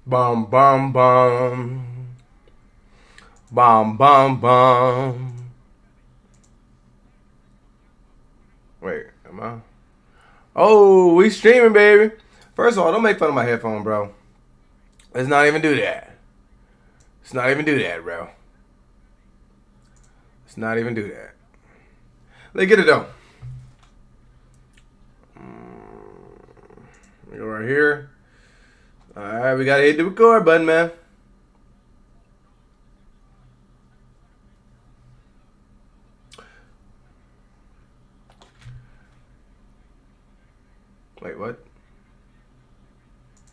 Bum bum bum. Bum bum bum. Wait, am I? Oh, we streaming, baby. First of all, don't make fun of my headphone, bro. Let's not even do that. Let's not even do that, bro. Let's not even do that. Let's get it though. We go right here. Alright, we gotta hit the record button, man. Wait, what?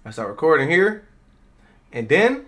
I start recording here. And then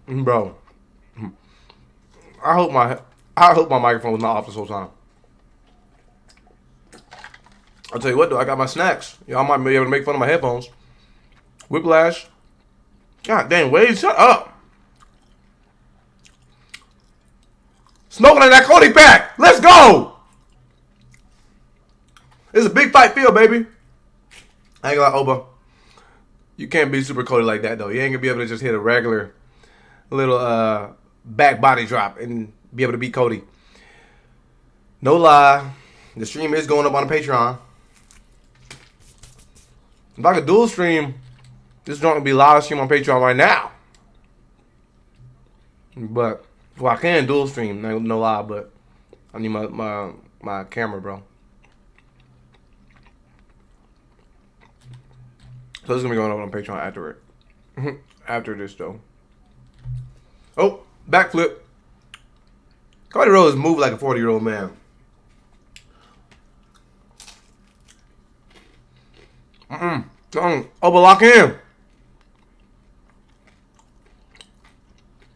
bro, I hope my I hope my microphone was not off this whole time. I'll tell you what though, I got my snacks. Y'all might be able to make fun of my headphones. Whiplash. God dang, Wade, shut up. Smoking like that Cody pack. Let's go. It's a big fight field, baby. I ain't gonna lie, Oba. You can't be super Cody like that though. You ain't gonna be able to just hit a regular little back body drop and be able to beat Cody. No lie. The stream is going up on the Patreon. If I could dual stream, this joint would be live stream on Patreon right now. But well, I can dual stream, no lie, but I need my camera, bro. So this is gonna be going up on Patreon after it. After this though. Oh, backflip. Cody Rhodes moved like a 40-year-old man. Oh, but lock in.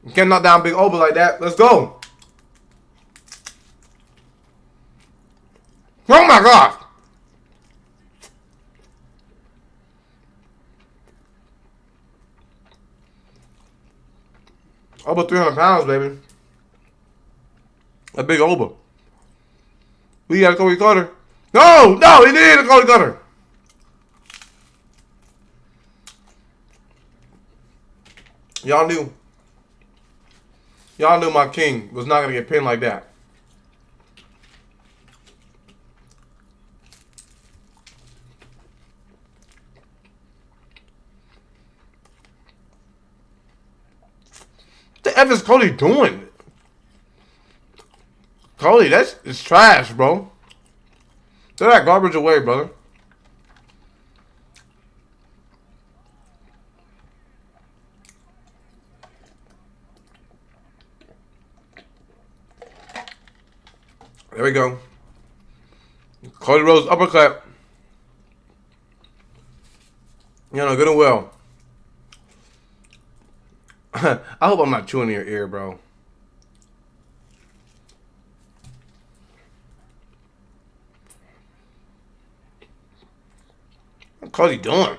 You can't knock down big Oba like that. Let's go. Oh my God. Over 300 pounds, baby. A big Oba. We got a Cody Cutter. No, he didn't a Cody Cutter. Y'all knew my king was not gonna get pinned like that. What the F is Cody doing? Cody, it's trash, bro. Throw that garbage away, brother. There we go. Cody Rhodes uppercut. You know, good and well. I hope I'm not chewing in your ear, bro. What's Cody doing?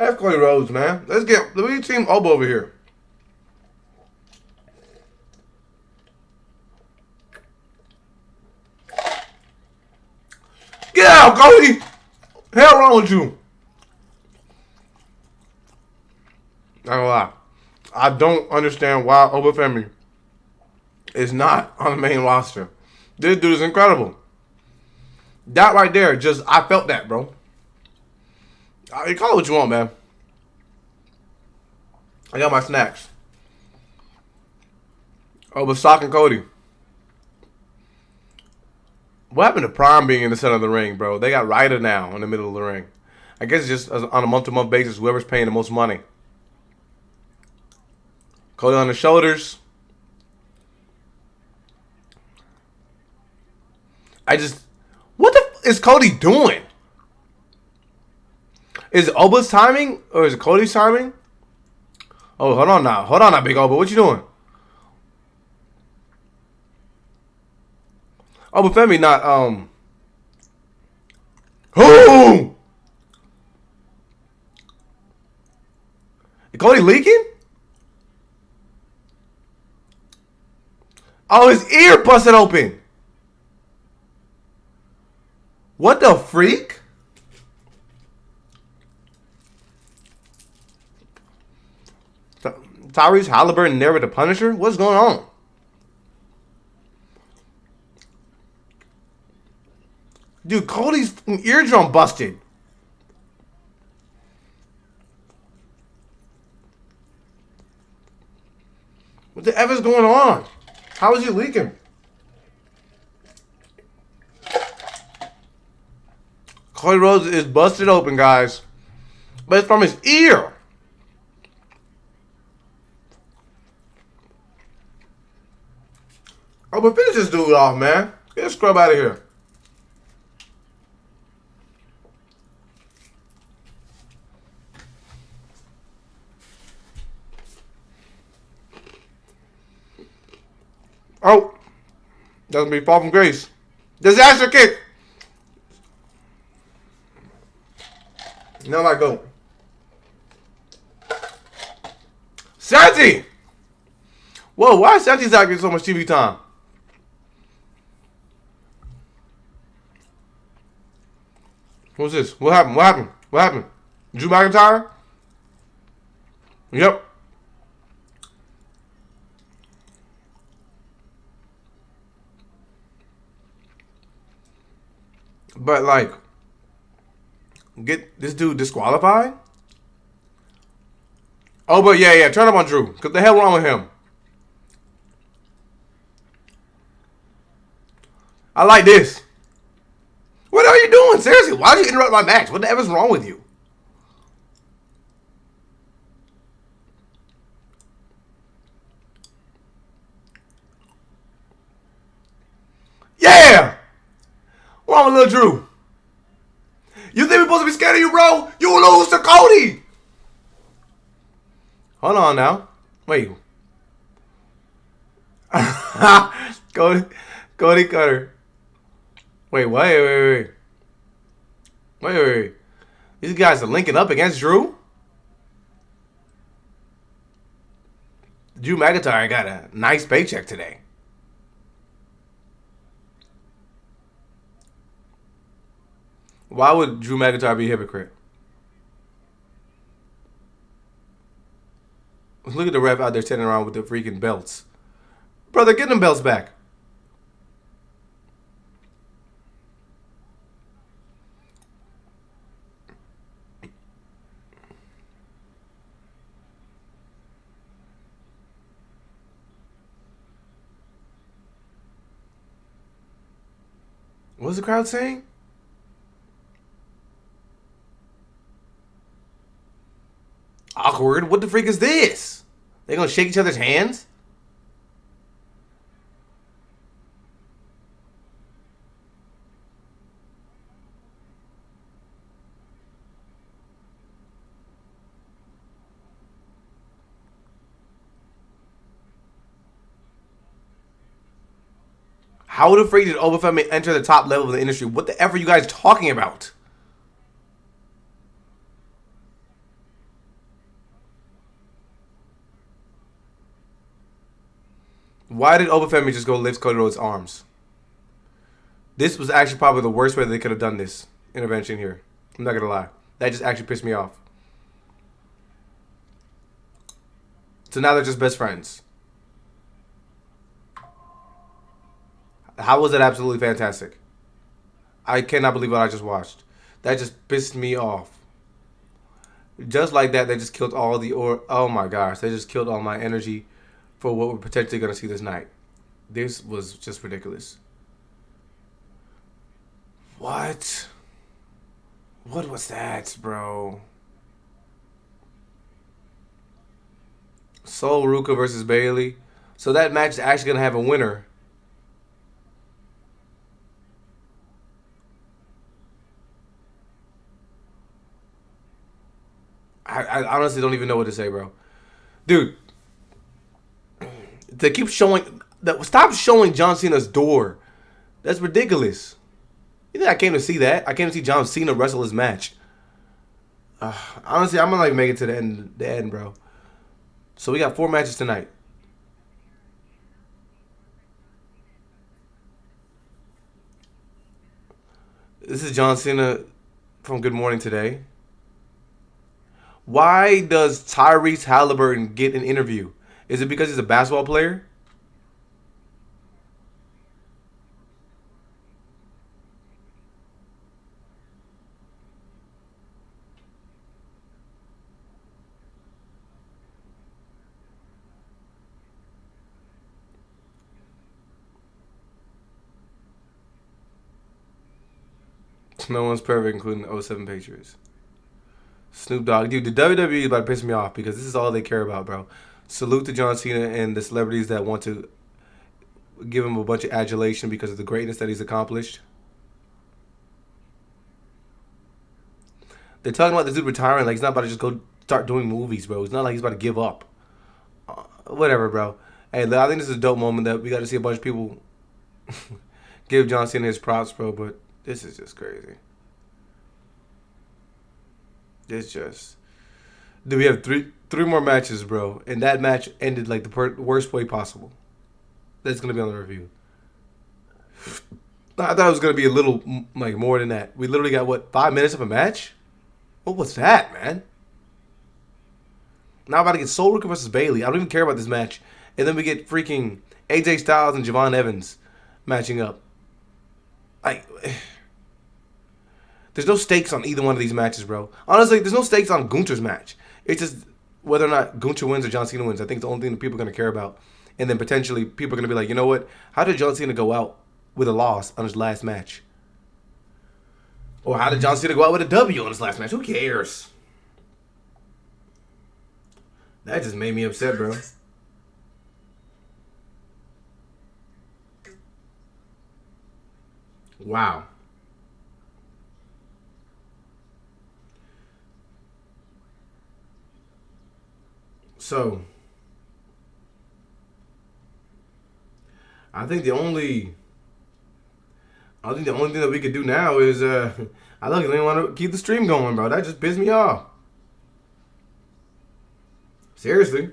F Cody Rhodes, man. Let me team Oba over here. Get out, Cody! Hell wrong with you? Not gonna lie. I don't understand why Oba Femi is not on the main roster. This dude is incredible. That right there, I felt that, bro. You call it what you want, man. I got my snacks. Oh, but Sock and Cody. What happened to Prime being in the center of the ring, bro? They got Ryder now in the middle of the ring. I guess it's just on a month-to-month basis, whoever's paying the most money. Cody on the shoulders. What the is Cody doing? Is it Oba's timing or is it Cody's timing? Oh, hold on now, Big Oba. What you doing? Oba Femi not Who? Is Cody leaking? Oh, his ear busted open. What the freak? Tyrese Halliburton never the Punisher? What's going on? Dude, Cody's eardrum busted. What the F is going on? How is he leaking? Cody Rhodes is busted open, guys. But it's from his ear. Oh, but finish this dude off, man. Get this scrub out of here. Oh. Doesn't be fall from grace. Disaster kick. Now I go. Santi! Whoa, why is Santi's not getting so much TV time? What's this? What happened? What happened? What happened? Drew McIntyre? Yep. But like, get this dude disqualified? Oh, but yeah, turn up on Drew. What the hell wrong with him? I like this. What are you doing? Seriously, why did you interrupt my match? What the F is wrong with you? Yeah! What's wrong with little Drew? You think we're supposed to be scared of you, bro? You will lose to Cody! Hold on now. Wait. Cody Cutter. Wait. These guys are linking up against Drew? Drew McIntyre got a nice paycheck today. Why would Drew McIntyre be a hypocrite? Look at the ref out there standing around with the freaking belts. Brother, get them belts back. What's the crowd saying? Awkward. What the freak is this? They gonna shake each other's hands? How the freak did Obafemi enter the top level of the industry? What the F are you guys talking about? Why did Obafemi just go lift Cody Rhodes' arms? This was actually probably the worst way they could have done this intervention here. I'm not going to lie. That just actually pissed me off. So now they're just best friends. How was that absolutely fantastic? I cannot believe what I just watched. That just pissed me off. Just like that, they just killed all the oh my gosh, they just killed all my energy for what we're potentially going to see this night. This was just ridiculous. What? What was that, bro? Sol Ruka versus Bailey. So that match is actually going to have a winner. I honestly don't even know what to say, bro. Dude, they keep showing... Stop showing John Cena's door. That's ridiculous. You think I came to see that? I came to see John Cena wrestle his match. Honestly, I'm going to make it to the end, bro. So we got 4 matches tonight. This is John Cena from Good Morning Today. Why does Tyrese Halliburton get an interview? Is it because he's a basketball player? No one's perfect, including the 07 Patriots. Snoop Dogg. Dude, the WWE is about to piss me off because this is all they care about, bro. Salute to John Cena and the celebrities that want to give him a bunch of adulation because of the greatness that he's accomplished. They're talking about this dude retiring like he's not about to just go start doing movies, bro. It's not like he's about to give up. Whatever, bro. Hey, I think this is a dope moment that we got to see a bunch of people give John Cena his props, bro, but this is just crazy. It's just... Dude, we have three more matches, bro. And that match ended like the worst way possible. That's going to be on the review. I thought it was going to be a little like more than that. We literally got, what, 5 minutes of a match? What was that, man? Now I'm about to get Sol Ruka versus Bailey. I don't even care about this match. And then we get freaking AJ Styles and Javon Evans matching up. Like... There's no stakes on either one of these matches, bro. Honestly, there's no stakes on Gunther's match. It's just whether or not Gunther wins or John Cena wins. I think it's the only thing that people are going to care about. And then potentially people are going to be like, you know what? How did John Cena go out with a loss on his last match? Or how did John Cena go out with a W on his last match? Who cares? That just made me upset, bro. Wow. So, I think the only thing that we could do now is, I don't even want to keep the stream going, bro. That just pissed me off. Seriously.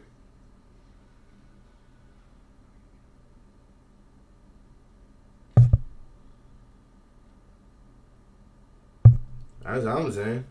That's what I'm saying.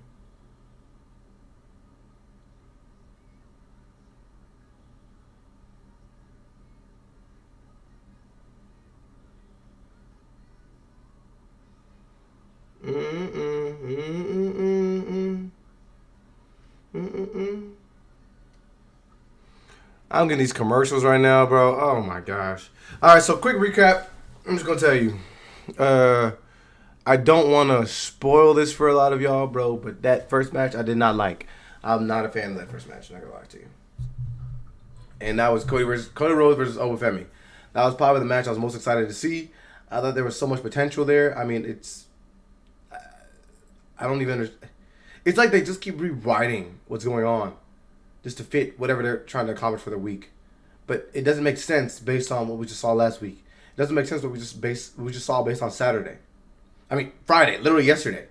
I'm getting these commercials right now, bro. Oh my gosh. All right, so quick recap. I'm just gonna tell you. I don't want to spoil this for a lot of y'all, bro, but that first match I did not like. I'm not a fan of that first match. I'm not gonna lie to you. And that was Cody Rhodes versus Obafemi. That was probably the match I was most excited to see. I thought there was so much potential there. I mean, I don't even understand. It's like they just keep rewriting what's going on just to fit whatever they're trying to accomplish for the week. But it doesn't make sense based on what we just saw last week. It doesn't make sense what we just saw based on Saturday. I mean, Friday, literally yesterday.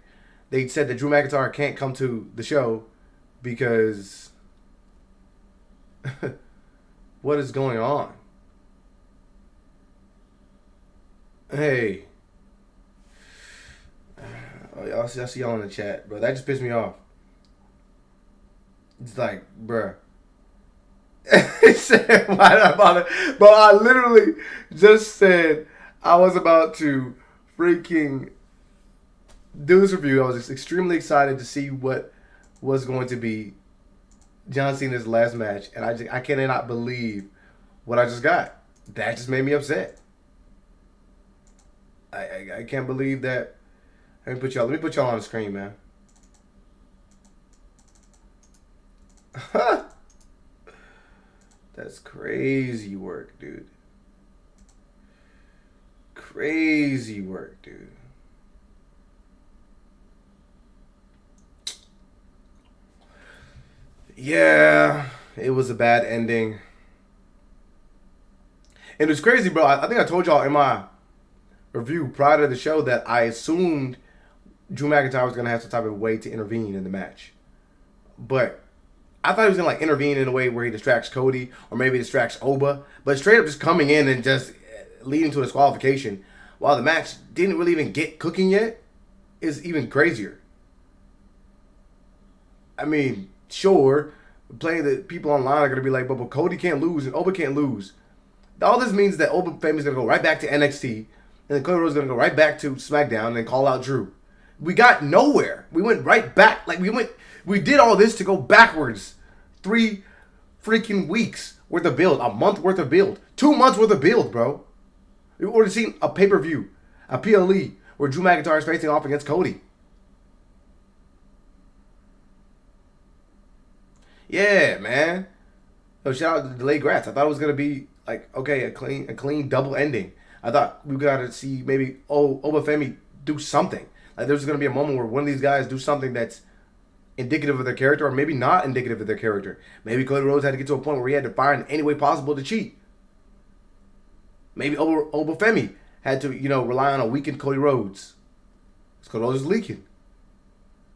They said that Drew McIntyre can't come to the show because what is going on? Hey. Oh, y'all see y'all in the chat, bro. That just pissed me off. It's like, bruh. He said, why not I bother? Bro, I literally just said I was about to freaking do this review. I was extremely excited to see what was going to be John Cena's last match. And I cannot believe what I just got. That just made me upset. I can't believe that. Let me put y'all on the screen, man. That's crazy work, dude. Crazy work, dude. Yeah, it was a bad ending. And it's crazy, bro. I think I told y'all in my review prior to the show that I assumed Drew McIntyre was going to have some type of way to intervene in the match. But I thought he was going to like intervene in a way where he distracts Cody or maybe distracts Oba. But straight up just coming in and just leading to a disqualification while the match didn't really even get cooking yet is even crazier. I mean, sure, playing the people online are going to be like, but Cody can't lose and Oba can't lose. All this means is that Oba Fame is going to go right back to NXT, and then Cody Rhodes is going to go right back to SmackDown and then call out Drew. We got nowhere. We went right back. Like, we did all this to go backwards. 3 freaking weeks worth of build. A month worth of build. 2 months worth of build, bro. We've already seen a pay-per-view, a PLE, where Drew McIntyre is facing off against Cody. Yeah, man. So shout out to Delayed Grats. I thought it was going to be like, okay, a clean double ending. I thought we got to see maybe Oba Femi do something. Like there's going to be a moment where one of these guys do something that's indicative of their character or maybe not indicative of their character. Maybe Cody Rhodes had to get to a point where he had to find any way possible to cheat. Maybe Oba Femi had to, rely on a weakened Cody Rhodes. Because Cody Rhodes is leaking.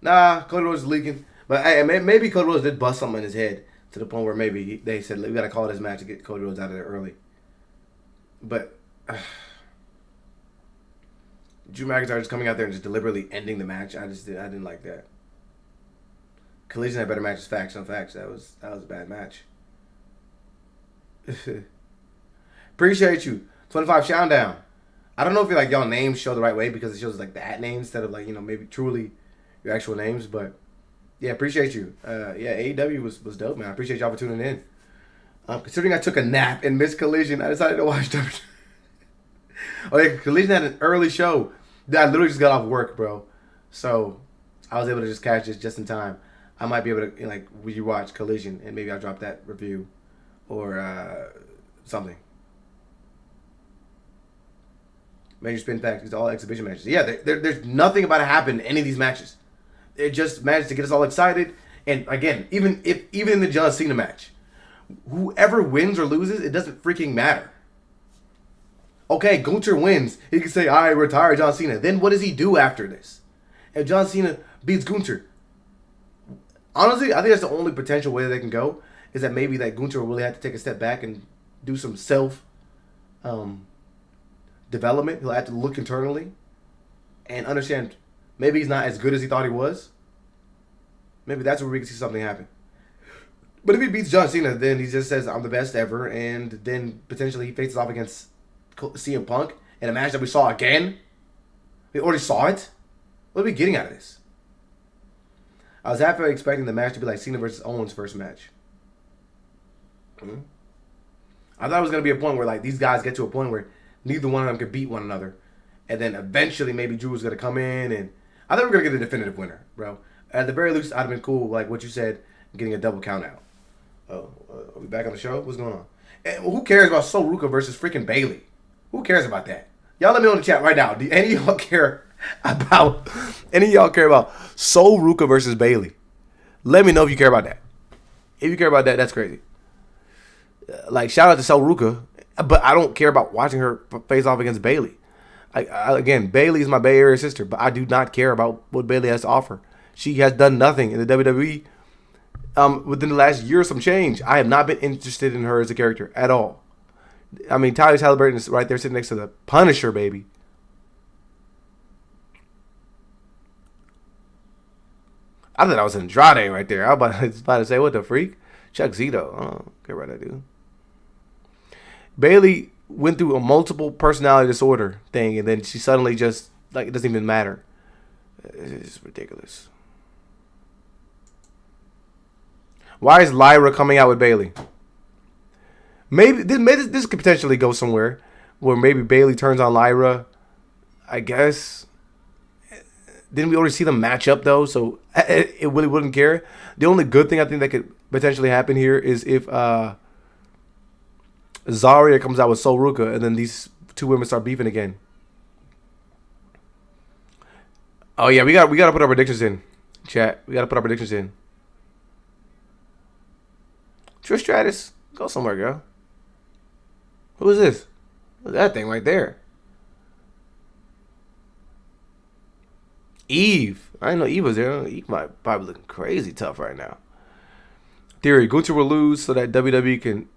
Nah, Cody Rhodes is leaking. But hey, maybe Cody Rhodes did bust something in his head to the point where maybe they said, we got to call this match to get Cody Rhodes out of there early. But Drew McIntyre just coming out there and just deliberately ending the match, I didn't like that. Collision had better matches, facts on facts. That was a bad match. Appreciate you. 25 Shoutdown. I don't know if y'all names show the right way because it shows like the at names instead of like, maybe truly your actual names, but yeah, appreciate you. AEW was dope, man. I appreciate y'all for tuning in. Considering I took a nap and missed Collision, I decided to watch WWE. Oh yeah, Collision had an early show. I literally just got off work, bro. So I was able to just catch this just in time. I might be able to you watch Collision and maybe I'll drop that review or something. Major Spin Pack is all exhibition matches. Yeah, there's nothing about to happen in any of these matches. It just managed to get us all excited. And again, even in the John Cena match, whoever wins or loses, it doesn't freaking matter. Okay, Gunther wins. He can say, I retire John Cena. Then what does he do after this? If John Cena beats Gunther, honestly, I think that's the only potential way they can go, is that maybe that Gunther will really have to take a step back and do some self development. He'll have to look internally and understand maybe he's not as good as he thought he was. Maybe that's where we can see something happen. But if he beats John Cena, then he just says, I'm the best ever, and then potentially he faces off against CM Punk in a match that we saw again. We already saw it. What are we getting out of this? I was halfway expecting the match to be like Cena versus Owens' first match. I thought it was going to be a point where like these guys get to a point where neither one of them could beat one another. And then eventually maybe Drew was going to come in and I thought we were going to get a definitive winner, bro. At the very least, I'd have been cool, like what you said, getting a double count out. Oh, are we back on the show? What's going on? And who cares about Sol Ruka versus freaking Bayley? Who cares about that? Y'all let me know in the chat right now. Do any of y'all care about Sol Ruka versus Bayley? Let me know if you care about that. If you care about that, that's crazy. Like, shout out to Sol Ruka, but I don't care about watching her face off against Bayley. Again, Bayley is my Bay Area sister, but I do not care about what Bayley has to offer. She has done nothing in the WWE within the last year or some change. I have not been interested in her as a character at all. I mean, Tyler Halliburton is right there sitting next to the Punisher, baby. I thought that was Andrade right there. I was about to say, what the freak? Chuck Zito. I don't care about that dude. Bayley went through a multiple personality disorder thing, and then she suddenly just, like, it doesn't even matter. It's ridiculous. Why is Lyra coming out with Bayley? Maybe this could potentially go somewhere where maybe Bailey turns on Lyra. I guess. Didn't we already see them match up though? So it really wouldn't care. The only good thing I think that could potentially happen here is if Zarya comes out with Sol Ruka and then these two women start beefing again. Oh yeah, we gotta put our predictions in, chat. We gotta put our predictions in. Trish Stratus, go somewhere, girl. Who is this? Look at that thing right there. Eve. I didn't know Eve was there. Eve might probably looking crazy tough right now. Theory: Gunther will lose so that WWE can.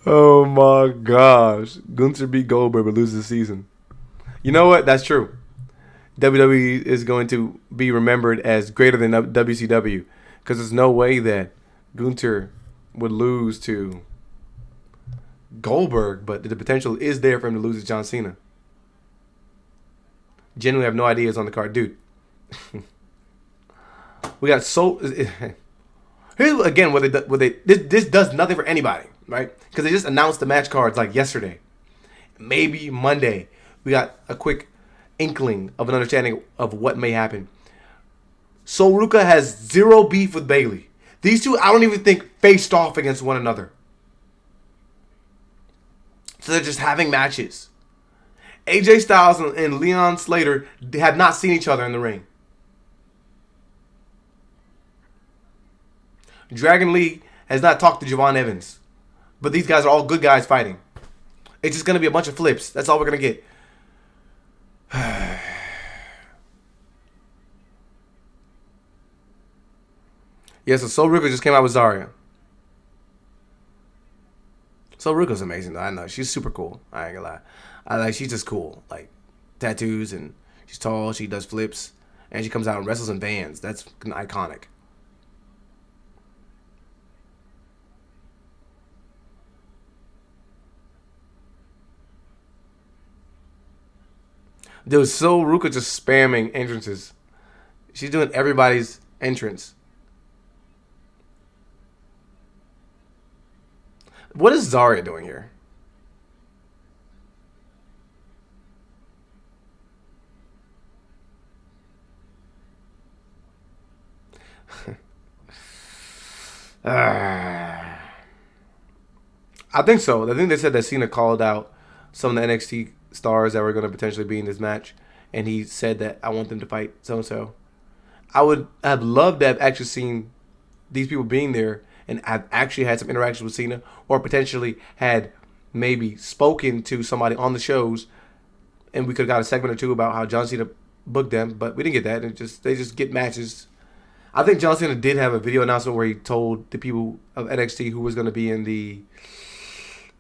Oh my gosh, Gunther beat Goldberg but loses the season. You know what? That's true. WWE is going to be remembered as greater than WCW because there's no way that Gunther would lose to Goldberg, but the potential is there for him to lose to John Cena. Genuinely have no ideas on the card, dude. We got here's again what they this does nothing for anybody, right? Because they just announced the match cards like yesterday. Maybe Monday we got a quick inkling of an understanding of what may happen. Sol Ruka has zero beef with Bailey. These two, I don't even think, faced off against one another. So they're just having matches. AJ Styles and Leon Slater have not seen each other in the ring. Dragon Lee has not talked to Javon Evans. But these guys are all good guys fighting. It's just going to be a bunch of flips. That's all we're going to get. Yeah, so Sol Ruka just came out with Zarya. Sol Ruka's amazing though. I know. She's super cool. I ain't gonna lie. She's just cool. Like, tattoos, and she's tall, she does flips, and she comes out and wrestles in bands. That's iconic. Dude, Sol Ruka just spamming entrances. She's doing everybody's entrance. What is Zarya doing here? I think so. I think they said that Cena called out some of the NXT stars that were going to potentially be in this match, and he said that I want them to fight so-and-so. I would have loved to have actually seen these people being there and I've actually had some interaction with Cena, or potentially had maybe spoken to somebody on the shows, and we could have got a segment or two about how John Cena booked them, but we didn't get that. They just get matches. I think John Cena did have a video announcement where he told the people of NXT who was going to be in the,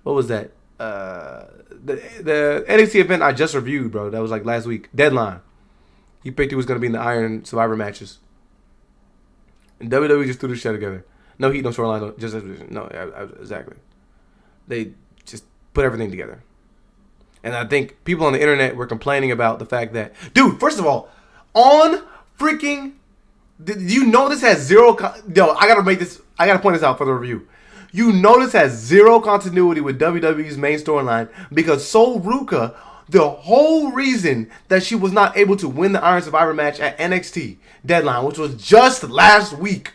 what was that? The NXT event I just reviewed, bro. That was like last week. Deadline. He picked who was going to be in the Iron Survivor matches. And WWE just threw this shit together. No heat, no storyline, exactly. They just put everything together. And I think people on the internet were complaining about the fact that, dude, first of all, on freaking, you know this has zero, I gotta point this out for the review. You know this has zero continuity with WWE's main storyline, because Sol Ruka, the whole reason that she was not able to win the Iron Survivor match at NXT Deadline, which was just last week,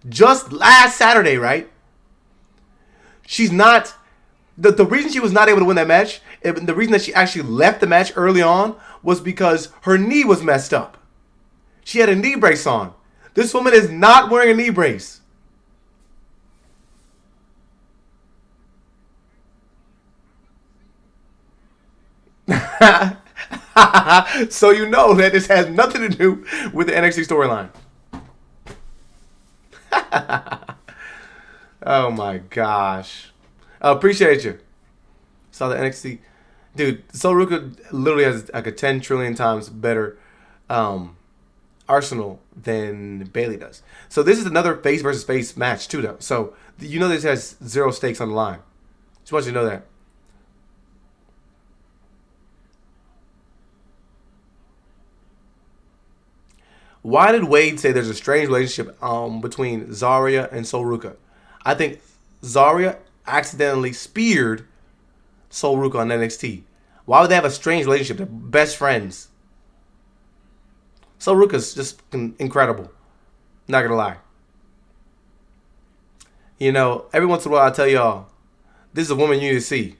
just last Saturday, right? She's not, the reason she was not able to win that match, the reason that she actually left the match early on, was because her knee was messed up. She had a knee brace on. This woman is not wearing a knee brace. So you know that this has nothing to do with the NXT storyline. Oh my gosh. Appreciate you. Saw the NXT. Dude, Sol Ruka literally has like a 10 trillion times better arsenal than Bailey does. So this is another face versus face match too, though. So you know this has zero stakes on the line. Just want you to know that. Why did Wade say there's a strange relationship between Zarya and Sol Ruka? I think Zarya accidentally speared Sol Ruka on NXT. Why would they have a strange relationship? They're best friends. Sol Ruka's just incredible. Not gonna lie. You know, every once in a while I tell y'all, this is a woman you need to see.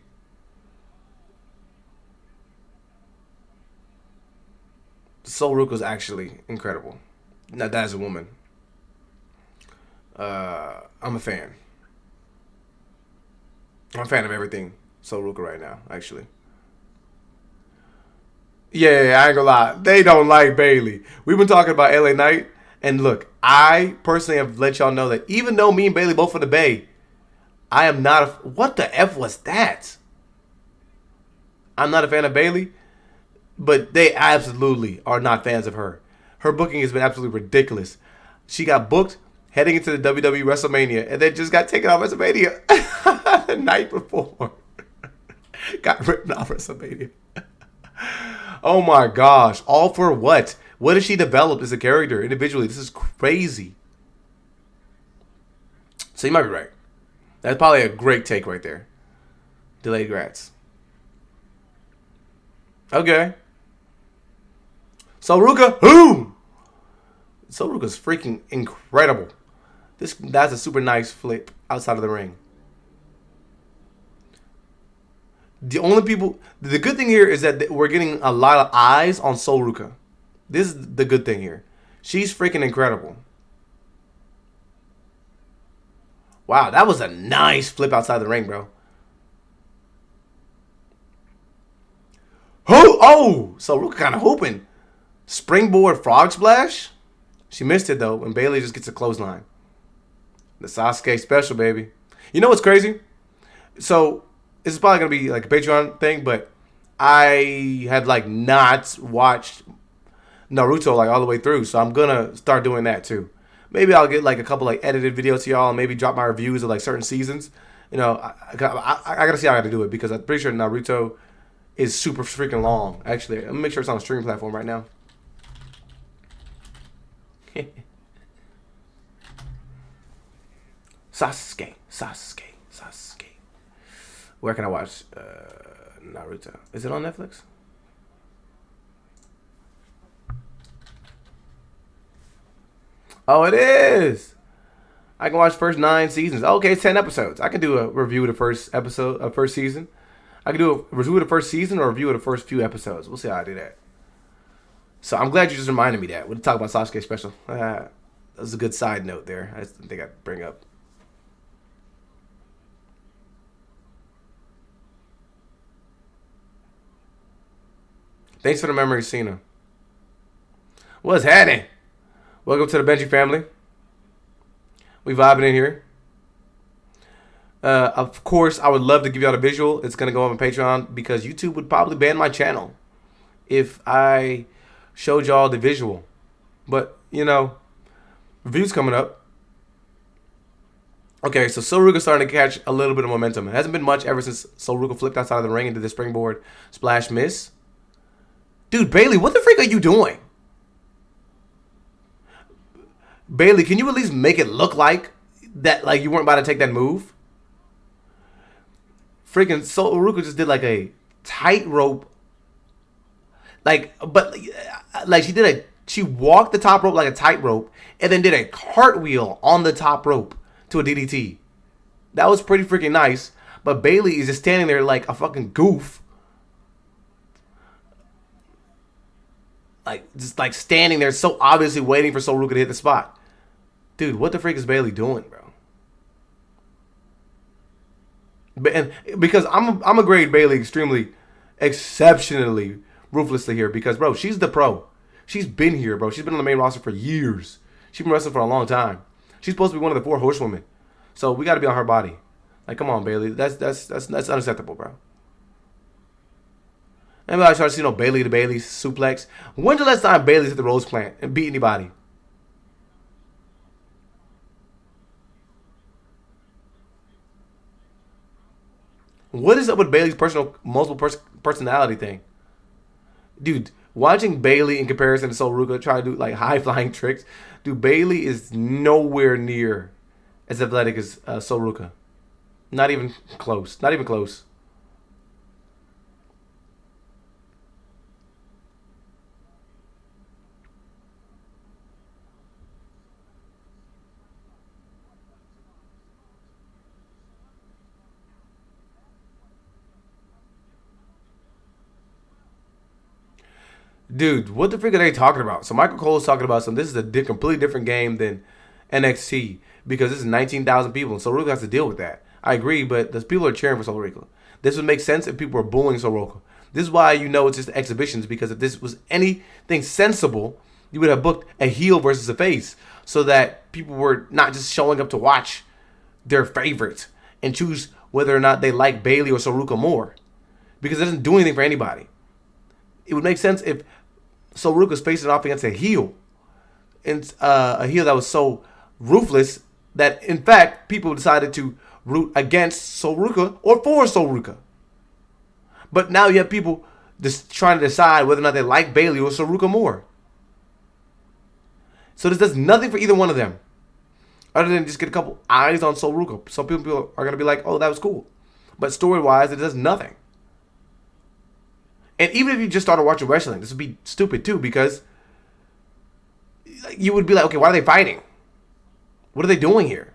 Sol Ruka's actually incredible. Now that is a woman. I'm a fan. I'm a fan of everything Sol Ruka right now, actually. Yeah, I ain't gonna lie. They don't like Bayley. We've been talking about LA Knight, and look, I personally have let y'all know that even though me and Bayley both for the Bay, I am not a... What the F was that? I'm not a fan of Bayley, but they absolutely are not fans of her. Her booking has been absolutely ridiculous. She got booked heading into the WWE WrestleMania, and then just got taken off WrestleMania the night before. Got written off WrestleMania. Oh my gosh. All for what? What has she developed as a character individually? This is crazy. So you might be right. That's probably a great take right there. Delayed grats. Okay. Sol Ruka, who? Sol Ruka's freaking incredible. That's a super nice flip outside of the ring. The good thing here is that we're getting a lot of eyes on Sol Ruka. This is the good thing here. She's freaking incredible. Wow, that was a nice flip outside the ring, bro. Oh, Sol Ruka kind of hooping. Springboard frog splash. She missed it though, and Bayley just gets a clothesline. The Sasuke special, baby. You know what's crazy? So this is probably gonna be like a Patreon thing, but I have like not watched Naruto like all the way through, so I'm gonna start doing that too. Maybe I'll get like a couple like edited videos to y'all, and maybe drop my reviews of like certain seasons. You know, I gotta see how I gotta do it because I'm pretty sure Naruto is super freaking long. Actually, let me make sure it's on a streaming platform right now. Sasuke. Where can I watch Naruto? Is it on Netflix? Oh, it is. I can watch first 9 seasons. Okay, it's 10 episodes. I can do a review of the first episode of first season. I can do a review of the first season or a review of the first few episodes. We'll see how I do that. So I'm glad you just reminded me that. We'll talk about Sasuke special. That was a good side note there. I just didn't think I'd bring up. Thanks for the memory, CENA. What's happening? Welcome to the Benji family. We vibing in here. Of course, I would love to give y'all the visual. It's going to go on my Patreon because YouTube would probably ban my channel if I showed y'all the visual. But, you know, reviews coming up. Okay, so Sol Ruka's starting to catch a little bit of momentum. It hasn't been much ever since Sol Ruka flipped outside of the ring and did the springboard splash miss. Dude, Bayley, what the freak are you doing? Bayley, can you at least make it look like that, like you weren't about to take that move? Freaking Sol Ruka just did like a tightrope, like she walked the top rope like a tightrope, and then did a cartwheel on the top rope to a DDT. That was pretty freaking nice. But Bayley is just standing there like a fucking goof. Like, just like standing there so obviously waiting for Sol Ruka to hit the spot. Dude, what the freak is Bayley doing, bro? And because I'm a grade Bayley exceptionally ruthlessly here because, bro, she's the pro. She's been here, bro. She's been on the main roster for years. She's been wrestling for a long time. She's supposed to be one of the 4 horsewomen. So we got to be on her body. Like, come on, Bayley. That's unacceptable, bro. Maybe I start seeing Bayley to Bayley suplex. When's the last time Bayley's hit the Rose Plant and beat anybody? What is up with Bayley's multiple personality thing? Dude, Watching Bailey in comparison to Sol Ruka try to do like high flying tricks, dude, Bailey is nowhere near as athletic as Sol Ruka. Not even close. Not even close. Dude, what the freak are they talking about? So Michael Cole is talking about something. This is a completely different game than NXT because this is 19,000 people, and Sol Ruka has to deal with that. I agree, but the people are cheering for Sol Ruka. This would make sense if people were bullying Sol Ruka. This is why you know it's just exhibitions, because if this was anything sensible, you would have booked a heel versus a face so that people were not just showing up to watch their favorites and choose whether or not they like Bailey or Sol Ruka more, because it doesn't do anything for anybody. It would make sense if Sol Ruka's facing off against a heel, and a heel that was so ruthless that, in fact, people decided to root against Sol Ruka or for Sol Ruka. But now you have people just trying to decide whether or not they like Bailey or Sol Ruka more. So this does nothing for either one of them, other than just get a couple eyes on Sol Ruka. Some people are going to be like, oh, that was cool. But story-wise, it does nothing. And even if you just started watching wrestling, this would be stupid too, because you would be like, okay, why are they fighting? What are they doing here?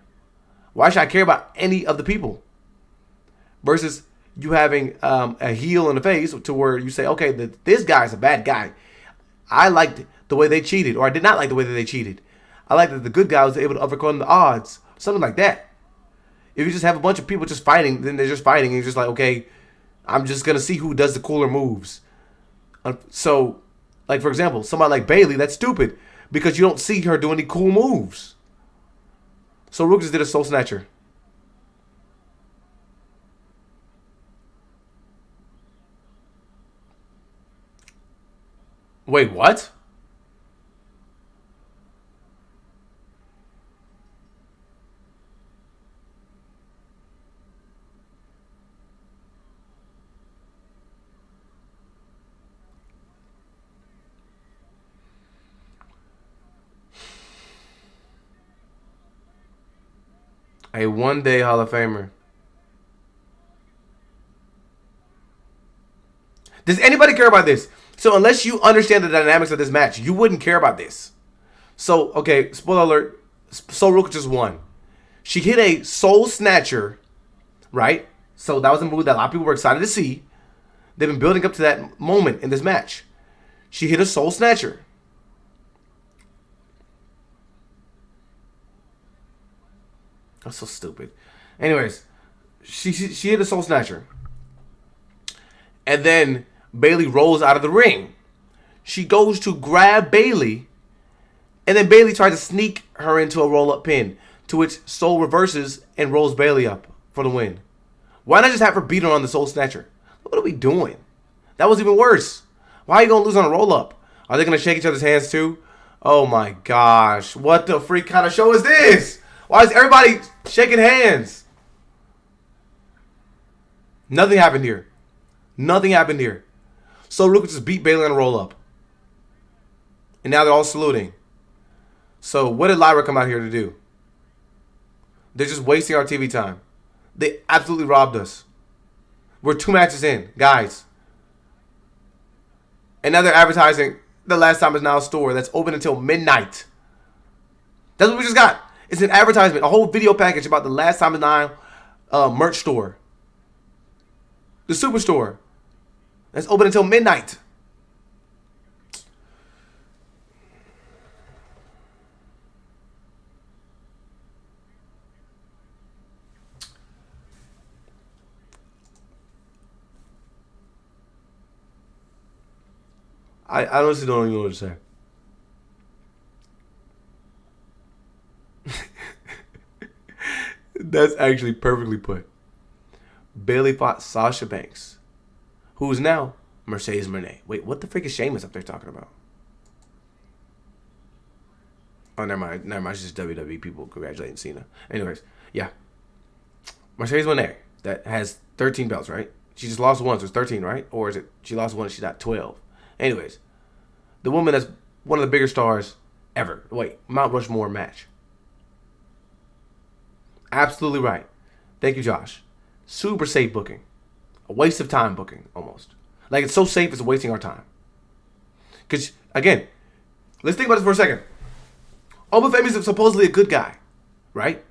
Why should I care about any of the people? Versus you having a heel and a face to where you say, okay, this guy's a bad guy. I liked the way they cheated, or I did not like the way that they cheated. I liked that the good guy was able to overcome the odds. Something like that. If you just have a bunch of people just fighting, then they're just fighting, and you're just like, okay, I'm just going to see who does the cooler moves. So, like, for example, somebody like Bailey, that's stupid because you don't see her do any cool moves. So, Rook just did a Soul Snatcher. Wait, what? A one-day Hall of Famer. Does anybody care about this? So unless you understand the dynamics of this match, you wouldn't care about this. So, okay, spoiler alert, Sol Ruka just won. She hit a Soul Snatcher, right? So that was a move that a lot of people were excited to see. They've been building up to that moment in this match. She hit a Soul Snatcher. That's so stupid. Anyways, she hit a Soul Snatcher. And then Bailey rolls out of the ring. She goes to grab Bailey. And then Bailey tries to sneak her into a roll-up pin. To which Soul reverses and rolls Bailey up for the win. Why not just have her beat her on the Soul Snatcher? What are we doing? That was even worse. Why are you going to lose on a roll-up? Are they going to shake each other's hands too? Oh my gosh. What the freak kind of show is this? Why is everybody shaking hands? Nothing happened here. Nothing happened here. So Ruka just beat Bailey on a roll-up. And now they're all saluting. So what did Lyra come out here to do? They're just wasting our TV time. They absolutely robbed us. We're 2 matches in, guys. And now they're advertising the Last Time Is Now store that's open until midnight. That's what we just got. It's an advertisement, a whole video package about the Last Time Is Now merch store. The Superstore. That's open until midnight. I honestly don't even know what to say. That's actually perfectly put. Bailey fought Sasha Banks, who is now Mercedes Moné. Wait, what the frick is Sheamus up there talking about? Oh, never mind. Never mind. It's just WWE people congratulating Cena. Anyways, yeah. Mercedes Moné, that has 13 belts, right? She just lost one, so it's 13, right? Or is it she lost one and she's at 12? Anyways, The woman that's one of the bigger stars ever. Wait, Mount Rushmore match. Absolutely right. Thank you, Josh. Super safe booking. A waste of time booking, almost. Like, it's so safe, it's wasting our time. Because, again, let's think about this for a second. Obafemi is supposedly a good guy, right?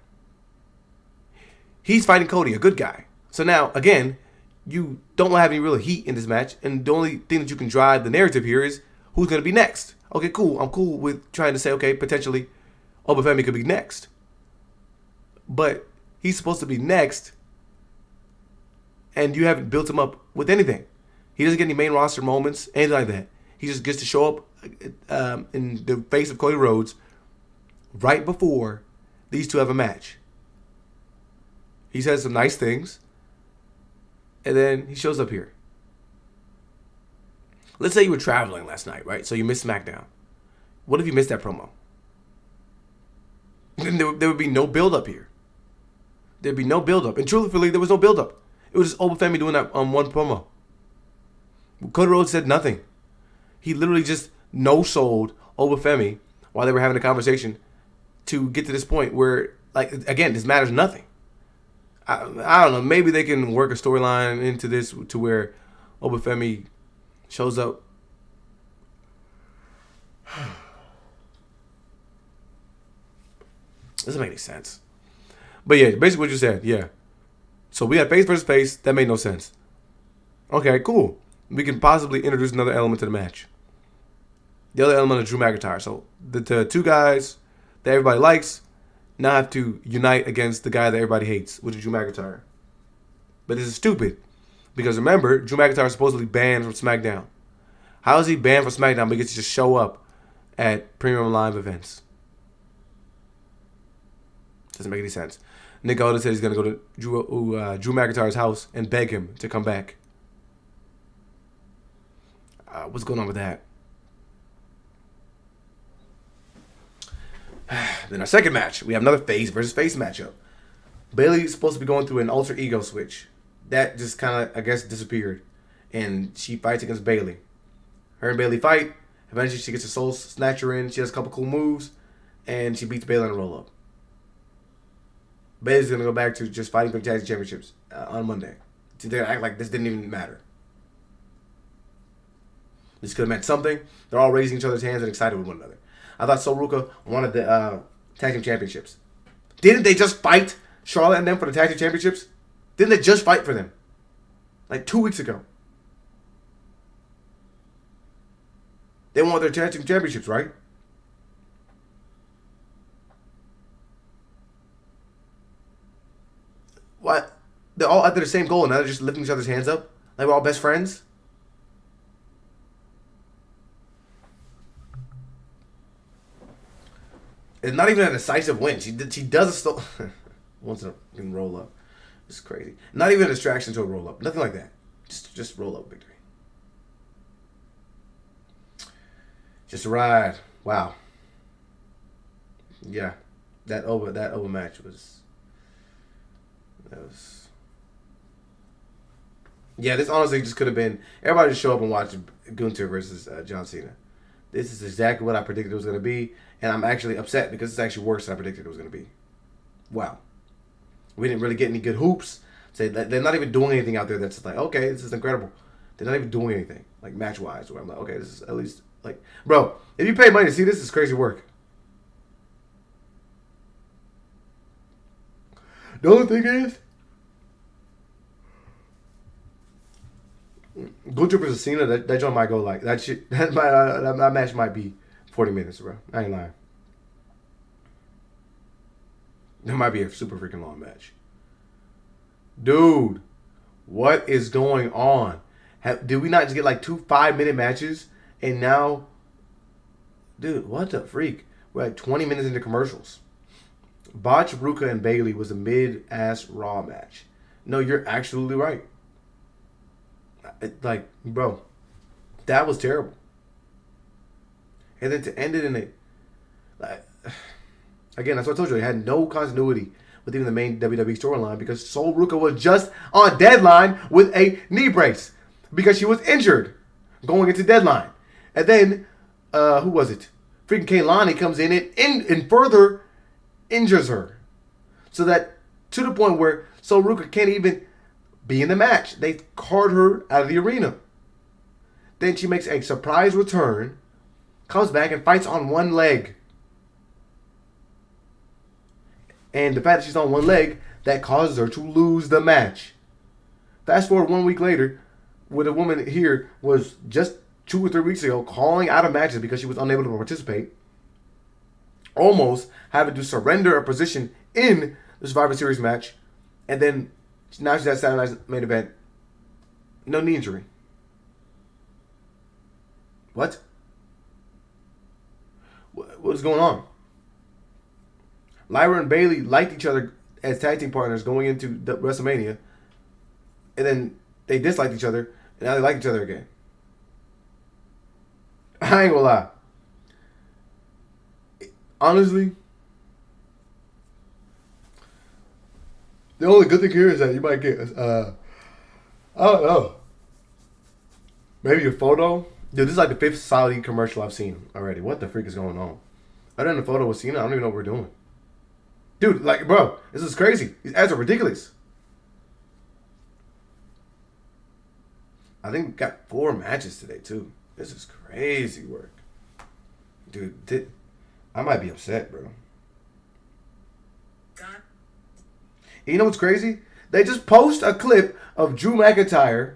He's fighting Cody, a good guy. So now, again, you don't have any real heat in this match, and the only thing that you can drive the narrative here is who's going to be next. Okay, cool. I'm cool with trying to say, okay, potentially Obafemi could be next. But he's supposed to be next, and you haven't built him up with anything. He doesn't get any main roster moments, anything like that. He just gets to show up in the face of Cody Rhodes right before these two have a match. He says some nice things, and then he shows up here. Let's say you were traveling last night, right? So you missed SmackDown. What if you missed that promo? Then there would be no build-up here. There'd be no build-up. And truthfully, there was no build-up. It was just Obafemi doing that one promo. Cody Rhodes said nothing. He literally just no-sold Obafemi while they were having a conversation to get to this point where, like, again, this matters nothing. I don't know. Maybe they can work a storyline into this to where Obafemi shows up. Doesn't make any sense. But yeah, basically what you said, yeah. So we had face versus face. That made no sense. Okay, cool. We can possibly introduce another element to the match. The other element is Drew McIntyre. So the two guys that everybody likes now have to unite against the guy that everybody hates, which is Drew McIntyre. But this is stupid. Because remember, Drew McIntyre is supposedly banned from SmackDown. How is he banned from SmackDown but he gets to just show up at premium live events? Doesn't make any sense. Nick Aldis said he's going to go to Drew McIntyre's house and beg him to come back. What's going on with that? Then our second match, we have another face versus face matchup. Bayley's supposed to be going through an alter ego switch. That just kind of, I guess, disappeared. And she fights against Bayley. Her and Bayley fight. Eventually she gets a soul snatcher in. She has a couple cool moves. And she beats Bayley on a roll-up. Bayley's going to go back to just fighting for the tag team championships on Monday. They act like this didn't even matter. This could have meant something. They're all raising each other's hands and excited with one another. I thought Sol Ruka wanted the tag team championships. Didn't they just fight Charlotte and them for the tag team championships? Didn't they just fight for them? Like 2 weeks ago. They want their tag team championships, right? What? They're all after the same goal and now they're just lifting each other's hands up? Like we're all best friends? It's not even a decisive win. She does a still once in a roll up. It's crazy. Not even a distraction to a roll up. Nothing like that. Just roll up victory. Just a ride. Wow. Yeah. That over match was. Yeah, this honestly just could have been everybody just show up and watch Gunther versus John Cena. This is exactly what I predicted it was going to be, and I'm actually upset because it's actually worse than I predicted it was going to be. Wow. We didn't really get any good hoops. They're not even doing anything out there that's like, okay, this is incredible. They're not even doing anything, like match-wise, where I'm like, okay, this is at least, like, bro, if you pay money to see this, it's crazy work. The only thing is, Gunther versus Cena, that joint might go like that shit. That match might be 40 minutes, bro. I ain't lying. That might be a super freaking long match, dude. What is going on? Did we not just get like 2 5-minute matches and now, dude? What the freak? We're like 20 minutes into commercials. Botch, Ruka, and Bayley was a mid-ass Raw match. No, you're absolutely right. Like, bro, that was terrible. And then to end it in a, like, again, that's what I told you. It had no continuity with even the main WWE storyline because Sol Ruka was just on deadline with a knee brace because she was injured going into deadline. And then who was it? Freaking Kaylani comes in and further injures her. So that to the point where Soruka can't even be in the match. They cart her out of the arena. Then she makes a surprise return, comes back and fights on one leg. And the fact that she's on one leg, that causes her to lose the match. Fast forward 1 week later, where the woman here was just 2 or 3 weeks ago calling out of matches because she was unable to participate, almost having to surrender a position in the Survivor Series match, and then now she's at Saturday Night's main event. No knee injury. What? What is going on? Lyra and Bayley liked each other as tag team partners going into WrestleMania, and then they disliked each other, and now they like each other again. I ain't gonna lie. Honestly, the only good thing here is that you might get, I don't know, maybe a photo. Dude, this is like the 5th Saudi commercial I've seen already. What the freak is going on? Other than the photo with CENA, I don't even know what we're doing. Dude, like, bro, this is crazy. These ads are ridiculous. I think we got 4 matches today, too. This is crazy work. Dude, I might be upset, bro. You know what's crazy? They just post a clip of Drew McIntyre,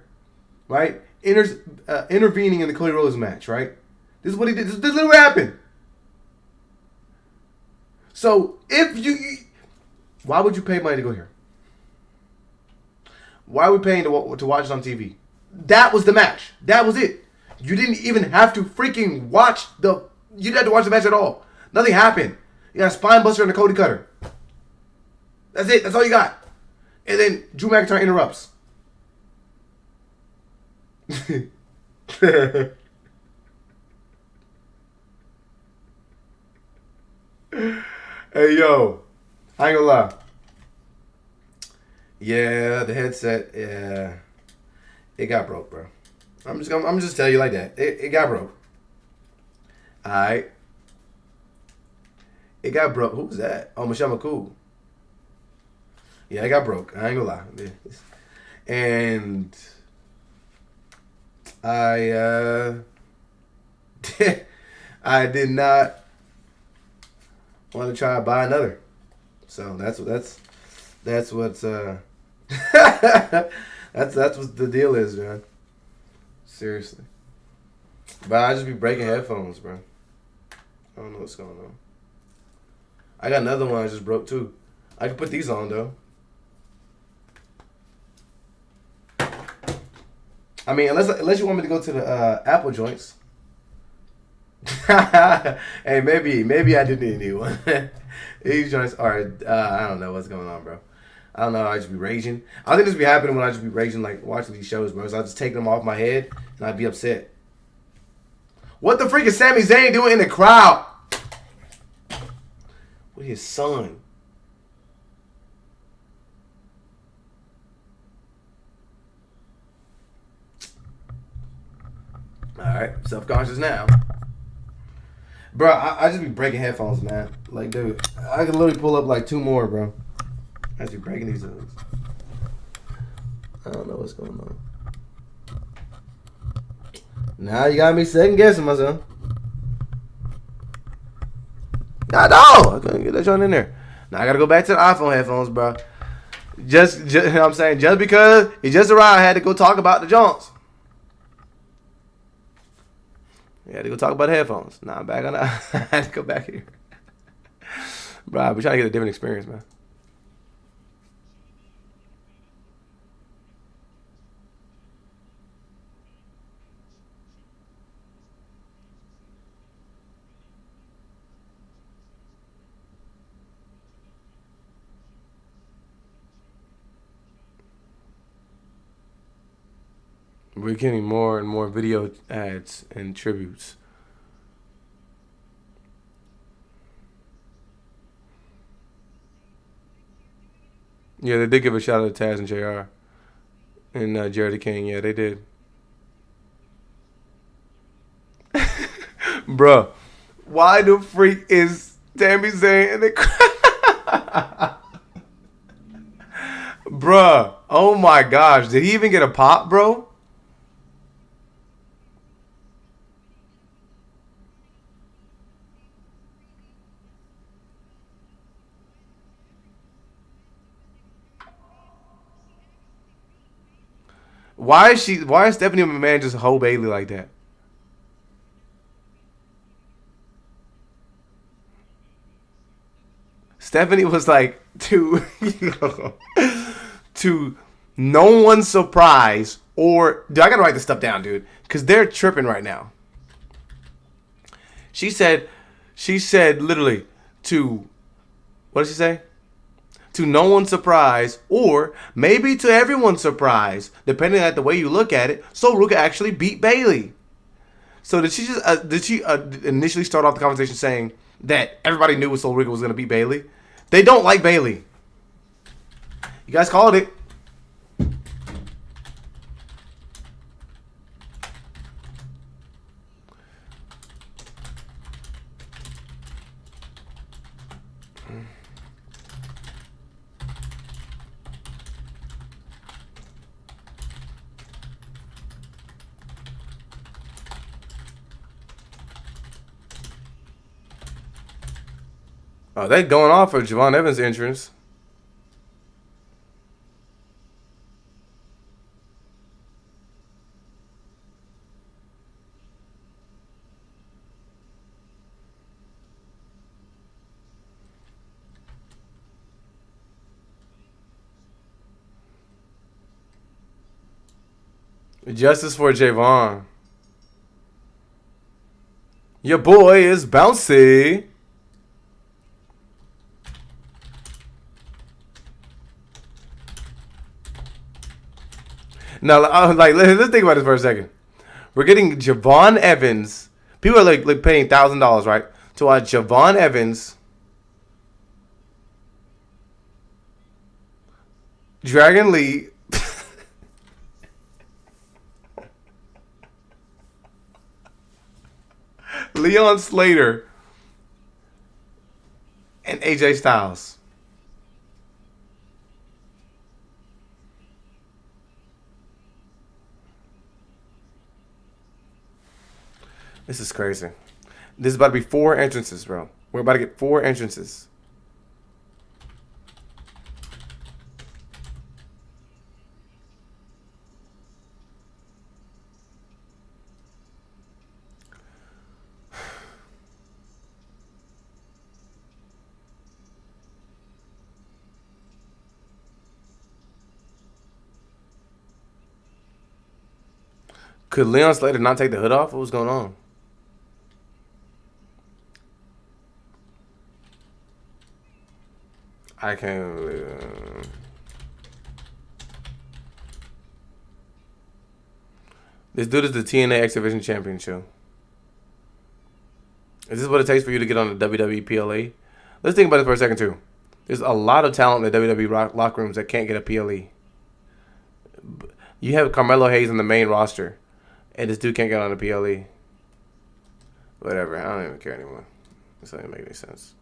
right, intervening in the Cody Rhodes match, right? This is what he did. This literally happened. So, if you... Why would you pay money to go here? Why are we paying to watch it on TV? That was the match. That was it. You didn't even have to freaking watch the... You didn't have to watch the match at all. Nothing happened. You got a spine buster and a Cody cutter. That's it. That's all you got. And then Drew McIntyre interrupts. Hey, yo. I ain't gonna lie. Yeah, the headset, yeah. It got broke, bro. I'm just telling you like that. It got broke. Alright. It got broke. Who was that? Oh, Michelle McCool. Yeah, it got broke. I ain't gonna lie. And I I did not want to try to buy another. So that's what's that's what the deal is, man. Seriously. But I just be breaking headphones, bro. I don't know what's going on. I got another one I just broke too. I can put these on though. I mean, unless you want me to go to the Apple joints. Hey, maybe I do need a new one. These joints are, I don't know what's going on, bro. I don't know. I just be raging. I think this be happening when I just be raging, like watching these shows, bro. So I just take them off my head and I'd be upset. What the freak is Sami Zayn doing in the crowd? With his son. Alright, self-conscious now. Bro, I just be breaking headphones, man. Like, dude, I could literally pull up like 2 more, bro. I just be breaking these things. I don't know what's going on. Now you got me second guessing myself. I know. I couldn't get that joint in there. Now I gotta go back to the iPhone headphones, bro. Just you know what I'm saying, just because he just arrived, I had to go talk about the joints. I had to go talk about the headphones. Now I'm back on that. I had to go back here. Bro, we're trying to get a different experience, man. We're getting more and more video ads and tributes. Yeah, they did give a shout out to Taz and JR. And Jared the King. Yeah, they did. Bruh, why the freak is Sami Zayn in the crowd? Bruh, oh my gosh. Did he even get a pop, bro? Why is Stephanie McMahon just hoe Bailey like that? Stephanie was like to no one's surprise, or dude, I gotta write this stuff down, dude, because they're tripping right now. She said literally to, what did she say? To no one's surprise, or maybe to everyone's surprise, depending on the way you look at it. So Ruka actually beat Bailey. So did she initially start off the conversation saying that everybody knew Sol Ruka was going to beat Bailey? They don't like Bailey. You guys called it. Oh, they going off for Javon Evans' entrance. Justice for Javon. Your boy is bouncy. Now, let's think about this for a second. We're getting Javon Evans. People are like paying $1,000, right, to watch Javon Evans, Dragon Lee, Leon Slater, and AJ Styles. This is crazy. This is about to be 4 entrances, bro. We're about to get 4 entrances. Could Leon Slater not take the hood off? What was going on? I can't believe. This dude is the TNA X Division Champion show. Is this what it takes for you to get on the WWE PLE? Let's think about it for a second too. There's a lot of talent in the WWE locker rooms that can't get a PLE. You have Carmelo Hayes on the main roster, and this dude can't get on the PLE. Whatever, I don't even care anymore. This doesn't make any sense.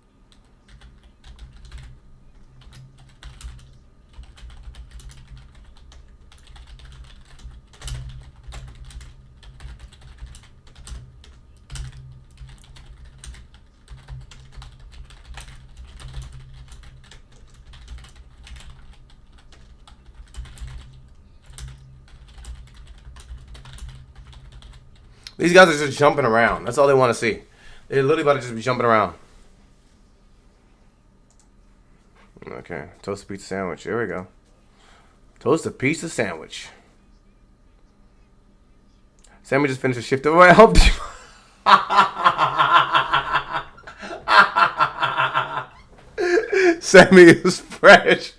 These guys are just jumping around. That's all they want to see. They're literally about to just be jumping around. Okay, toast a pizza sandwich. Here we go. Toast a pizza sandwich. Sammy just finished a shift. Oh, I helped you. Sammy is fresh.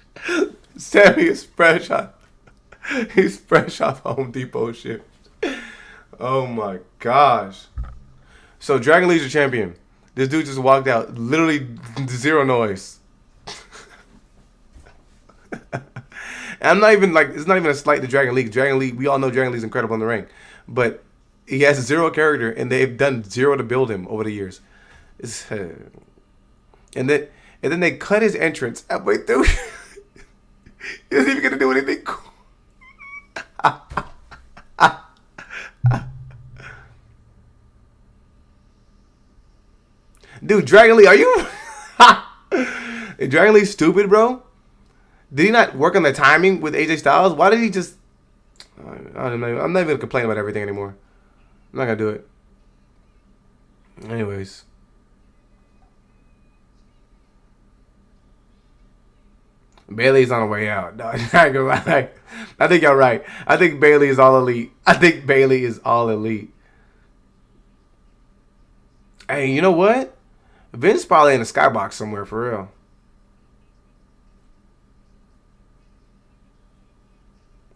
Sammy is fresh. He's fresh off Home Depot shift. Oh my gosh. So Dragon Lee's your champion. This dude just walked out. Literally zero noise. I'm not even like, it's not even a slight to Dragon Lee. Dragon Lee, we all know Dragon Lee's incredible in the ring. But He has zero character, and they've done zero to build him over the years. It's, and then and then they cut his entrance halfway through. He isn't even gonna do anything cool. Dude, Dragon Lee, are you? Dragon Lee's stupid, bro. Did he not work on the timing with AJ Styles? Why did he just? I'm not even gonna complain about everything anymore. I'm not gonna do it. Anyways. Bailey's on the way out. No, I'm not gonna lie. I think you're right. I think Bailey is all elite. I think Bailey is all elite. Hey, you know what? Vince probably in the skybox somewhere for real.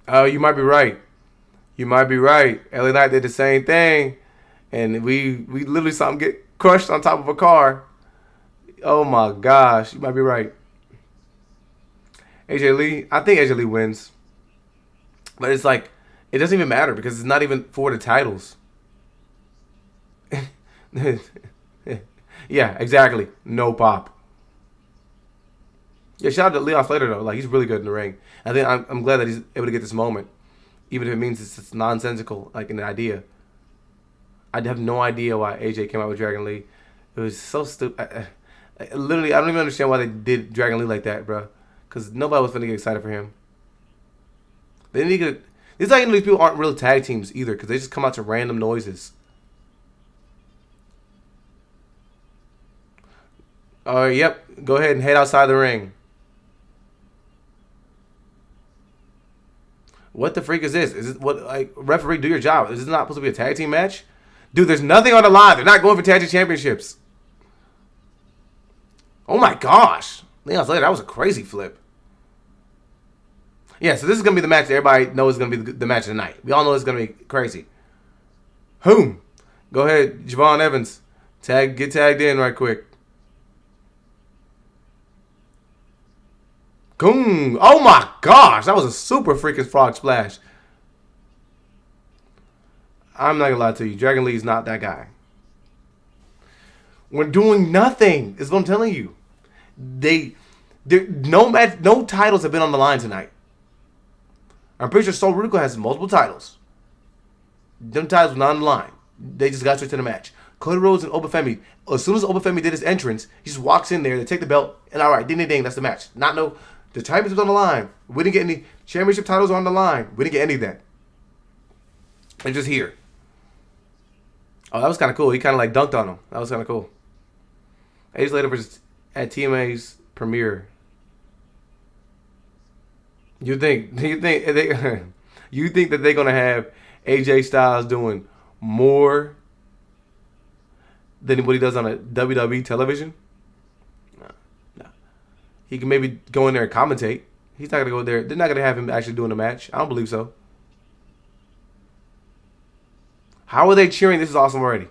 Oh, you might be right. You might be right. LA Knight did the same thing, and we literally saw him get crushed on top of a car. Oh my gosh, you might be right. AJ Lee, I think AJ Lee wins, but it's like it doesn't even matter because it's not even for the titles. Yeah, exactly. No pop. Yeah, shout out to Leon Slater though. Like he's really good in the ring. I think I'm glad that he's able to get this moment, even if it means it's nonsensical, like an idea. I have no idea why AJ came out with Dragon Lee. It was so stupid. Literally, I don't even understand why they did Dragon Lee like that, bro. Because nobody was going to get excited for him. They didn't get. These people aren't real tag teams either, because they just come out to random noises. Yep. Go ahead and head outside the ring. What the freak is this? Is it what like referee? Do your job. Is this not supposed to be a tag team match? Dude, there's nothing on the line. They're not going for tag team championships. Oh my gosh. Leon Slater, that was a crazy flip. Yeah, so this is going to be the match that everybody knows is going to be the match of the night. We all know it's going to be crazy. Whom? Go ahead, Javon Evans. Get tagged in right quick. Boom. Oh my gosh, that was a super freaking frog splash. I'm not going to lie to you. Dragon Lee is not that guy. We're doing nothing, is what I'm telling you. No titles have been on the line tonight. I'm pretty sure Sol Rudico has multiple titles. Them titles were not on the line. They just got straight to the match. Cody Rhodes and Obafemi. As soon as Obafemi did his entrance, he just walks in there. They take the belt, and all right, ding ding ding. That's the match. The championship's on the line. We didn't get any championship titles on the line. We didn't get any of that. They're just here. Oh, that was kind of cool. He kind of like dunked on him. That was kind of cool. Ages later versus at TMA's premiere. You think that they're gonna have AJ Styles doing more than what he does on a WWE television? No. He can maybe go in there and commentate. He's not gonna go there. They're not gonna have him actually doing a match. I don't believe so. How are they cheering? This is awesome already.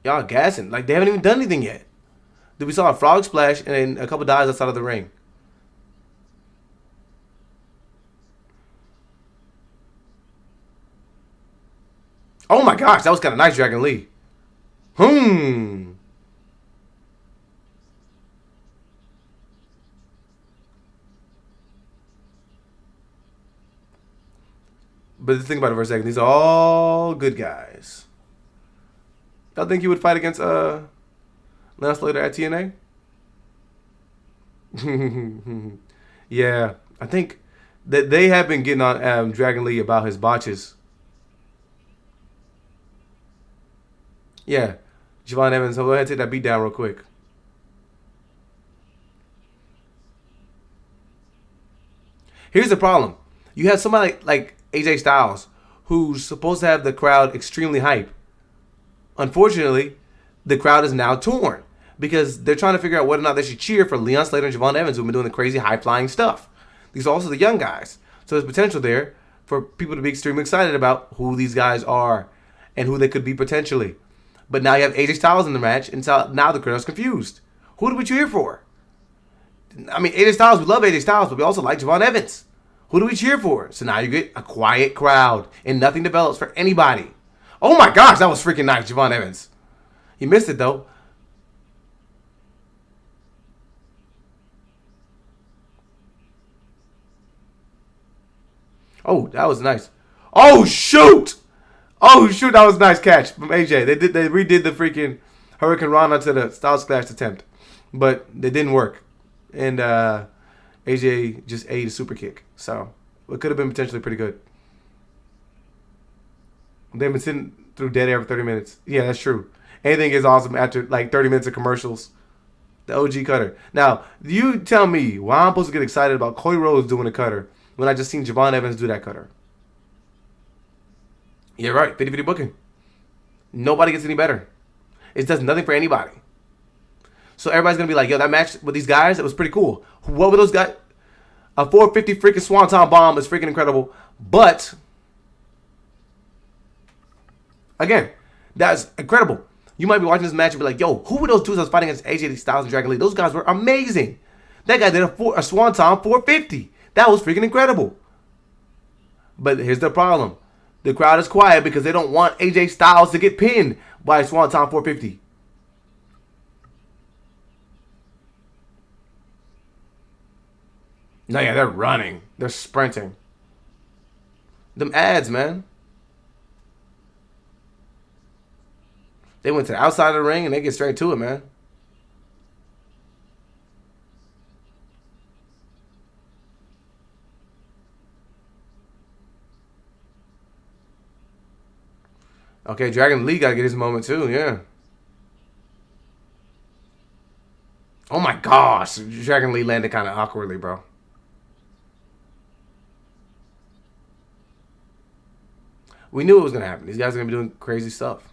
Y'all gassing. Like, they haven't even done anything yet. Dude, we saw a frog splash and then a couple dives outside of the ring. Oh my gosh, that was kind of nice, Dragon Lee. But just think about it for a second. These are all good guys. Y'all think you would fight against Leon Slater at TNA? Yeah, I think that they have been getting on Dragon Lee about his botches. Yeah, Javon Evans, so go ahead and take that beat down real quick. Here's the problem. You have somebody like AJ Styles who's supposed to have the crowd extremely hype. Unfortunately, the crowd is now torn because they're trying to figure out whether or not they should cheer for Leon Slater and Javon Evans, who've been doing the crazy high-flying stuff. These are also the young guys. So there's potential there for people to be extremely excited about who these guys are and who they could be potentially. But now you have AJ Styles in the match, and so now the crowd's confused. Who do we cheer for? I mean, AJ Styles, we love AJ Styles, but we also like Javon Evans. Who do we cheer for? So now you get a quiet crowd and nothing develops for anybody. Oh my gosh, that was freaking nice, Javon Evans. He missed it though. Oh, that was nice. Oh shoot! Oh shoot, that was a nice catch from AJ. They redid the freaking Hurricane Rana to the Styles Clash attempt, but it didn't work, and AJ just ate a super kick. So it could have been potentially pretty good. They've been sitting through dead air for 30 minutes. Yeah, that's true. Anything is awesome after like 30 minutes of commercials. The OG cutter. Now, you tell me why I'm supposed to get excited about Cody Rhodes doing a cutter when I just seen Javon Evans do that cutter. You're right. 50-50 booking. Nobody gets any better. It does nothing for anybody. So everybody's going to be like, yo, that match with these guys, it was pretty cool. What were those guys? A 450 freaking Swanton bomb is freaking incredible. But, again, that's incredible. You might be watching this match and be like, yo, who were those dudes that was fighting against AJ Styles and Dragon Lee? Those guys were amazing. That guy did a Swanton 450. That was freaking incredible. But here's the problem. The crowd is quiet because they don't want AJ Styles to get pinned by a Swanton 450. No, yeah, they're running. They're sprinting. Them ads, man. They went to the outside of the ring and they get straight to it, man. Okay, Dragon Lee got to get his moment too, yeah. Oh my gosh. Dragon Lee landed kind of awkwardly, bro. We knew it was going to happen. These guys are going to be doing crazy stuff.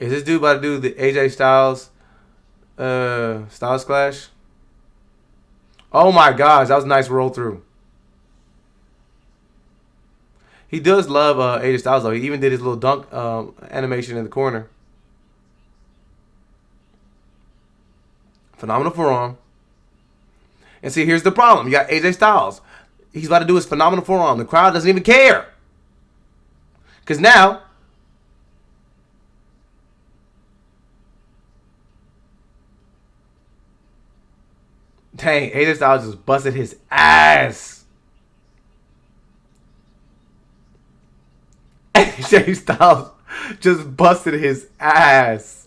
Is this dude about to do the AJ Styles Styles Clash? Oh my gosh, that was a nice roll through. He does love AJ Styles though. He even did his little dunk animation in the corner. Phenomenal forearm. And see, here's the problem. You got AJ Styles. He's about to do his phenomenal forearm. The crowd doesn't even care. Because now, dang, AJ Styles just busted his ass. AJ Styles just busted his ass.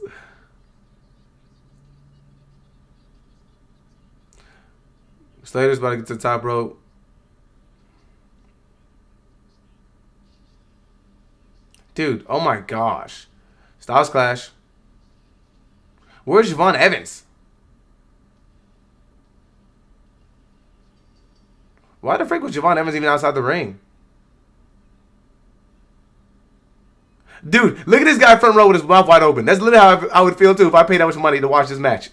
Slater's about to get to the top rope. Dude, oh my gosh. Styles Clash. Where's Javon Evans? Why the frick was Javon Evans even outside the ring? Dude, look at this guy front row with his mouth wide open. That's literally how I would feel too if I paid that much money to watch this match.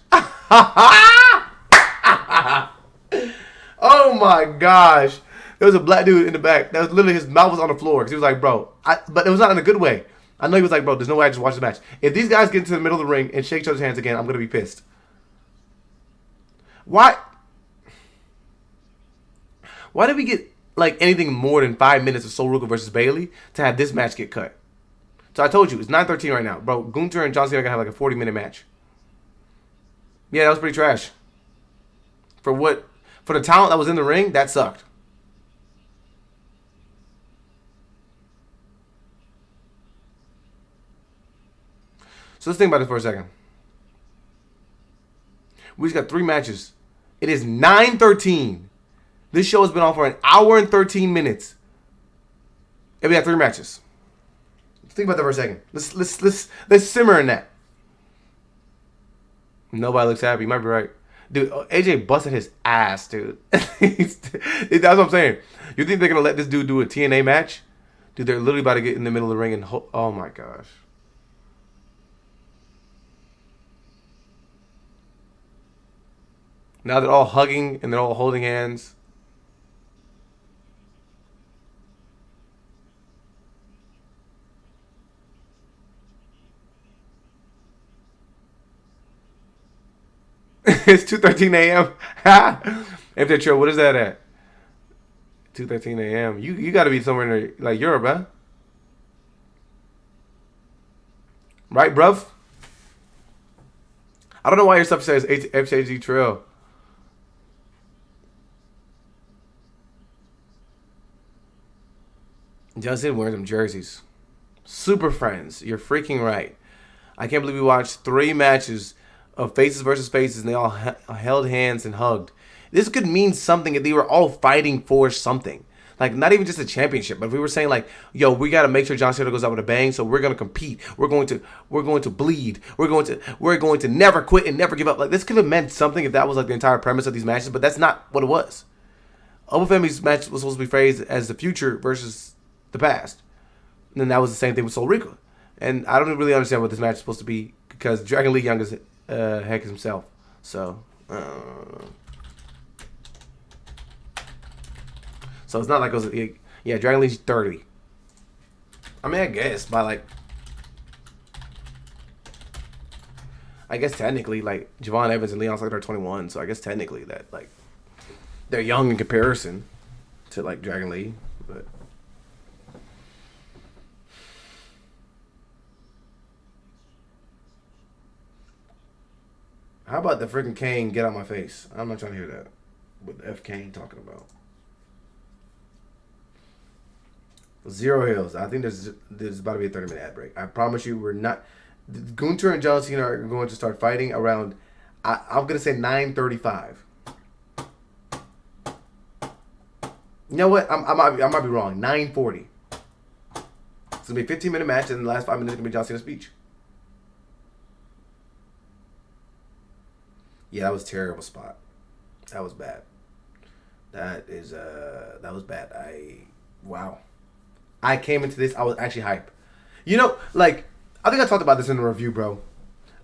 Oh my gosh. There was a black dude in the back. That was literally, his mouth was on the floor. Because he was like, bro. But it was not in a good way. I know he was like, bro, there's no way I just watch the match. If these guys get into the middle of the ring and shake each other's hands again, I'm going to be pissed. Why? Why did we get like anything more than 5 minutes of Sol Ruka versus Bayley to have this match get cut? So I told you, it's 9:13 right now. Bro, Gunther and John Cena are going to have like a 40-minute match. Yeah, that was pretty trash. For the talent that was in the ring, that sucked. So let's think about this for a second. We just got 3 matches. It is 9:13. This show has been on for an hour and 13 minutes. And we got 3 matches. Let's think about that for a second. Let's simmer in that. Nobody looks happy. You might be right. Dude, AJ busted his ass, dude. That's what I'm saying. You think they're going to let this dude do a TNA match? Dude, they're literally about to get in the middle of the ring and... oh, my gosh. Now they're all hugging and they're all holding hands. It's 2:13 a.m. If they're true, what is that at? 2:13 a.m. You got to be somewhere in like Europe, huh? Right, bruv? I don't know why your stuff says FCG Trail. Justin wearing them jerseys. Super friends. You're freaking right. I can't believe we watched 3 matches of faces versus faces and they all held hands and hugged. This could mean something if they were all fighting for something. Like, not even just a championship, but if we were saying like, yo, we got to make sure John Cena goes out with a bang, so we're going to compete. We're going to bleed. We're going to never quit and never give up. Like, this could have meant something if that was like the entire premise of these matches, but that's not what it was. Oba Femi's match was supposed to be phrased as the future versus the past. And then that was the same thing with Sol Rico. And I don't really understand what this match is supposed to be because Dragon Lee Young is heck himself. So, so it's not like it was, yeah, Dragon Lee's 30. I mean, I guess I guess technically, like, Javon Evans and Leon Slater are 21, so I guess technically that, like, they're young in comparison to, like, Dragon Lee, but... How about the freaking Kane get out my face? I'm not trying to hear that. What the F Kane talking about? Zero Hills. I think there's about to be a 30-minute ad break. I promise you, we're not. Gunther and John Cena are going to start fighting around. I'm gonna say 9:35. You know what? I might be wrong. 9:40. It's gonna be a 15-minute match, and the last 5 minutes is gonna be John Cena's speech. Yeah, that was a terrible spot. That was bad. That was bad. Wow. I came into this, I was actually hype. You know, like, I think I talked about this in the review, bro.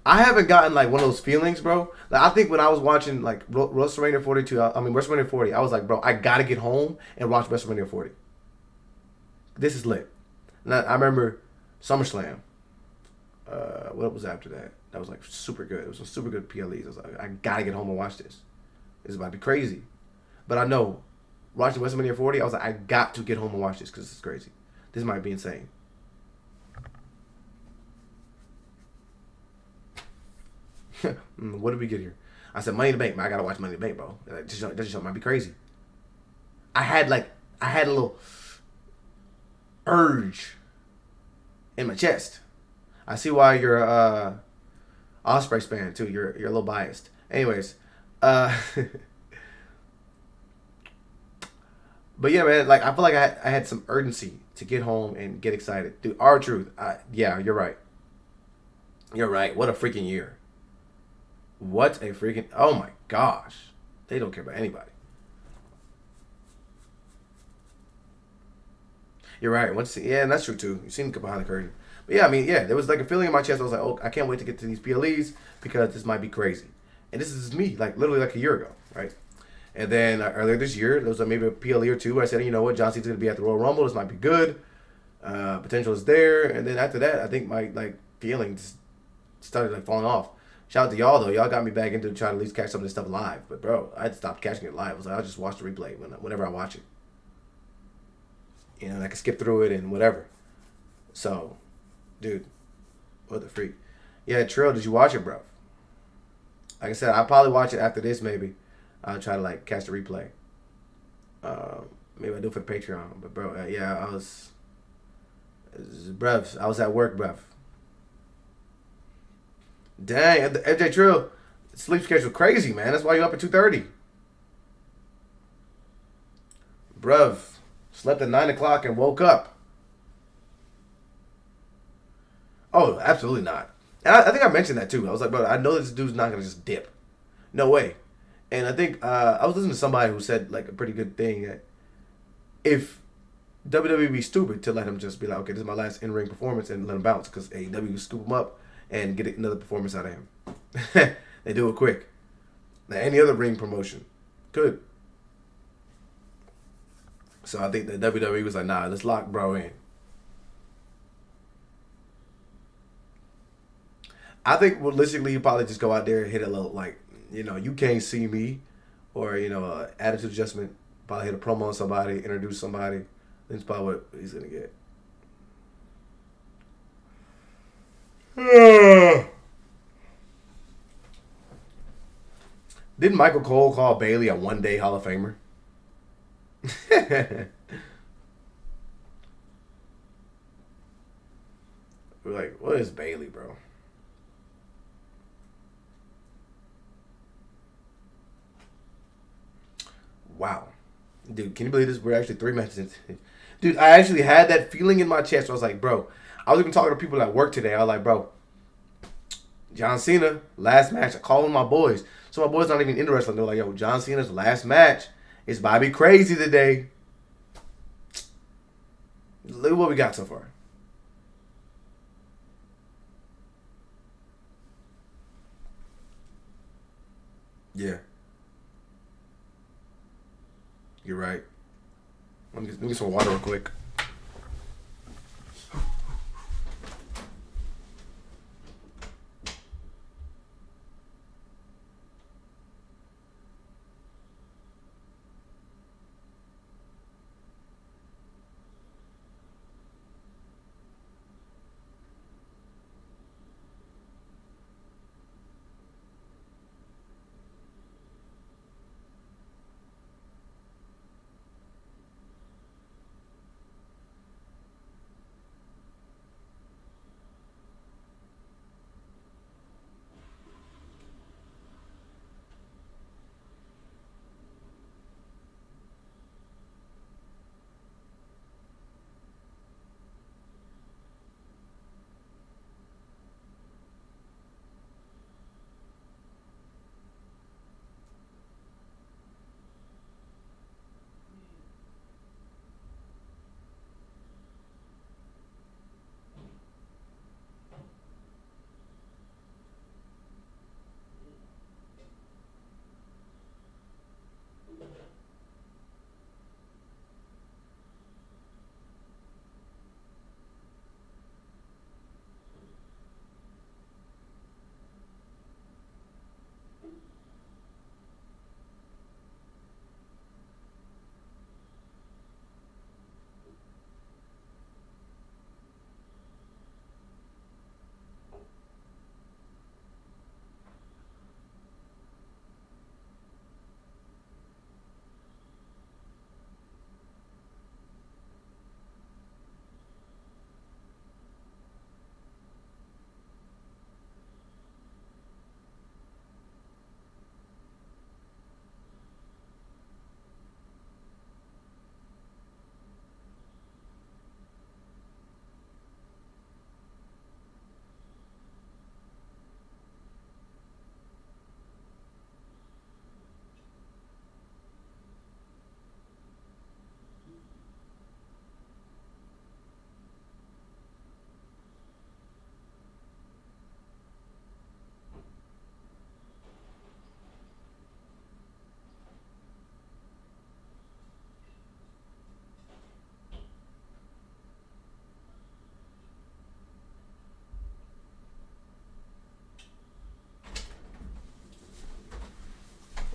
I haven't gotten, like, one of those feelings, bro. Like, I think when I was watching, like, WrestleMania WrestleMania 40, I was like, bro, I gotta get home and watch WrestleMania 40. This is lit. And I remember SummerSlam. What was after that? That was, like, super good. It was some super good PLEs. I was like, I gotta get home and watch this. This is about to be crazy. But I know, watching WrestleMania 40, I was like, I got to get home and watch this because this is crazy. This might be insane. What did we get here? I said Money in the Bank, man. I gotta watch Money in the Bank, bro. That just might be crazy. I had a little urge in my chest. I see why you're Osprey fan too. You're a little biased. Anyways, but yeah, man. Like, I feel like I had some urgency to get home and get excited. Dude, R-Truth. Yeah, you're right. You're right. What a freaking year. What a freaking... Oh, my gosh. They don't care about anybody. You're right. Yeah, and that's true, too. You seen behind the curtain. But, yeah, I mean, yeah, there was, like, a feeling in my chest. I was like, oh, I can't wait to get to these PLEs because this might be crazy. And this is me, like, literally like a year ago, right? And then earlier this year, there was maybe a PLE or two where I said, you know what, John Cena's going to be at the Royal Rumble. This might be good. Potential is there. And then after that, I think my, like, feelings started, like, falling off. Shout out to y'all, though. Y'all got me back into trying to at least catch some of this stuff live. But, bro, I had to stop catching it live. I was like, I'll just watch the replay whenever I watch it. You know, and I can skip through it and whatever. So, dude, what the freak. Yeah, Trill, did you watch it, bro? Like I said, I'll probably watch it after this, maybe. I'll try to, like, catch the replay. Maybe I'll do it for the Patreon. But, bro, yeah, I was at work, bruv. Dang, FJ Trill, sleep schedule crazy, man. That's why you're up at 2:30. Bruv, slept at 9 o'clock and woke up. Oh, absolutely not. And I think I mentioned that, too. I was like, bro, I know this dude's not going to just dip. No way. And I think I was listening to somebody who said, like, a pretty good thing that if WWE be stupid to let him just be like, okay, this is my last in-ring performance and let him bounce because AEW will scoop him up and get another performance out of him. They do it quick. Now, any other ring promotion could. So I think the WWE was like, nah, let's lock bro in. I think realistically, you probably just go out there and hit a little, like, you know, you can't see me, or, you know, attitude adjustment Probably hit a promo on somebody, introduce somebody. That's probably what he's gonna get. Didn't Michael Cole call Bailey a one-day Hall of Famer? We're like, what is Bailey, bro? Wow. Dude, can you believe this? We're actually 3 matches in. Dude, I actually had that feeling in my chest. I was like, bro, I was even talking to people at work today. I was like, bro, John Cena, last match. I called my boys. So my boys not even into wrestling. They're like, yo, John Cena's last match. It's Bobby Crazy today. Look at what we got so far. Yeah. You're right. Let me get some water real quick.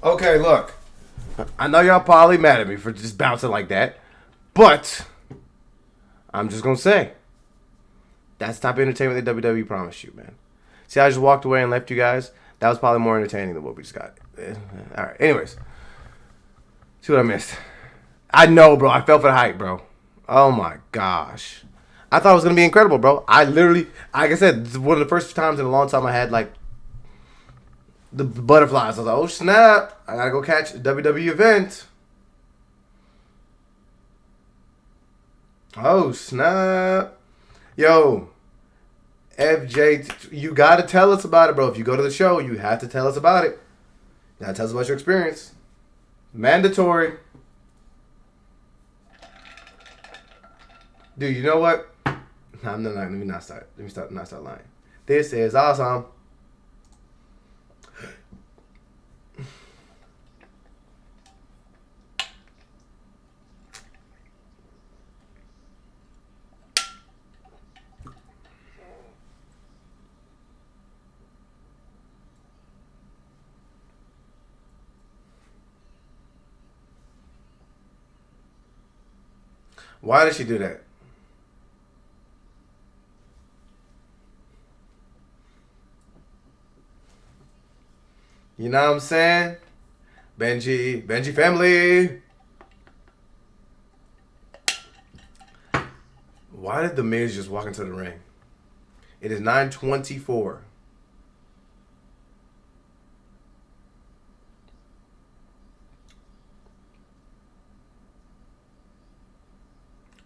Okay, look. I know y'all probably mad at me for just bouncing like that, but I'm just gonna say that's the type of entertainment that WWE promised you, man. See, I just walked away and left you guys. That was probably more entertaining than what we just got. All right. Anyways, see what I missed. I know, bro. I fell for the hype, bro. Oh my gosh. I thought it was gonna be incredible, bro. I literally, like I said, this is one of the first times in a long time I had like the butterflies. I was like, oh snap! I gotta go catch a WWE event. Oh snap! Yo, FJ, you gotta tell us about it, bro. If you go to the show, you have to tell us about it. You gotta tell us about your experience. Mandatory. Dude, you know what? No, no, let me not start. Let me not start lying. This is awesome. Why did she do that? You know what I'm saying? Benji family. Why did the Miz just walk into the ring? It is 9:24.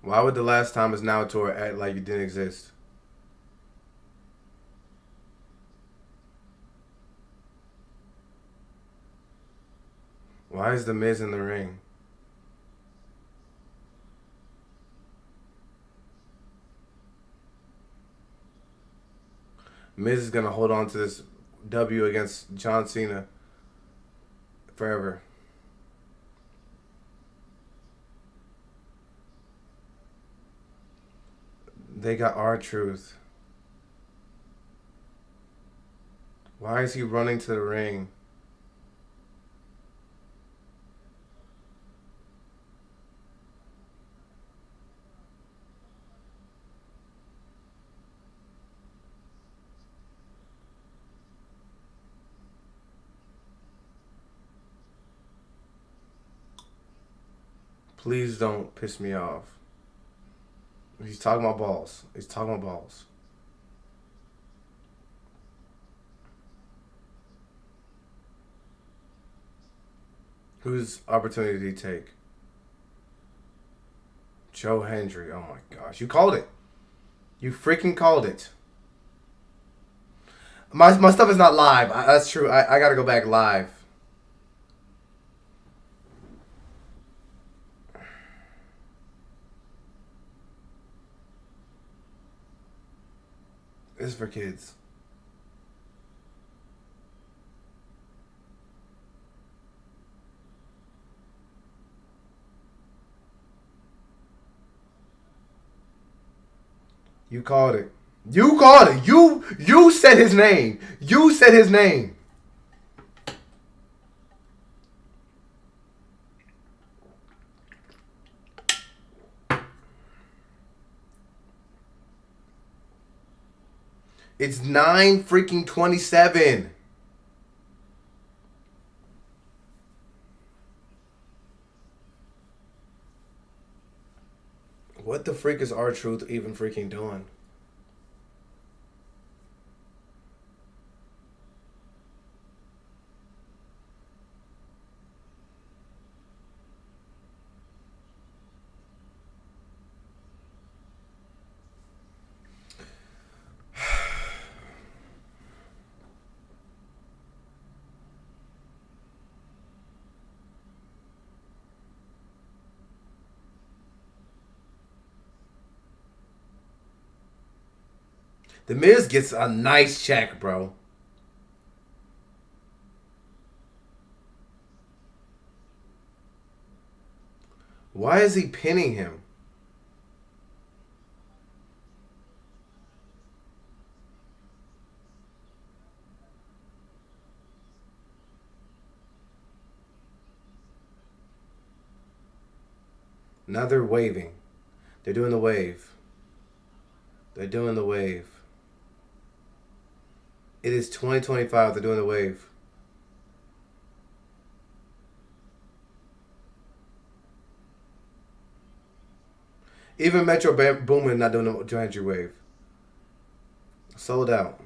Why would the last time is now tour act like it didn't exist? Why is the Miz in the ring? Miz is gonna hold on to this W against John Cena forever. They got R-Truth. Why is he running to the ring? Please don't piss me off. He's talking about balls. He's talking about balls. Whose opportunity did he take? Joe Hendry. Oh my gosh. You called it. You freaking called it. My stuff is not live. That's true. I gotta go back live. This is for kids. You called it. You called it. You said his name. You said his name. It's 9:27. What the freak is R-Truth even freaking doing? The Miz gets a nice check, bro. Why is he pinning him? Now they're waving. They're doing the wave. They're doing the wave. It is 2025. They're doing the wave. Even Metro Boomin not doing the Johanry wave. Sold out.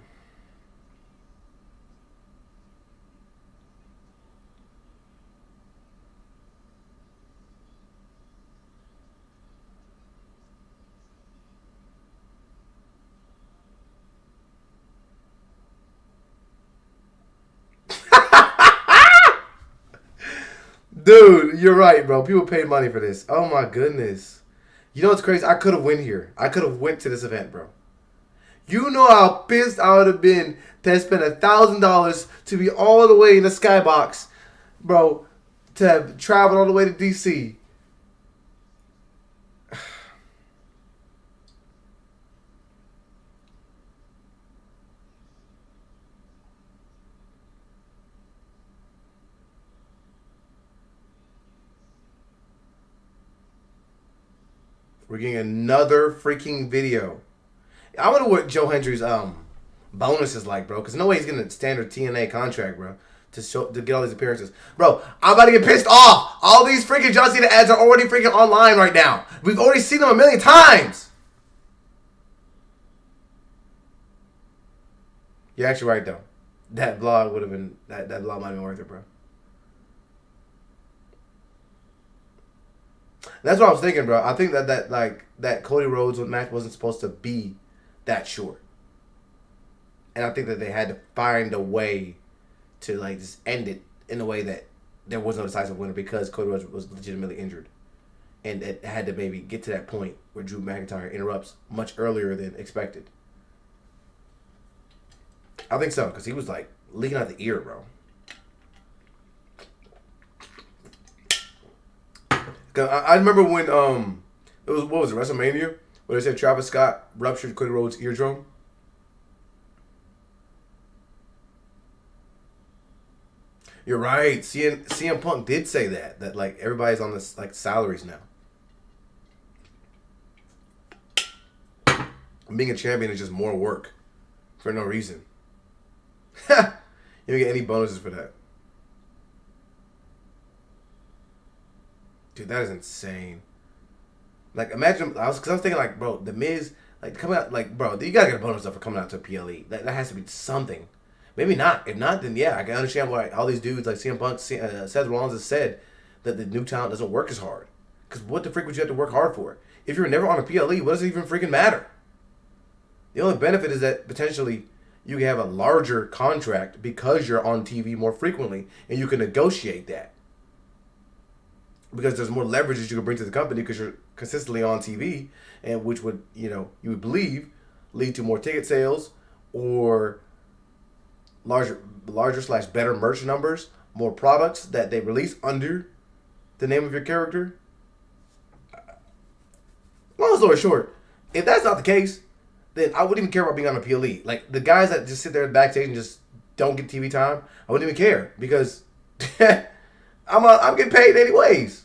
Dude, you're right, bro. People paid money for this. Oh my goodness. You know what's crazy? I could have went here. I could have went to this event, bro. You know how pissed I would have been to spend $1,000 to be all the way in the skybox, bro. To have traveled all the way to DC. We're getting another freaking video. I wonder what Joe Hendry's bonus is like, bro. Because no way he's getting a standard TNA contract, bro, to get all these appearances. Bro, I'm about to get pissed off. All these freaking John Cena ads are already freaking online right now. We've already seen them a million times. You're actually right, though. That vlog would have been, that vlog might have been worth it, bro. That's what I was thinking, bro. I think that Cody Rhodes match wasn't supposed to be that short. And I think that they had to find a way to like just end it in a way that there was no decisive winner because Cody Rhodes was legitimately injured. And it had to maybe get to that point where Drew McIntyre interrupts much earlier than expected. I think so, because he was like leaking out the ear, bro. Cause I remember when it was, what was it, WrestleMania, where they said Travis Scott ruptured Cody Rhodes' eardrum. You're right. CM Punk did say that like everybody's on this like salaries now. Being a champion is just more work for no reason. You don't get any bonuses for that. Dude, that is insane. Like, imagine, because I was thinking, like, bro, The Miz, like, coming out, like, bro, you gotta get a bonus for coming out to a PLE. That has to be something. Maybe not. If not, then yeah, I can understand why all these dudes, like CM Punk, Seth Rollins has said that the new talent doesn't work as hard. Because what the freak would you have to work hard for? If you're never on a PLE, what does it even freaking matter? The only benefit is that potentially you can have a larger contract because you're on TV more frequently, and you can negotiate that. Because there's more leverage that you can bring to the company because you're consistently on TV, and which would, you would believe, lead to more ticket sales or larger / better merch numbers, more products that they release under the name of your character. Long story short, if that's not the case, then I wouldn't even care about being on a PLE. Like, the guys that just sit there backstage and just don't get TV time, I wouldn't even care because I'm getting paid anyways.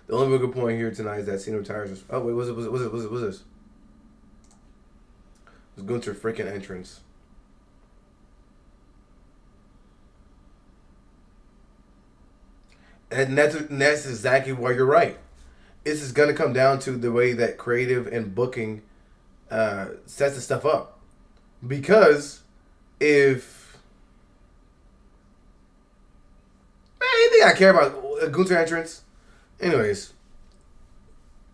The only real good point here tonight is that Cena retires. Oh wait, was this? It was Gunther freaking entrance. And that's exactly why you're right. This is gonna come down to the way that creative and booking sets the stuff up. Because if anything I care about Gunther entrance. Anyways,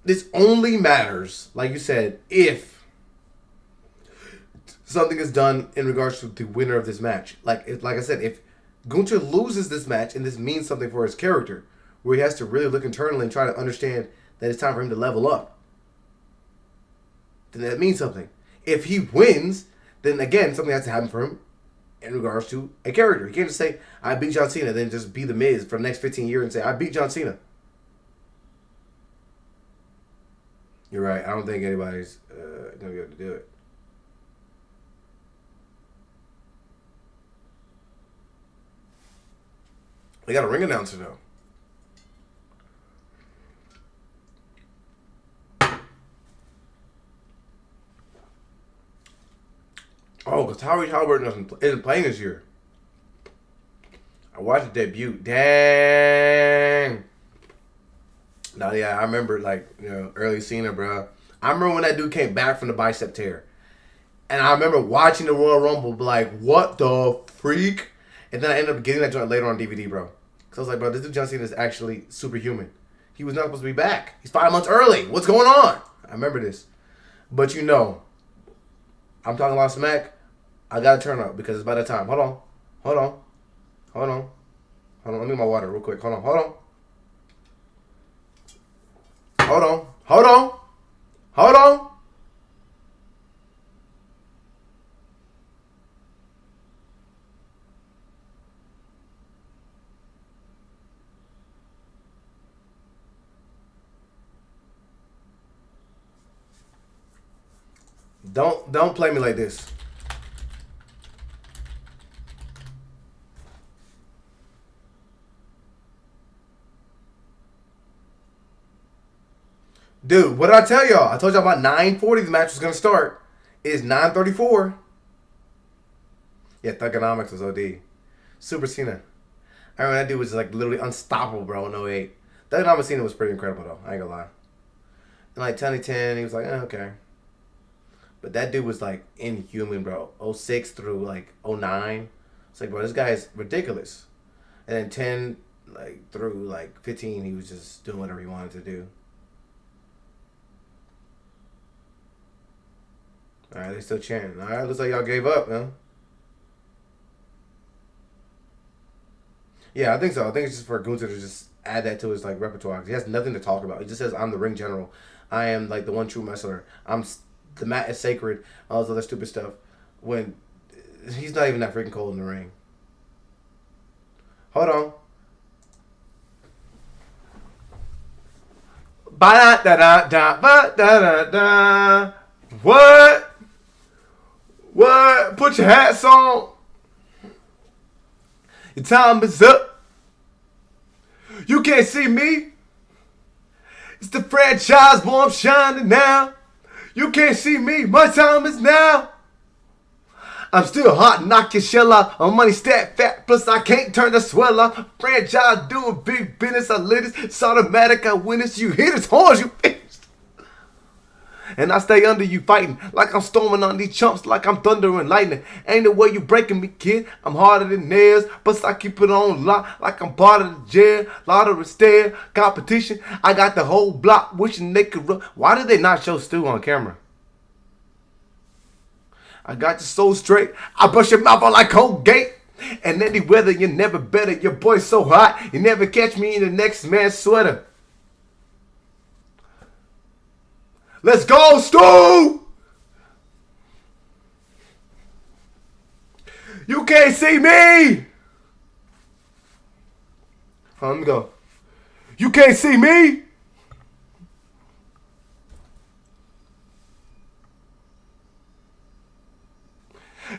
this only matters, like you said, if something is done in regards to the winner of this match. Like I said, if Gunther loses this match and this means something for his character, where he has to really look internally and try to understand that it's time for him to level up, then that means something. If he wins, then again, something has to happen for him in regards to a character. He can't just say, I beat John Cena, then just be The Miz for the next 15 years and say, I beat John Cena. You're right. I don't think anybody's going to be able to do it. They got a ring announcer, though. Oh, because Tyrese Halliburton isn't playing this year. I watched the debut. Dang. No, yeah, I remember, early Cena, bro. I remember when that dude came back from the bicep tear. And I remember watching the Royal Rumble, like, what the freak? And then I ended up getting that joint later on DVD, bro. Because I was like, bro, this dude John Cena is actually superhuman. He was not supposed to be back. He's 5 months early. What's going on? I remember this. But I'm talking a lot of smack. I got to turn up because it's by that time. Hold on. Let me get my water real quick. Hold on. Don't play me like this. Dude, what did I tell y'all? I told y'all about 9:40 the match was gonna start. It's 9:34. Yeah, Thugonomics was OD. Super CENA. I remember that dude was like literally unstoppable, bro, in 08. Thugonomics CENA was pretty incredible though. I ain't gonna lie. In like 2010, he was like, okay. But that dude was like inhuman, bro. 06 through like 09. It's like, bro, this guy is ridiculous. And then 10 like through like 15, he was just doing whatever he wanted to do. Alright, they still chanting. Alright, looks like y'all gave up, man. Yeah, I think so. I think it's just for Gunther to just add that to his like repertoire. He has nothing to talk about. He just says, I'm the ring general. I am like the one true wrestler. The mat is sacred. All this other stupid stuff. When he's not even that freaking cold in the ring. Hold on. Ba-da-da-da-da, ba-da-da-da. What? What? Put your hats on. Your time is up. You can't see me. It's the franchise, boy, I'm shining now. You can't see me. My time is now. I'm still hot, knock your shell out. I'm money stat fat, plus I can't turn the swell out. Franchise doing big business, I lit it. It's automatic, I win it. You hit as hard as you finished. And I stay under you fighting like I'm storming on these chumps, like I'm thunder and lightning. Ain't no way you breaking me, kid. I'm harder than nails, but I keep it on lock like I'm part of the jail. Lot of stare competition. I got the whole block wishing they could run. Why did they not show Stu on camera? I got you so straight. I brush your mouth out like Colgate. And any weather, you're never better. Your boy's so hot, you never catch me in the next man's sweater. Let's go, Stu! You can't see me! Let me go. You can't see me?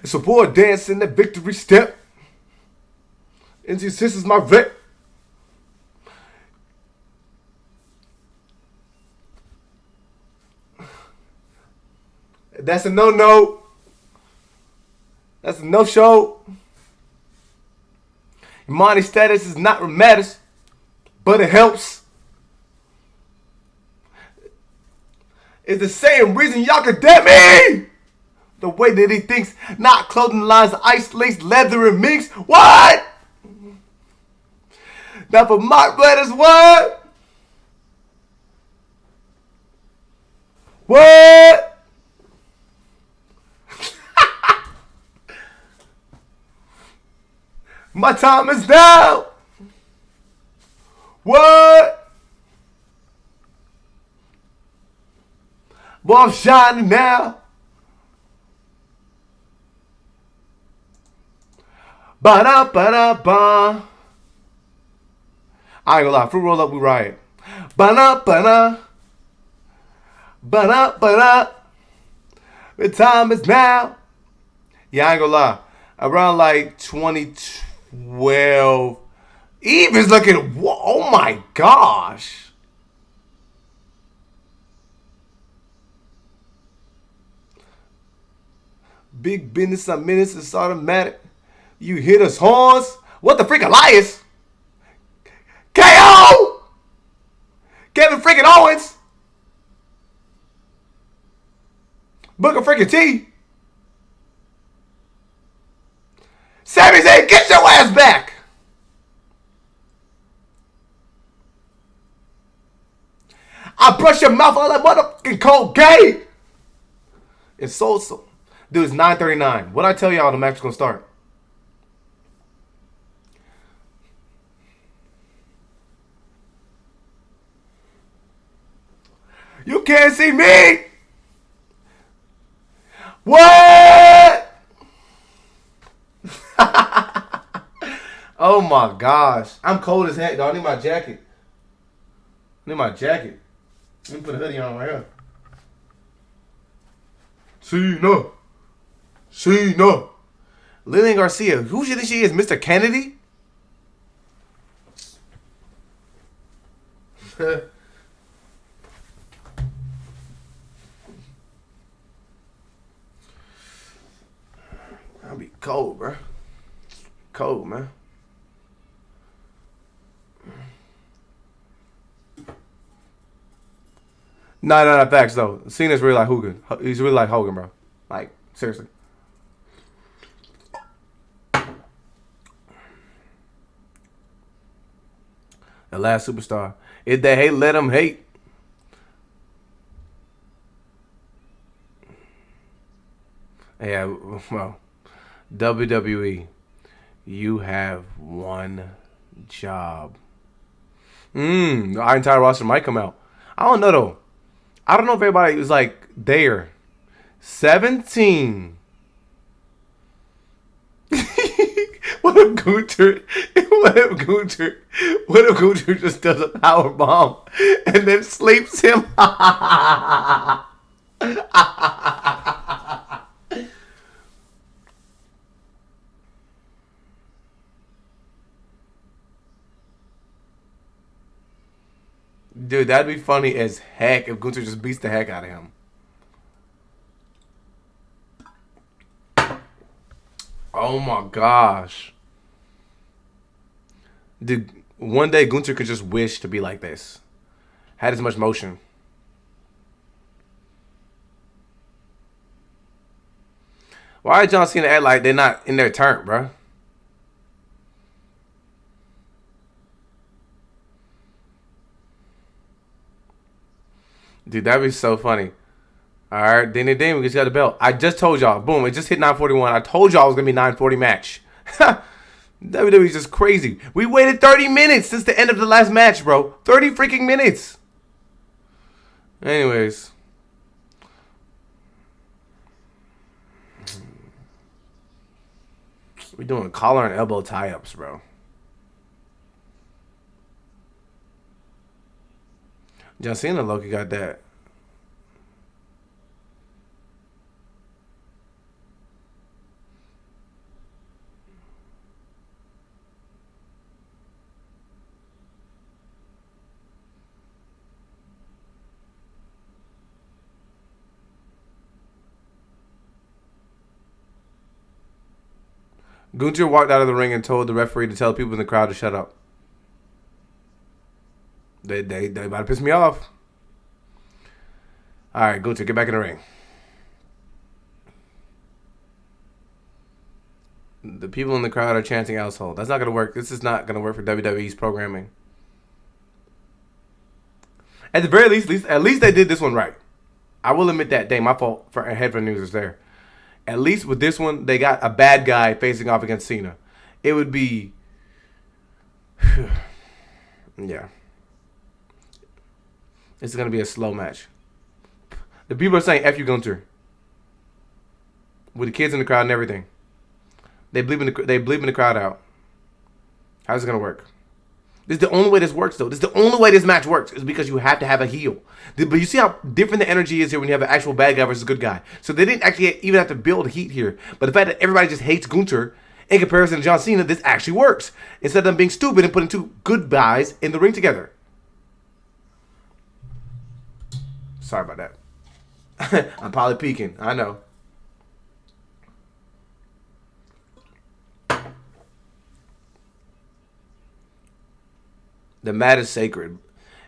It's a boy dancing the victory step. And this is my rep. That's a no-no. That's a no-show. Your money status is not what matters, but it helps. It's the same reason y'all condemn me. The way that he thinks, not clothing lines, ice lace, leather, and minks. What? Now for my brothers, what? What? My time is now. What? Boy, I'm shining now. Ba-da-ba-da-ba. I ain't gonna lie. Fruit roll up, we riot. Ba-da-ba-da. Ba-da-ba-da. The time is now. Yeah, I ain't gonna lie. Around like 2012. Eve is looking. Oh my gosh. Big business, I'm minutes, it's automatic. You hit us horns. What the freak, Elias? KO! Kevin freaking Owens. Booker freaking T. Sami Zayn, get your ass back. I brush your mouth all that motherfucking Colgate. It's so. Dude, it's 9:39. What'd I tell y'all the match is gonna start? You can't see me. What? Oh my gosh. I'm cold as heck, dog. I need my jacket. Let me put a hoodie on right here. CENA. CENA. Lillian Garcia. Who do you think she is? Mr. Kennedy? I'll be cold, bro. Cold, man. No, facts though. Cena's really like Hogan. He's really like Hogan, bro. Like, seriously. The last superstar. If they hate, let them hate. Yeah, well, WWE, you have one job. Our entire roster might come out. I don't know though. I don't know if everybody was like there. 17. What if Gunther? What if Gunther just does a power bomb and then sleeps him? Dude, that'd be funny as heck if Gunther just beats the heck out of him. Oh my gosh. Dude, one day Gunther could just wish to be like this. Had as much motion. Why did John Cena act like they're not in their turn, bro? Dude, that'd be so funny. All right, Danny Damon just got the belt. I just told y'all. Boom, it just hit 941. I told y'all it was going to be 940 match. WWE's just crazy. We waited 30 minutes since the end of the last match, bro. 30 freaking minutes. Anyways. We're doing collar and elbow tie-ups, bro. John Cena Loki got that. Gunther walked out of the ring and told the referee to tell people in the crowd to shut up. They about to piss me off. All right, Gunther, get back in the ring. The people in the crowd are chanting "asshole." That's not gonna work. This is not gonna work for WWE's programming. At the very least, at least they did this one right. I will admit that. Dang, my fault for head for news is there. At least with this one, they got a bad guy facing off against Cena. It would be, yeah. It's gonna be a slow match. The people are saying "F you, Gunther," with the kids in the crowd and everything. They bleeping the crowd out. How's it gonna work? This is the only way this works, though. This is the only way this match works is because you have to have a heel. But you see how different the energy is here when you have an actual bad guy versus a good guy. So they didn't actually even have to build heat here. But the fact that everybody just hates Gunther in comparison to John Cena, this actually works. Instead of them being stupid and putting two good guys in the ring together. Sorry about that. I'm probably peeking. I know. The mat is sacred.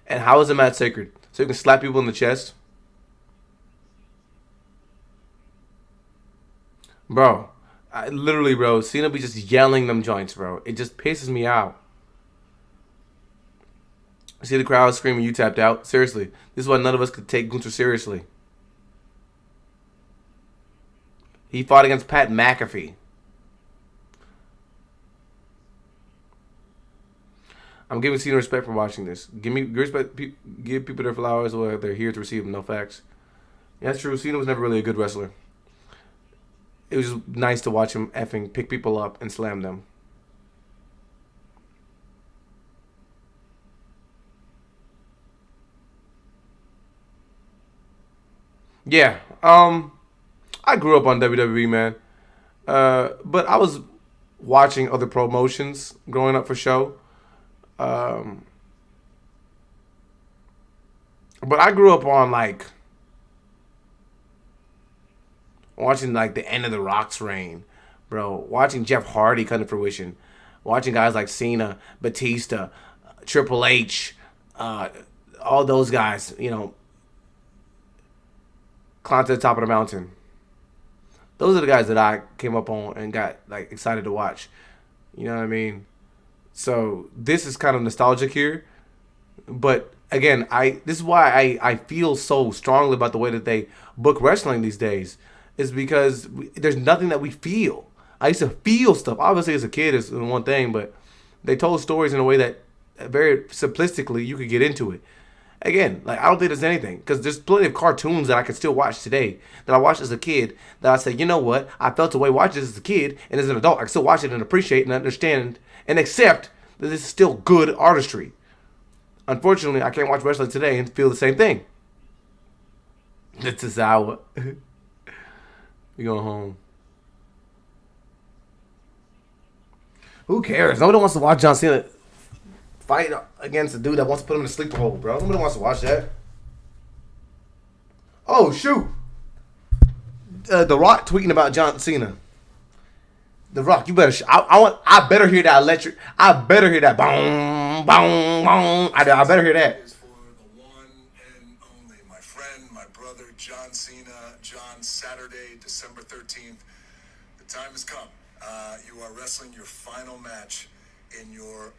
And how is the mat sacred? So you can slap people in the chest? Bro, literally, bro, Cena be just yelling them joints, bro. It just pisses me out. See the crowd screaming, "You tapped out"? Seriously, this is why none of us could take Gunther seriously. He fought against Pat McAfee. I'm giving Cena respect for watching this. Give people their flowers while they're here to receive them. No facts. Yeah, that's true. Cena was never really a good wrestler. It was just nice to watch him effing pick people up and slam them. Yeah. I grew up on WWE, man. But I was watching other promotions growing up for show. Um, but I grew up on like watching like the end of the Rock's reign, bro. Watching Jeff Hardy come to fruition. Watching guys like CENA, Batista, Triple H, uh, all those guys, climb to the top of the mountain. Those are the guys that I came up on and got like excited to watch. You know what I mean? So this is kind of nostalgic here, but again, this is why I feel so strongly about the way that they book wrestling these days, is because there's nothing that we feel. I used to feel stuff. Obviously, as a kid, is one thing, but they told stories in a way that very simplistically you could get into it. Again, like I don't think there's anything because there's plenty of cartoons that I can still watch today that I watched as a kid that I say, you know what, I felt the way watching this as a kid and as an adult, I can still watch it and appreciate and understand and accept that this is still good artistry. Unfortunately, I can't watch wrestling today and feel the same thing. This is our. We going home. Who cares? Nobody wants to watch John Cena fight against a dude that wants to put him in a sleeper hole, bro. Nobody wants to watch that. Oh shoot! The Rock tweeting about John Cena. The Rock, you better. I better hear that electric. I better hear that. Boom, boom, boom. I better hear that. For the one and only, my friend, my brother, John Cena. John, Saturday, December 13th. The time has come. You are wrestling your final match in your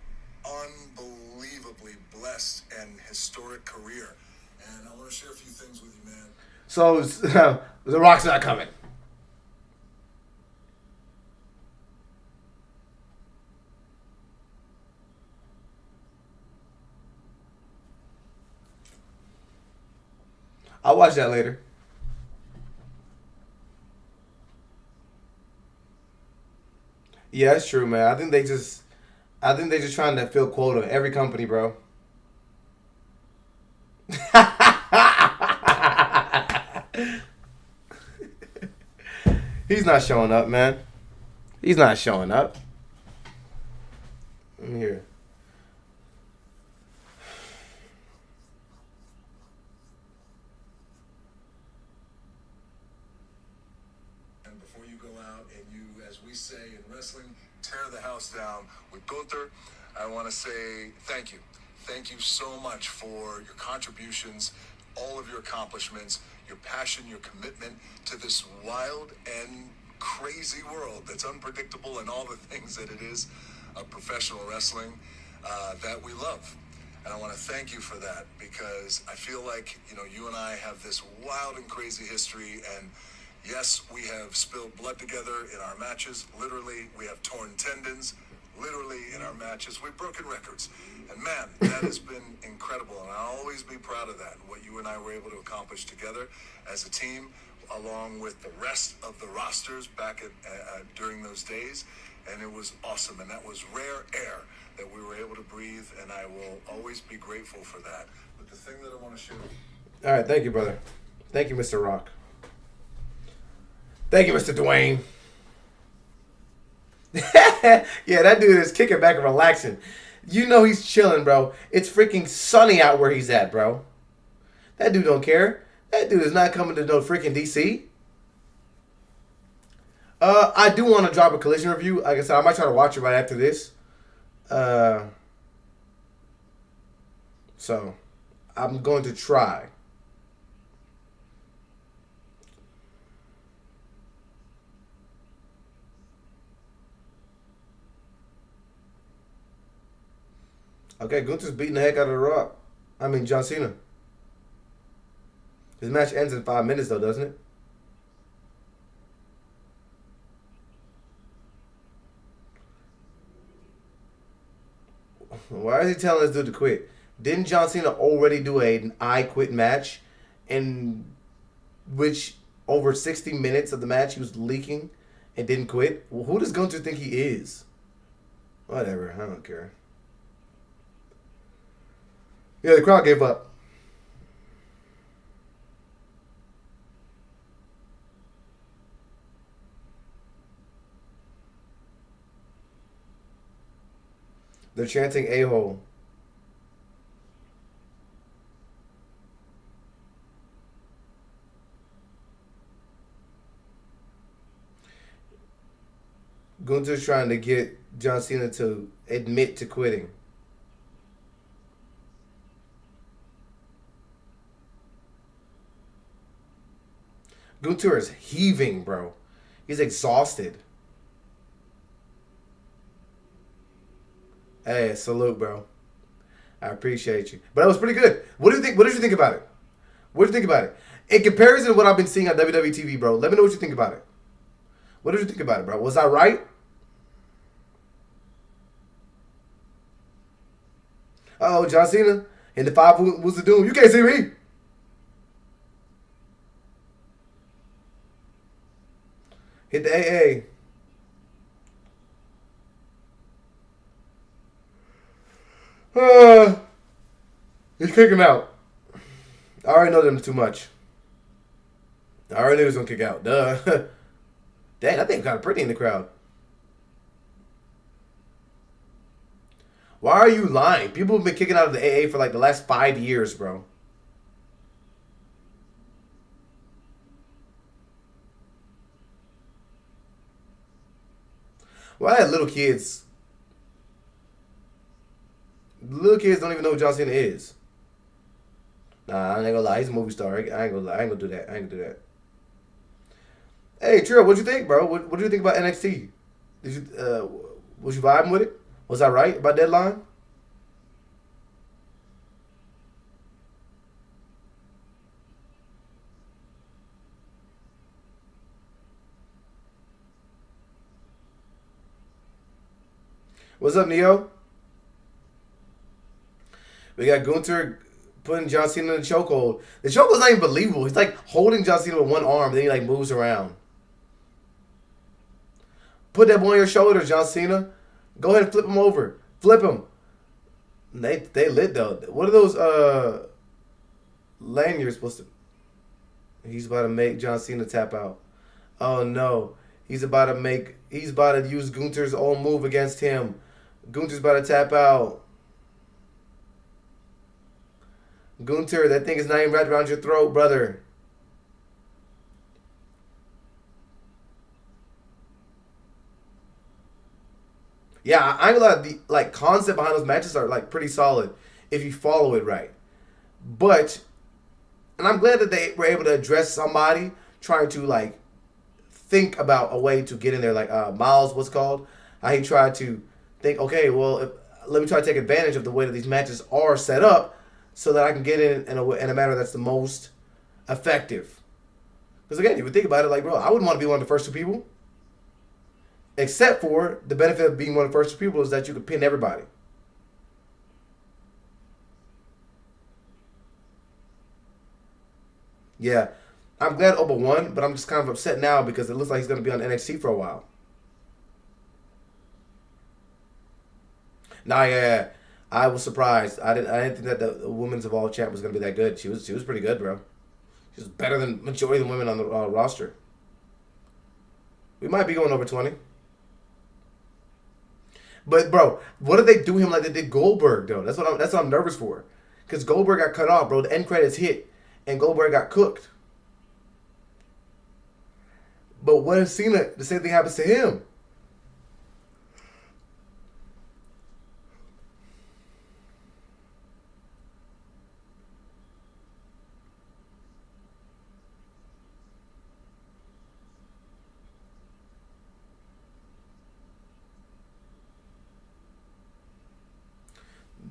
unbelievably blessed and historic career. And I want to share a few things with you, man. So the Rock's not coming. I'll watch that later. Yeah, that's true, man. I think they just trying to fill quota. Every company, bro. He's not showing up, man. He's not showing up. Let me hear. And before you go out and you, as we say in wrestling, tear the house down with Gunther, I want to say thank you. Thank you so much for your contributions, all of your accomplishments, your passion, your commitment to this wild and crazy world that's unpredictable and all the things that it is of professional wrestling that we love. And I want to thank you for that because I feel like, you and I have this wild and crazy history. And yes, we have spilled blood together in our matches. Literally, we have torn tendons. Literally, in our matches, we've broken records. And man, that has been incredible. And I'll always be proud of that, what you and I were able to accomplish together as a team, along with the rest of the rosters back during those days. And it was awesome. And that was rare air that we were able to breathe. And I will always be grateful for that. But the thing that I want to share. All right, thank you, brother. Thank you, Mr. Rock. Thank you, Mr. Dwayne. Yeah, that dude is kicking back and relaxing. You know he's chilling, bro. It's freaking sunny out where he's at, bro. That dude don't care. That dude is not coming to no freaking DC. I do want to drop a Collision review. Like I said, I might try to watch it right after this. So, I'm going to try. Okay, Gunther's beating the heck out of The Rock. I mean, John Cena. His match ends in 5 minutes, though, doesn't it? Why is he telling this dude to quit? Didn't John Cena already do an I Quit match in which over 60 minutes of the match he was leaking and didn't quit? Well, who does Gunther think he is? Whatever, I don't care. Yeah, the crowd gave up. They're chanting a-hole. Gunther's trying to get John Cena to admit to quitting. Gunther is heaving, bro. He's exhausted. Hey, salute, bro. I appreciate you. But that was pretty good. What do you think? What did you think about it? What did you think about it? In comparison to what I've been seeing on WWE TV, bro, let me know what you think about it. What did you think about it, bro? Was I right? Oh, John Cena and the five was the doom. You can't see me. Hit the AA. He's kicking out. I already know them too much. I already knew he was gonna kick out. Duh. Dang, I think kind of pretty in the crowd. Why are you lying? People have been kicking out of the AA for like the last 5 years, bro. Why had little kids? Little kids don't even know who John Cena is. Nah, I ain't gonna lie. He's a movie star. I ain't gonna lie. I ain't gonna do that. I ain't gonna do that. Hey, Trill, what'd you think, bro? What do you think about NXT? Did you was you vibing with it? Was I right about Deadline? What's up, Neo? We got Gunther putting John Cena in the chokehold. The chokehold's not even believable. He's like holding John Cena with one arm, then he like moves around. Put that boy on your shoulders, John Cena. Go ahead and flip him over. Flip him. They lit though. What are those lanyards supposed to? He's about to make John Cena tap out. Oh no. He's about to use Gunther's own move against him. Gunther's about to tap out. Gunther, that thing is not even wrapped around your throat, brother. Yeah, I ain't gonna lie, the like concept behind those matches are like pretty solid if you follow it right. But and I'm glad that they were able to address somebody trying to like think about a way to get in there. Like Miles, what's called? How he tried to think, okay, well, let me try to take advantage of the way that these matches are set up, so that I can get in a manner that's the most effective. Because again, you would think about it, like, bro, I wouldn't want to be one of the first two people. Except for the benefit of being one of the first two people is that you could pin everybody. Yeah, I'm glad Oba won, but I'm just kind of upset now because it looks like he's going to be on NXT for a while. Nah, yeah, I was surprised. I didn't think that the Women's Evolve champ was going to be that good. She was pretty good, bro. She was better than majority of the women on the roster. We might be going over 20. But bro, what did they do him like they did Goldberg though? That's what I'm nervous for. Because Goldberg got cut off, bro. The end credits hit, and Goldberg got cooked. But what if Cena, the same thing happens to him?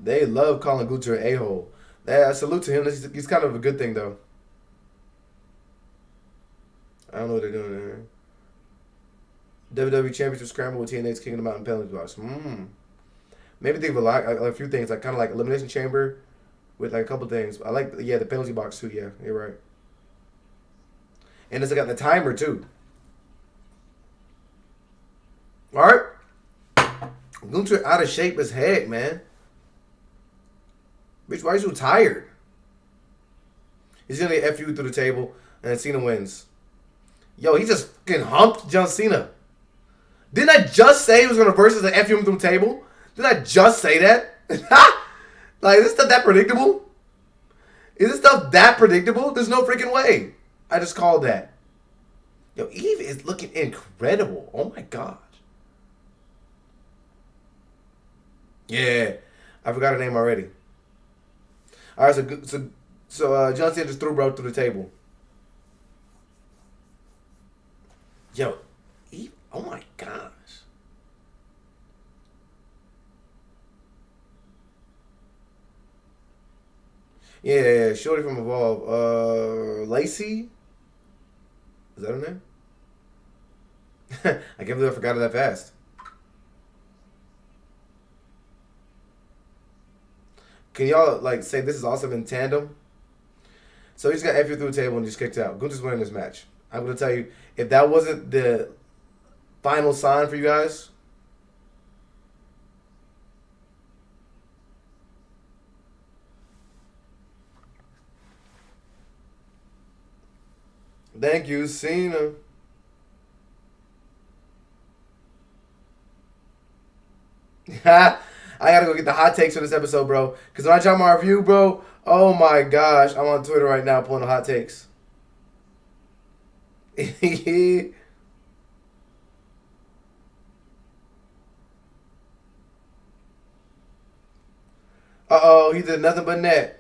They love calling Gunther an a-hole. Yeah, salute to him. He's kind of a good thing, though. I don't know what they're doing there. WWE Championship Scramble with TNA's Kingdom Mountain penalty box. Maybe think of a few things, like kind of like Elimination Chamber with like a couple things. I like, the penalty box too. Yeah, you're right. And it's got the timer too. All right. Gunther out of shape as heck, man. Bitch, why are you so tired? He's gonna get FU through the table, and Cena wins. Yo, he just fucking humped John Cena. Didn't I just say he was gonna versus the FU through the table? Did I just say that? Like, is this stuff that predictable? Is this stuff that predictable? There's no freaking way. I just called that. Yo, Eve is looking incredible. Oh my gosh. Yeah, I forgot her name already. All right, so John Cena just threw bro through the table. Yo, Eve, oh my gosh. Yeah, Shorty from Evolve. Lacey? Is that her name? I can't believe I forgot it that fast. Can y'all like say this is awesome in tandem? So he just got F you through the table and just kicked out. Gunther's winning this match. I'm gonna tell you, if that wasn't the final sign for you guys. Thank you, CENA. I gotta go get the hot takes for this episode, bro. Because when I drop my review, bro, oh my gosh, I'm on Twitter right now pulling the hot takes. Uh-oh, he did nothing but net.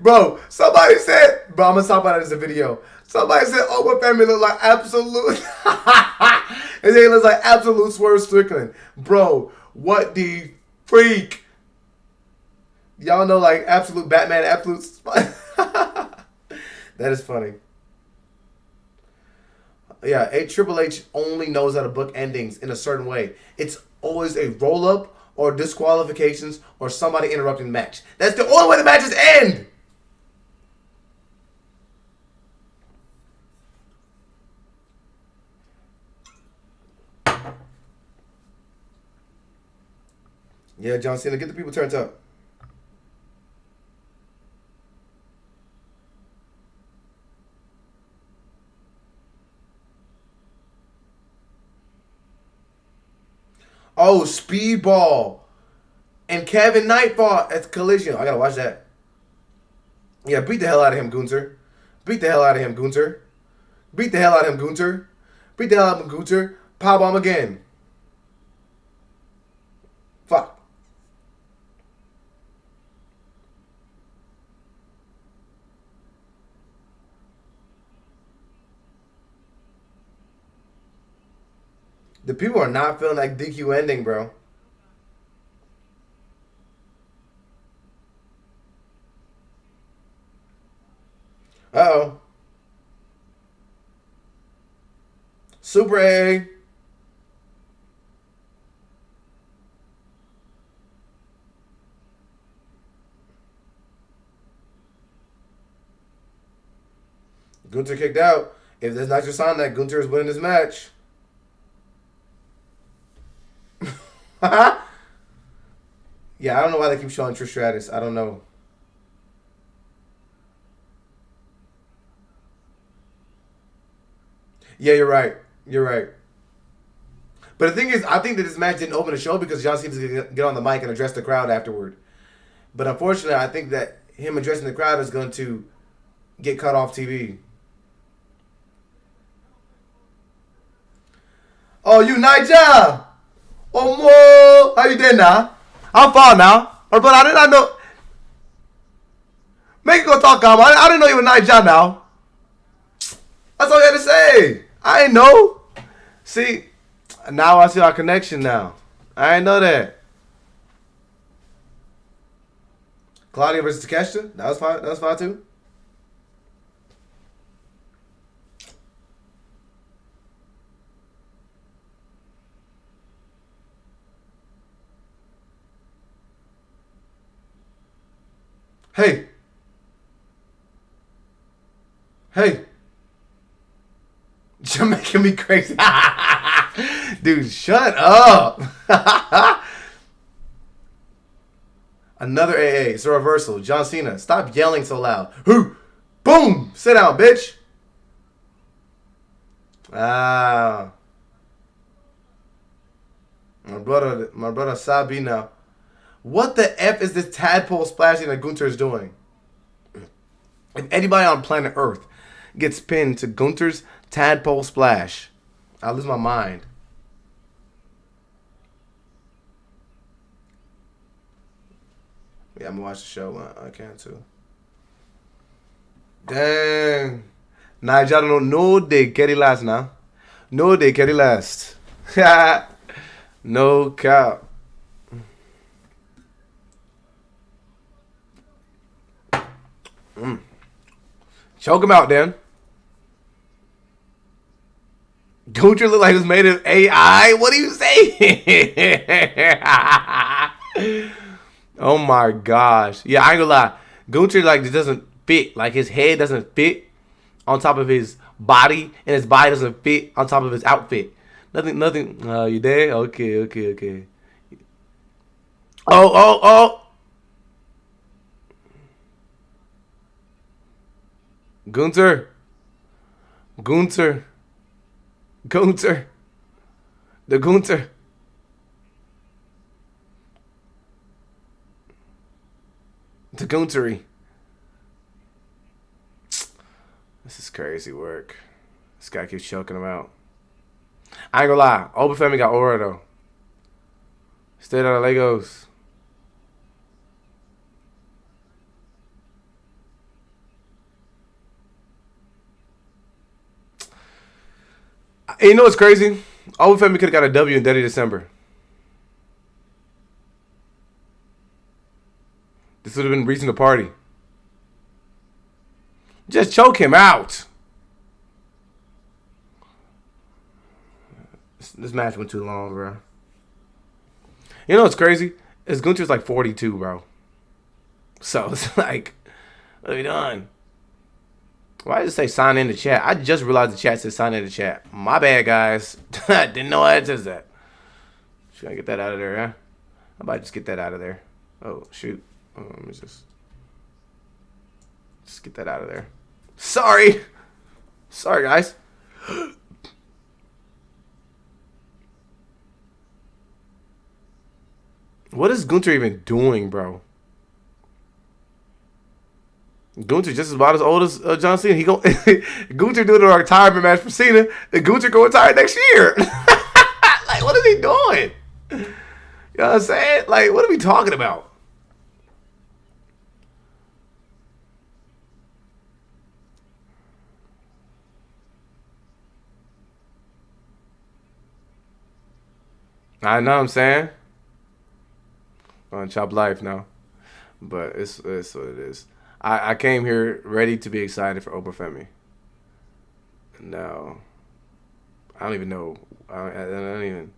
Bro, somebody said, bro, I'm gonna talk about it as a video. Somebody said, oh, what family look like absolute. And they looks like absolute Swerve Strickland. Bro, what the freak? Y'all know like absolute Batman, absolute. That is funny. Yeah, Triple H only knows how to book endings in a certain way. It's always a roll up or disqualifications or somebody interrupting the match. That's the only way the matches end. Yeah, John Cena, get the people turned up. Oh, Speedball. And Kevin Knight fought at Collision. I gotta watch that. Yeah, beat the hell out of him, Gunther. Beat the hell out of him, Gunther. Beat the hell out of him, Gunther. Beat the hell out of him, Gunther. Powerbomb again. Fuck. The people are not feeling that DQ ending, bro. Uh-oh. Super A. Gunther kicked out. If that's not your sign that Gunther is winning this match. Yeah, I don't know why they keep showing Trish Stratus. I don't know. Yeah, you're right. You're right. But the thing is, I think that this match didn't open the show because John Cena to get on the mic and address the crowd afterward. But unfortunately, I think that him addressing the crowd is going to get cut off TV. Oh, you Niger! Oh, mo! How you doing now? How far now? Or but I did not know. Make it go talk, Gama. I didn't know you were Niger now. That's all you had to say. I ain't know. See, now I see our connection now. I ain't know that. Claudia versus Takeshita. That was fine. That was fine too. Hey. Hey. You're making me crazy. Dude, shut up. Another AA. It's a reversal. John Cena, stop yelling so loud. Who? Boom! Sit down, bitch. Ah. My brother Sabi now. What the F is this tadpole splashing that Gunther is doing? If anybody on planet Earth gets pinned to Gunther's tadpole splash, I'll lose my mind. Yeah, I'm gonna watch the show. I can too. Dang. Nigel no they carry last now. No they carry last. No cap. Choke him out, then. Gunther look like he was made of AI. What are you saying? Oh my gosh. Yeah, I ain't gonna lie. Gunther like just doesn't fit. Like his head doesn't fit on top of his body, and his body doesn't fit on top of his outfit. Nothing. You there? Okay. Oh. Gunther. The Gunther. The Guntery. This is crazy work. This guy keeps choking him out. I ain't gonna lie. Obafemi got aura though. Stayed out of Legos. You know what's crazy? Obafemi could have got a W in Dirty December. This would have been reason to party. Just choke him out. This match went too long, bro. You know what's crazy? Is Gunther's like 42, bro. So it's like, what are we doing? Why does it say sign in the chat? I just realized the chat says sign in the chat. My bad, guys. Didn't know it says that. Should I get that out of there, huh? How about just get that out of there? Oh, shoot. Let me just get that out of there. Sorry, guys. What is Gunther even doing, bro? Gunther just about as old as John Cena. Gunther doing a retirement match for Cena, and Gunther go retire next year. Like, what is he doing? You know what I'm saying? Like, what are we talking about? I know what I'm saying. On Chop Life now. But it's what it is. I came here ready to be excited for Obafemi. No. I don't even know. I don't even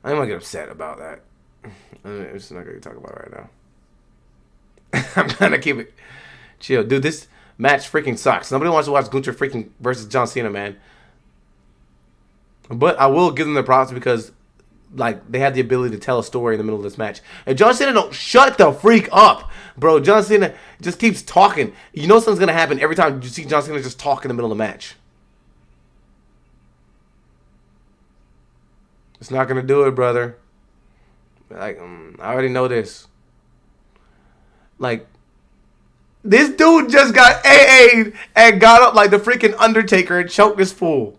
want to get upset about that. I'm just not going to talk about it right now. I'm trying to keep it chill. Dude, this match freaking sucks. Nobody wants to watch Gunther freaking versus John Cena, man. But I will give them the props because like they had the ability to tell a story in the middle of this match. And John Cena don't shut the freak up, bro. John Cena just keeps talking. You know something's gonna happen every time you see John Cena just talk in the middle of the match. It's not gonna do it, brother. Like I already know this. Like this dude just got AA'd and got up like the freaking Undertaker and choked this fool.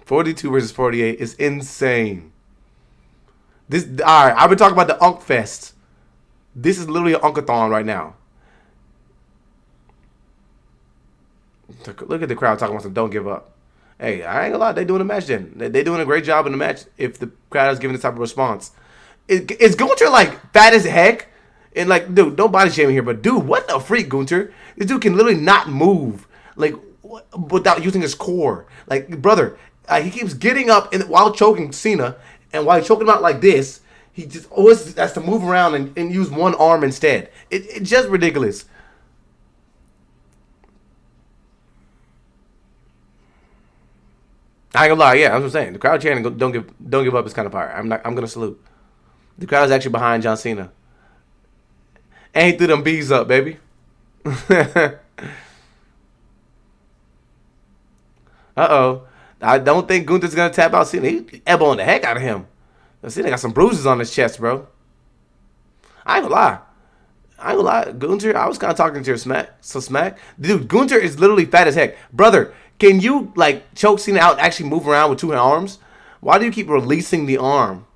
42 versus 48 is insane. This alright, I've been talking about the Unk Fest. This is literally an Unkathon right now. Look at the crowd talking about some don't give up. Hey, I ain't gonna lie, they doing a match then. They doing a great job in the match if the crowd is giving this type of response. Is Gunther like fat as heck? And like, dude, don't body shame here, but dude, what the freak, Gunther? This dude can literally not move, like, without using his core. Like, brother, he keeps getting up while choking Cena, and while he's choking him out like this, he just always has to move around and use one arm instead. It's just ridiculous. I ain't gonna lie, yeah, that's what I'm saying. The crowd chanting "Don't give up" is kind of fire. I'm gonna salute. The crowd's actually behind John Cena. And he threw them bees up, baby. Uh-oh. I don't think Gunther's going to tap out Cena. He elbowing the heck out of him. Cena got some bruises on his chest, bro. I ain't gonna lie. Gunther, I was kind of talking to your smack. Dude, Gunther is literally fat as heck. Brother, can you, like, choke Cena out and actually move around with 2 arms? Why do you keep releasing the arm?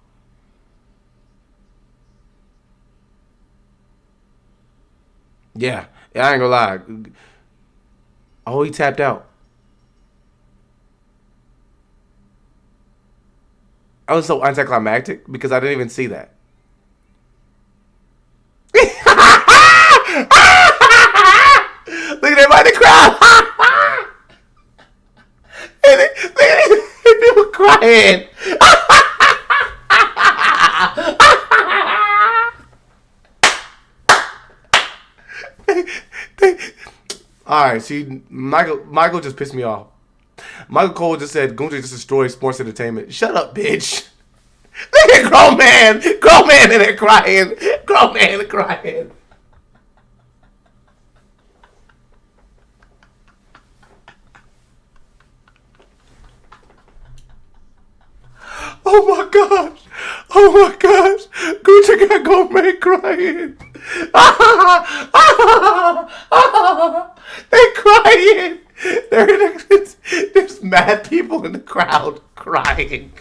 Yeah, I ain't gonna lie. Oh, he tapped out. I was so anticlimactic because I didn't even see that. Look at everybody in the crowd. Look at these people crying. All right, see, Michael just pissed me off. Michael Cole just said Gunther just destroyed sports entertainment. Shut up, bitch. Look at grown man in there crying. Grown man crying. Oh my gosh. Oh my gosh. Gunther got grown man crying. They're crying. There's mad people in the crowd crying.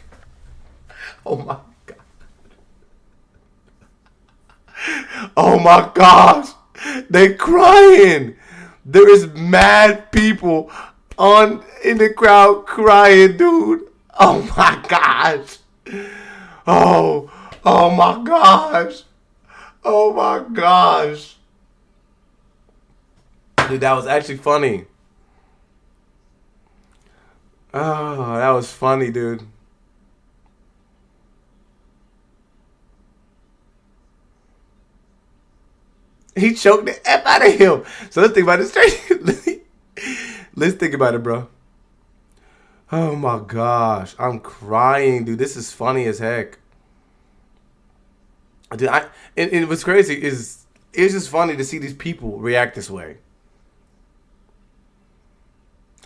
Oh my god. Oh my gosh. They're crying. There is mad people in the crowd crying, dude. Oh my gosh. Oh my gosh. Oh my gosh. Dude, that was actually funny. Oh, that was funny, dude. He choked the F out of him. So let's think about it straight. Let's think about it, bro. Oh my gosh. I'm crying, dude. This is funny as heck. Dude, and what's crazy is it's just funny to see these people react this way.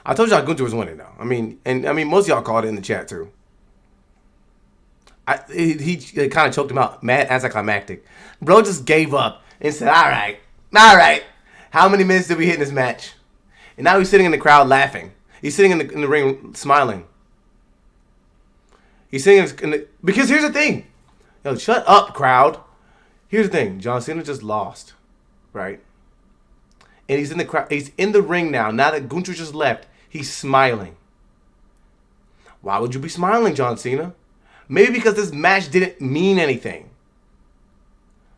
I told y'all Gunther was winning though. I mean, most of y'all called it in the chat too. He kind of choked him out. Mad anticlimactic. Bro just gave up and said, all right. How many minutes did we hit in this match? And now he's sitting in the crowd laughing. He's sitting in the ring smiling. He's sitting because here's the thing. Yo, shut up, crowd. Here's the thing. John Cena just lost, right? And he's in the crowd. He's in the ring now. Now that Gunther just left, he's smiling. Why would you be smiling, John Cena? Maybe because this match didn't mean anything.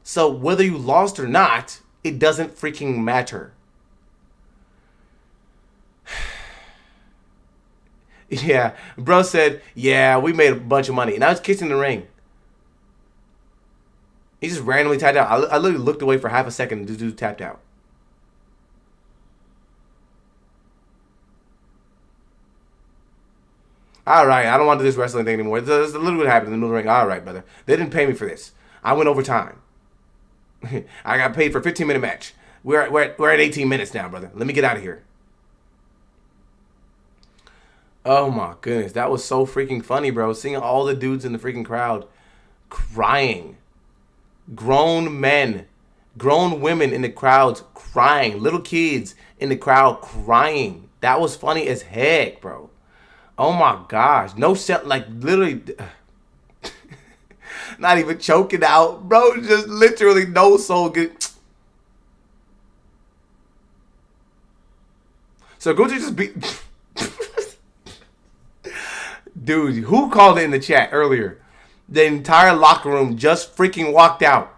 So whether you lost or not, it doesn't freaking matter. Yeah, bro said, yeah, we made a bunch of money. And I was kissing the ring. He just randomly tapped out. I literally looked away for half a second and the dude tapped out. All right, I don't want to do this wrestling thing anymore. That's literally what happened in the middle of the ring. All right, brother. They didn't pay me for this. I went overtime. I got paid for a 15-minute match. We're at 18 minutes now, brother. Let me get out of here. Oh my goodness, that was so freaking funny, bro. Seeing all the dudes in the freaking crowd crying. Grown men, grown women in the crowds crying. Little kids in the crowd crying. That was funny as heck, bro. Oh my gosh. No set, like literally, not even choking out, bro. Just literally no soul good. So Gucci just beat. Dude, who called it in the chat earlier? The entire locker room just freaking walked out.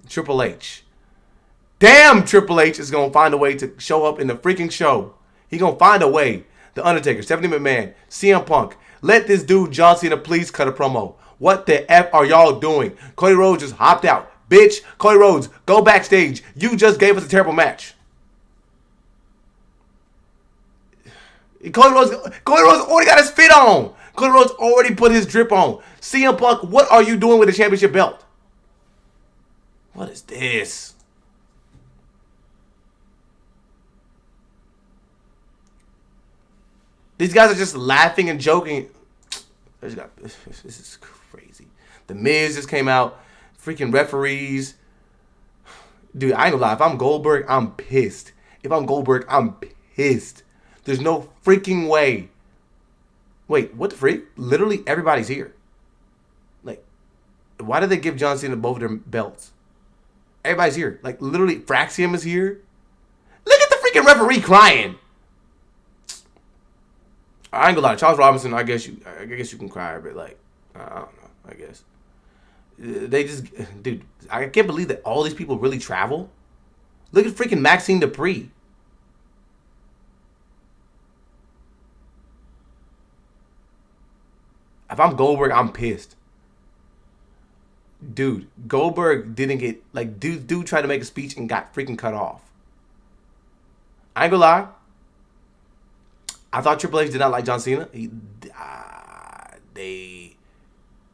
Triple H. Damn, Triple H is going to find a way to show up in the freaking show. He going to find a way. The Undertaker, Stephanie McMahon, CM Punk. Let this dude, John Cena, please cut a promo. What the F are y'all doing? Cody Rhodes just hopped out. Bitch, Cody Rhodes, go backstage. You just gave us a terrible match. Cody Rhodes already got his fit on. Cody Rhodes already put his drip on. CM Punk, what are you doing with the championship belt? What is this? These guys are just laughing and joking. This is crazy. The Miz just came out. Freaking referees. Dude, I ain't gonna lie. If I'm Goldberg, I'm pissed. If I'm Goldberg, I'm pissed. There's no freaking way. Wait, what the freak? Literally everybody's here. Like, why did they give John Cena both of their belts? Everybody's here. Like, literally, Fraxium is here. Look at the freaking referee crying. I ain't gonna lie, Charles Robinson. I guess you can cry, but like, I don't know. I guess they just, dude. I can't believe that all these people really travel. Look at freaking Maxine Dupree. If I'm Goldberg, I'm pissed. Dude, Goldberg didn't get, like, dude tried to make a speech and got freaking cut off. I ain't gonna lie. I thought Triple H did not like John Cena. They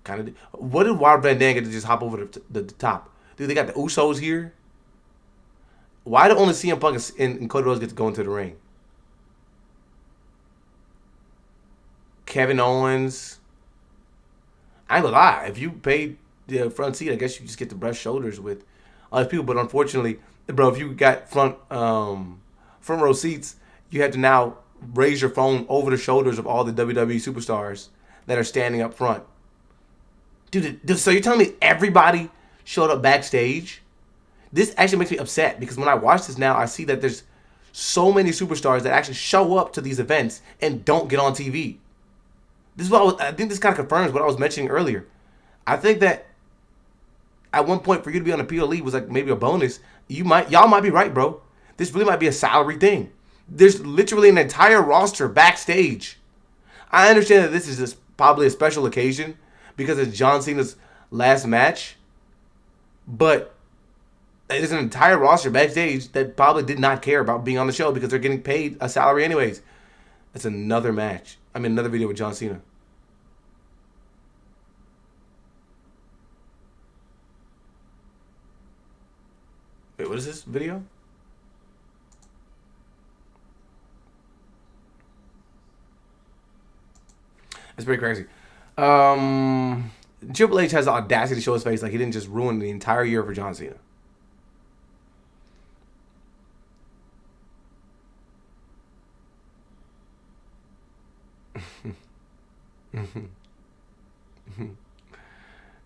kind of did. What did Wild Van Dam get to just hop over the top? Dude, they got the Usos here. Why do only CM Punk and Cody Rhodes get to go into the ring? Kevin Owens. I ain't gonna lie. If you paid the front seat, I guess you just get to brush shoulders with other people. But unfortunately, bro, if you got front row seats, you have to now raise your phone over the shoulders of all the WWE superstars that are standing up front. Dude, so you're telling me everybody showed up backstage? This actually makes me upset because when I watch this now, I see that there's so many superstars that actually show up to these events and don't get on TV. This is what I think this kind of confirms what I was mentioning earlier. I think that at one point for you to be on a PLE was like maybe a bonus. Y'all might be right, bro. This really might be a salary thing. There's literally an entire roster backstage. I understand that this is just probably a special occasion because it's John Cena's last match. But there's an entire roster backstage that probably did not care about being on the show because they're getting paid a salary anyways. It's another match. Another video with John Cena. Wait, what is this video? It's pretty crazy. Triple H has the audacity to show his face like he didn't just ruin the entire year for John Cena.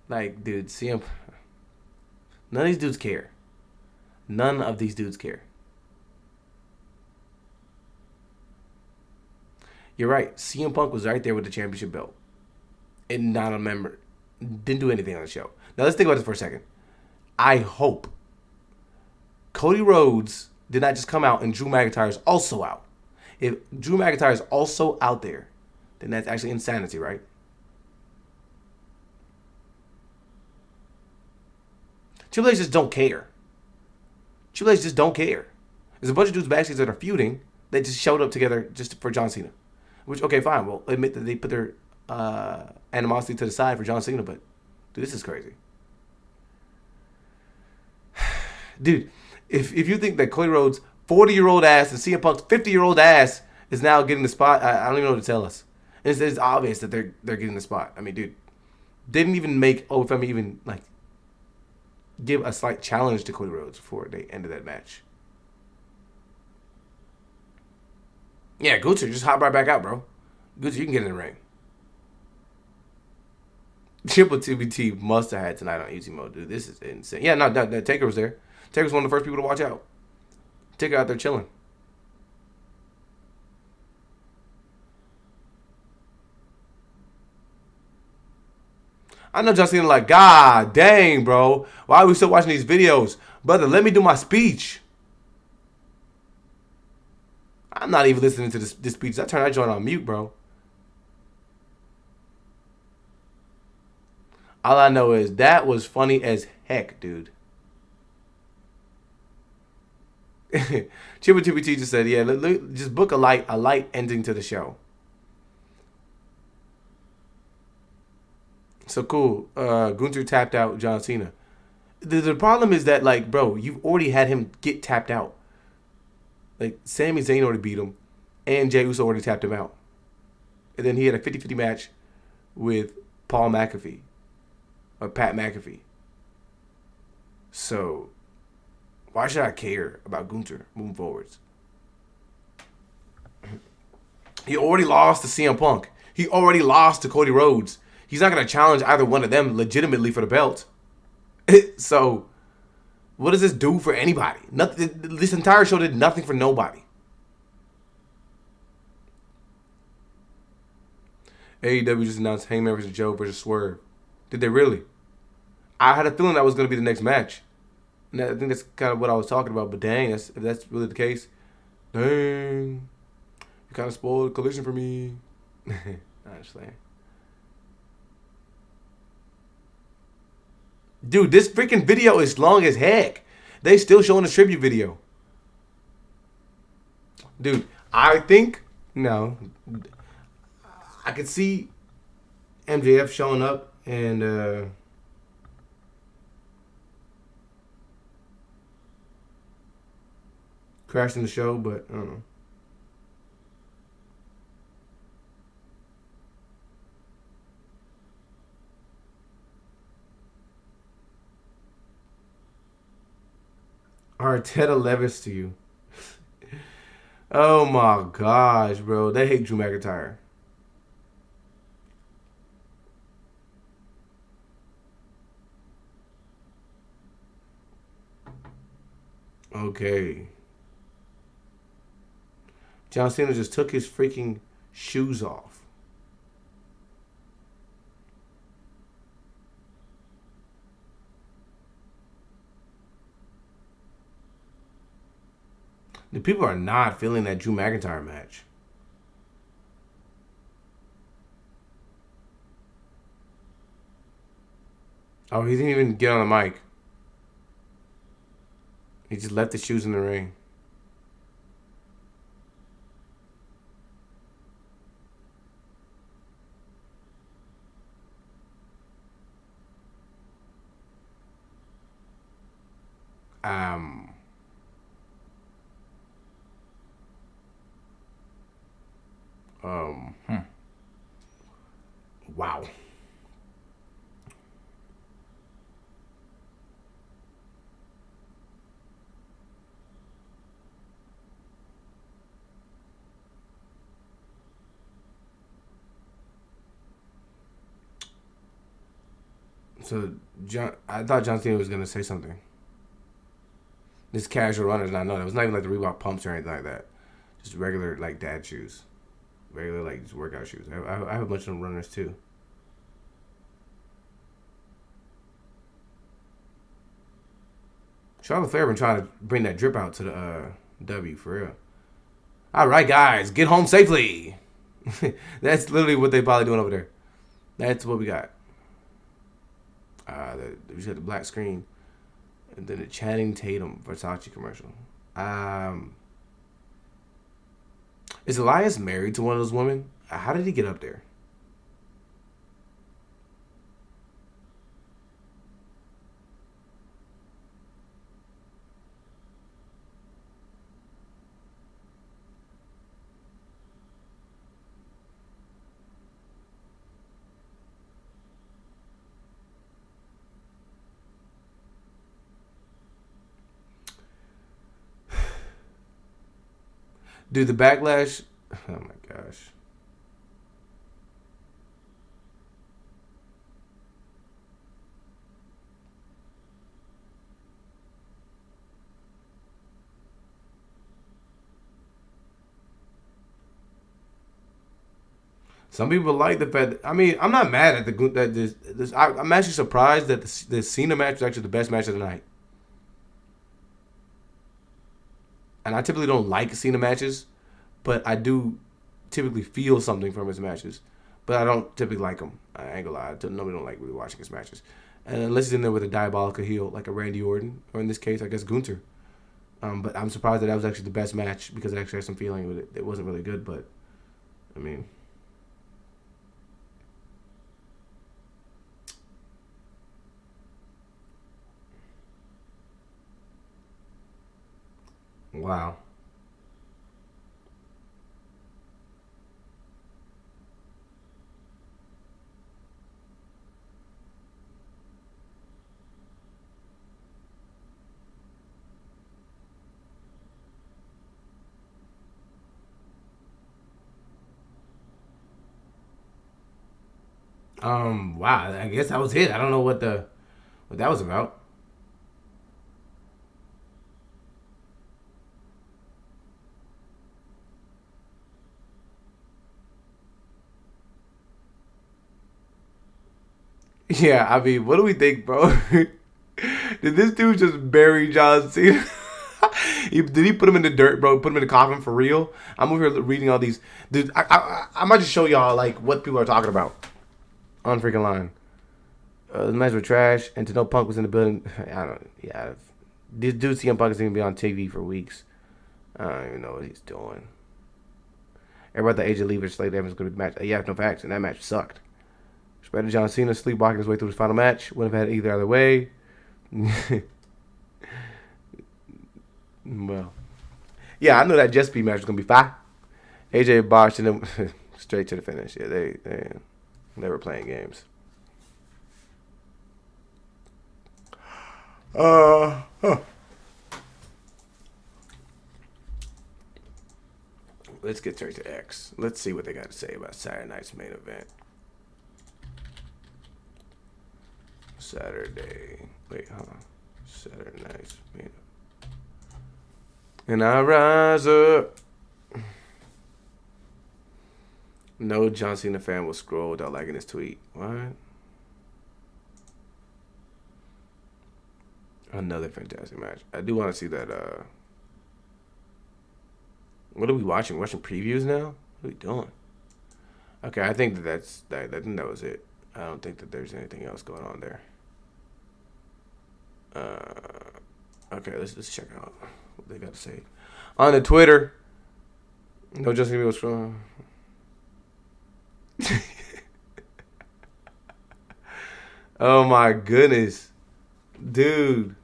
Like, dude, CM. None of these dudes care. None of these dudes care. You're right. CM Punk was right there with the championship belt. And not a member. Didn't do anything on the show. Now, let's think about this for a second. I hope Cody Rhodes did not just come out and Drew McIntyre is also out. If Drew McIntyre is also out there, then that's actually insanity, right? Triple H just don't care. Triple H just don't care. There's a bunch of dudes backstage that are feuding that just showed up together just for John Cena. Which, okay, fine. We'll admit that they put their animosity to the side for John Cena, but dude, this is crazy. Dude, if you think that Cody Rhodes' 40-year-old ass and CM Punk's 50-year-old ass is now getting the spot, I don't even know what to tell us. It's obvious that they're getting the spot. I mean, dude, didn't even make even like give a slight challenge to Cody Rhodes before they ended that match. Yeah, Gunther, just hop right back out, bro. Gunther, you can get in the ring. Triple TBT must have had tonight on easy mode, dude. This is insane. Yeah, no, Taker was there. Taker was one of the first people to watch out. Taker out there chilling. I know John Cena like, God dang, bro. Why are we still watching these videos? Brother, let me do my speech. I'm not even listening to this speech. I turn that joint on mute, bro. All I know is that was funny as heck, dude. Triple TBT just said, yeah, just book a light ending to the show. So cool. Gunther tapped out John Cena. The problem is that, like, bro, you've already had him get tapped out. Like, Sami Zayn already beat him, and Jey Uso already tapped him out. And then he had a 50-50 match with Paul McAfee, or Pat McAfee. So, why should I care about Gunther moving forwards? He already lost to CM Punk. He already lost to Cody Rhodes. He's not going to challenge either one of them legitimately for the belt. So, what does this do for anybody? Nothing. This entire show did nothing for nobody. AEW just announced Hangman vs. Joe versus Swerve. Did they really? I had a feeling that was going to be the next match. And I think that's kind of what I was talking about. But dang, if that's really the case, dang, you kind of spoiled Collision for me. Honestly. Dude, this freaking video is long as heck. They still showing the tribute video. Dude, I think, no, I could see MJF showing up and crashing the show, but I don't know. Arteta Levis to you. Oh my gosh, bro. They hate Drew McIntyre. Okay. John Cena just took his freaking shoes off. The people are not feeling that Drew McIntyre match. Oh, he didn't even get on the mic. He just left the shoes in the ring. Um. Hmm. Wow. So, I thought John Cena was gonna say something. This casual runner does not know that. It was not even like the Reebok pumps or anything like that. Just regular like dad shoes, regular like just workout shoes. I have a bunch of them runners too. Charlotte Flair been trying to bring that drip out to the W for real. All right, guys, get home safely. That's literally what they probably doing over there. That's what we got. We just got the black screen, and then the Channing Tatum Versace commercial. Is Elias married to one of those women? How did he get up there? Dude, the backlash. Oh my gosh. Some people like the fact. I mean, I'm not mad at this. I'm actually surprised that the Cena match was actually the best match of the night. And I typically don't like Cena matches, but I do typically feel something from his matches. But I don't typically like him. I ain't gonna lie. Nobody don't like really watching his matches. And unless he's in there with a diabolical heel, like a Randy Orton, or in this case, I guess Gunther. But I'm surprised that was actually the best match because I actually had some feeling with it. It wasn't really good, but I mean, Wow. Wow. I guess that was it. I don't know what that was about. Yeah, I mean, what do we think, bro? Did this dude just bury John Cena? Did he put him in the dirt, bro? Put him in the coffin for real? I'm over here reading all these. Dude, I might just show y'all like what people are talking about on freaking line. The match was trash, and to know Punk was in the building. I don't. Yeah, this dude CM Punk is gonna be on TV for weeks. I don't even know what he's doing. Everybody thought AJ Lee versus Slade Evans was gonna be the match. Yeah, no facts, and that match sucked. Spread John Cena sleepwalking his way through his final match. Wouldn't have had it either other way. Well, yeah, I know that Just Be match was gonna be fine. AJ botched and then straight to the finish. Yeah, they were playing games. Huh. Let's get straight to X. Let's see what they got to say about Saturday night's main event. Saturday. Wait, hold on. Saturday night's main event. And I rise up. No John Cena fan will scroll without liking this tweet. What? Another fantastic match. I do want to see that. What are we watching? We're watching previews now? What are we doing? Okay, I think I think that was it. I don't think that there's anything else going on there. Okay, let's check out what they got to say. On the Twitter, no Justin Bieber was from. Oh my goodness. Dude.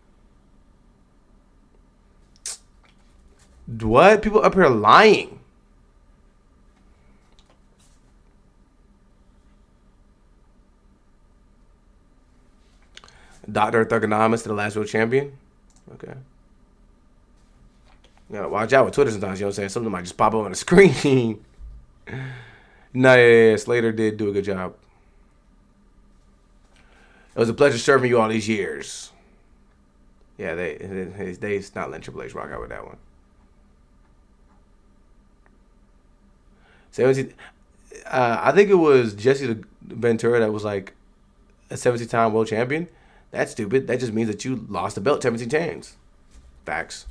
What? People up here lying. Dr. Thugonomics to the last world champion. Okay. You gotta watch out with Twitter sometimes, you know what I'm saying? Something might just pop up on the screen. No, yeah, Slater did do a good job. It was a pleasure serving you all these years. Yeah, they not letting Triple H rock out with that one. 17, I think it was Jesse Ventura that was like a 17-time world champion. That's stupid. That just means that you lost the belt 17 times. Facts.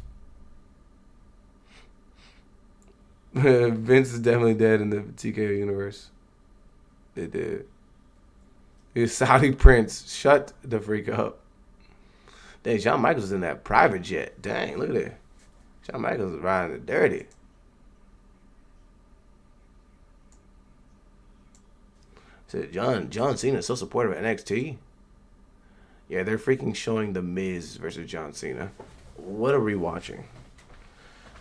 Vince is definitely dead in the TKO universe. They did. It's Saudi Prince. Shut the freak up. Dang, Shawn Michaels was in that private jet. Dang, look at that. Shawn Michaels was riding it dirty. Said John Cena is so supportive of NXT. Yeah, they're freaking showing The Miz versus John Cena. What are we watching?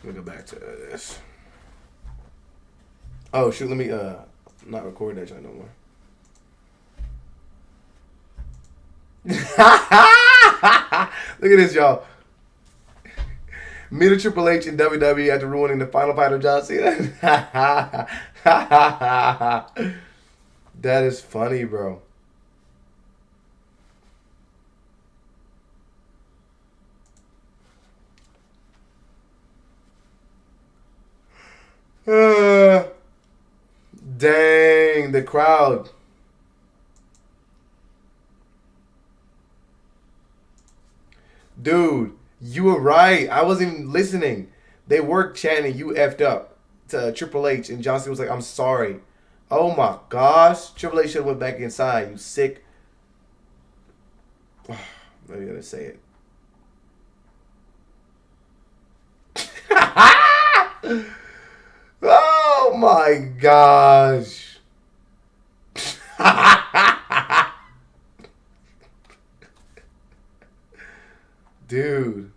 Let me go back to this. Oh shoot, let me not record that shit no more. Look at this, y'all. Meet a Triple H in WWE after ruining the final fight of John Cena. That is funny, bro. Dang, the crowd. Dude, you were right. I wasn't even listening. They were chanting, you effed up to Triple H, and John Cena was like, I'm sorry. Oh my gosh. Triple H should have went back inside, you sick. Let me gonna say it. Oh my gosh. Dude.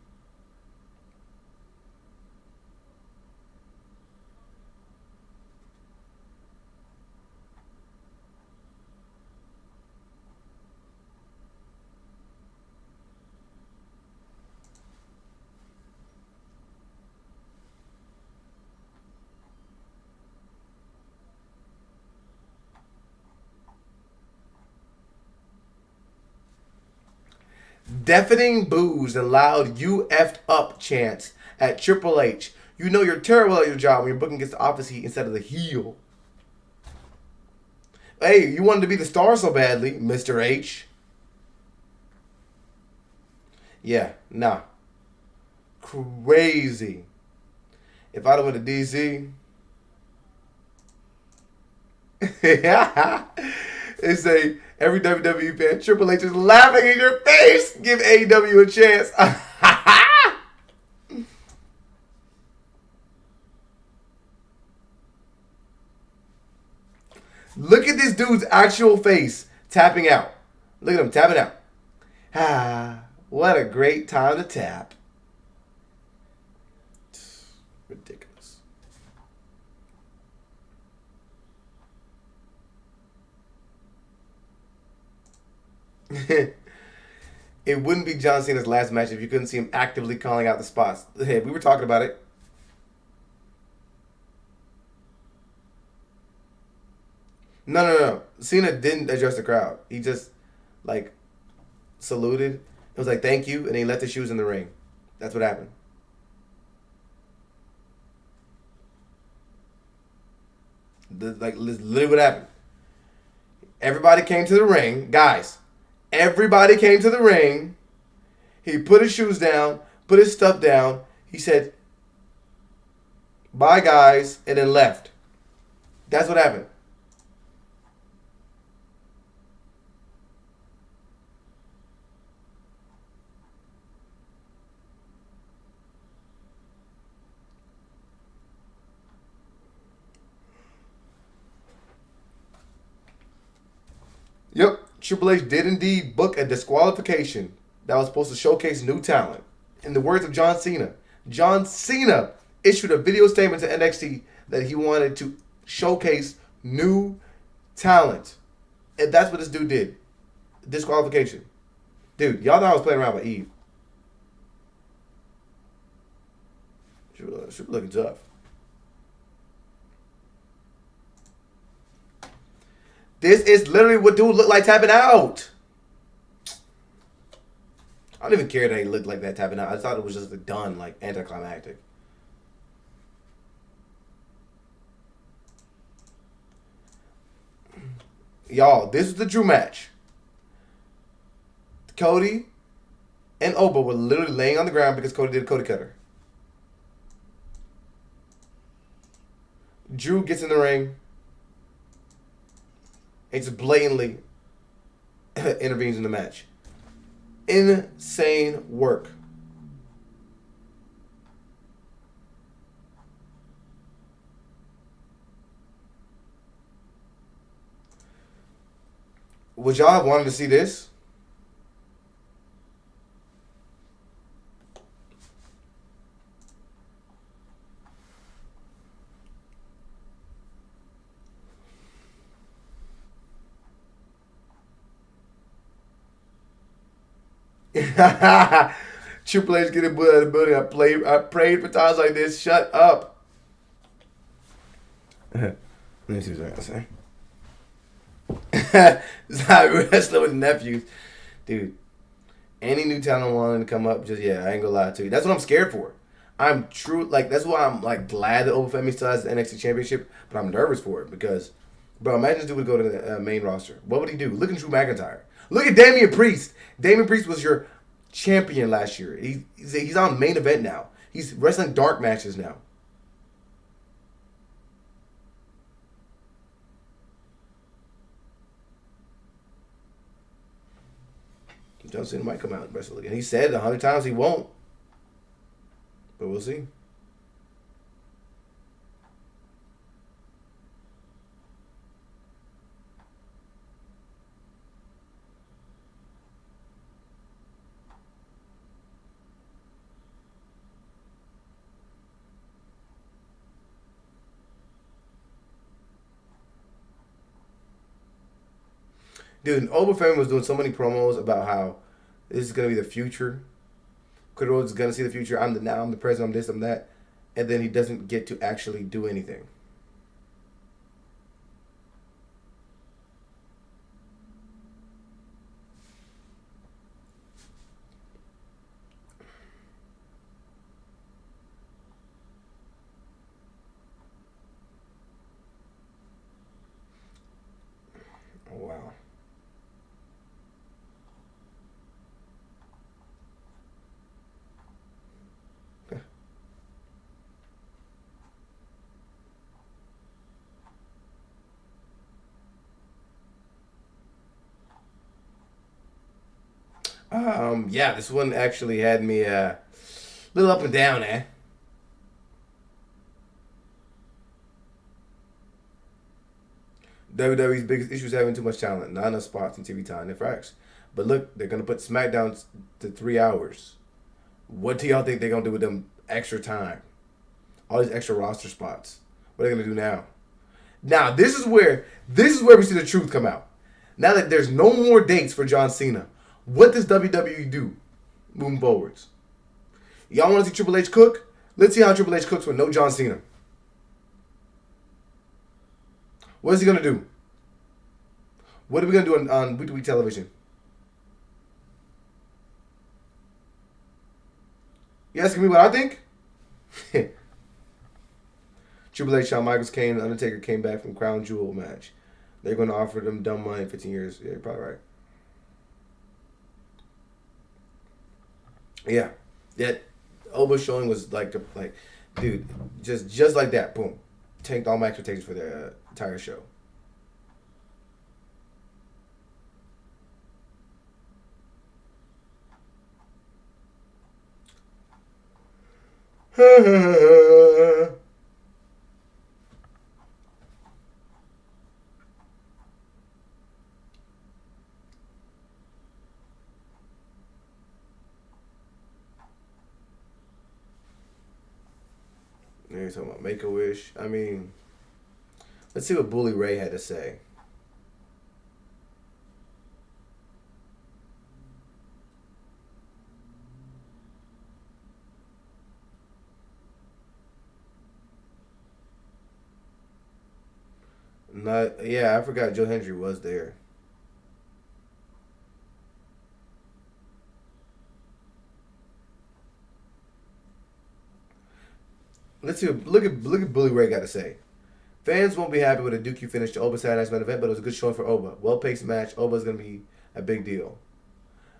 Deafening boos and loud "you effed up" chants at Triple H. You know you're terrible at your job when you're booking against the office heat instead of the heel. Hey, you wanted to be the star so badly, Mr. H. Yeah, nah. Crazy. If I'd have went to DC, they say every WWE fan, Triple H is laughing in your face. Give AEW a chance. Look at this dude's actual face tapping out. Look at him tapping out. Ah, what a great time to tap. Ridiculous. It wouldn't be John Cena's last match if you couldn't see him actively calling out the spots. Hey, we were talking about it. No. Cena didn't address the crowd. He just, like, saluted. It was like, thank you, and then he left his shoes in the ring. That's what happened. Literally what happened. Everybody came to the ring. Guys, everybody came to the ring. He put his shoes down, put his stuff down. He said, bye, guys, and then left. That's what happened. Yep, Triple H did indeed book a disqualification that was supposed to showcase new talent. In the words of John Cena issued a video statement to NXT that he wanted to showcase new talent. And that's what this dude did. Disqualification. Dude, y'all thought I was playing around with Eve. She was looking tough. This is literally what dude looked like tapping out. I don't even care that he looked like that tapping out. I thought it was just done, like anticlimactic. Y'all, this is the Drew match. Cody and Oba were literally laying on the ground because Cody did a Cody cutter. Drew gets in the ring. It just blatantly intervenes in the match. Insane work. Would y'all have wanted to see this? Triple H getting put out of the building. I prayed for times like this. Shut up. Let me see what I gotta say. It's how wrestling with nephews. Dude, any new talent wanting to come up, I ain't gonna lie to you. That's what I'm scared for. That's why I'm like glad that Obafemi still has the NXT Championship, but I'm nervous for it because, bro, imagine this dude would go to the main roster. What would he do? Look at Drew McIntyre. Look at Damian Priest. Damian Priest was your champion last year. He's on main event now. He's wrestling dark matches now. John Cena might come out and wrestle again. He said 100 times he won't. But we'll see. Dude, Obafemi was doing so many promos about how this is gonna be the future. Cody Rhodes is gonna see the future. I'm the president. I'm this. I'm that, and then he doesn't get to actually do anything. Yeah, this one actually had me a little up and down, eh? WWE's biggest issue is having too much talent, not enough spots and TV time. They're facts. But look, they're gonna put SmackDown to 3 hours. What do y'all think they're gonna do with them extra time? All these extra roster spots. What are they gonna do now? Now this is where we see the truth come out. Now that there's no more dates for John Cena, what does WWE do moving forwards? Y'all want to see Triple H cook? Let's see how Triple H cooks with no John Cena. What is he gonna do? What are we gonna do on week-to-week television? You asking me what I think? Triple H, Shawn Michaels, Kane, and Undertaker came back from Crown Jewel match. They're going to offer them dumb money in 15 years. Yeah, you're probably right. Yeah. That Oba showing was dude, just like that, boom. Tanked all my expectations for the entire show. You're talking about Make a Wish. I mean, let's see what Bully Ray had to say. Not yeah, I forgot Joe Hendry was there. Let's see. Look at Bully Ray got to say. Fans won't be happy with a Dookie finish to Oba's Saturday Night's main event, but it was a good showing for Oba. Well paced match. Oba's gonna be a big deal.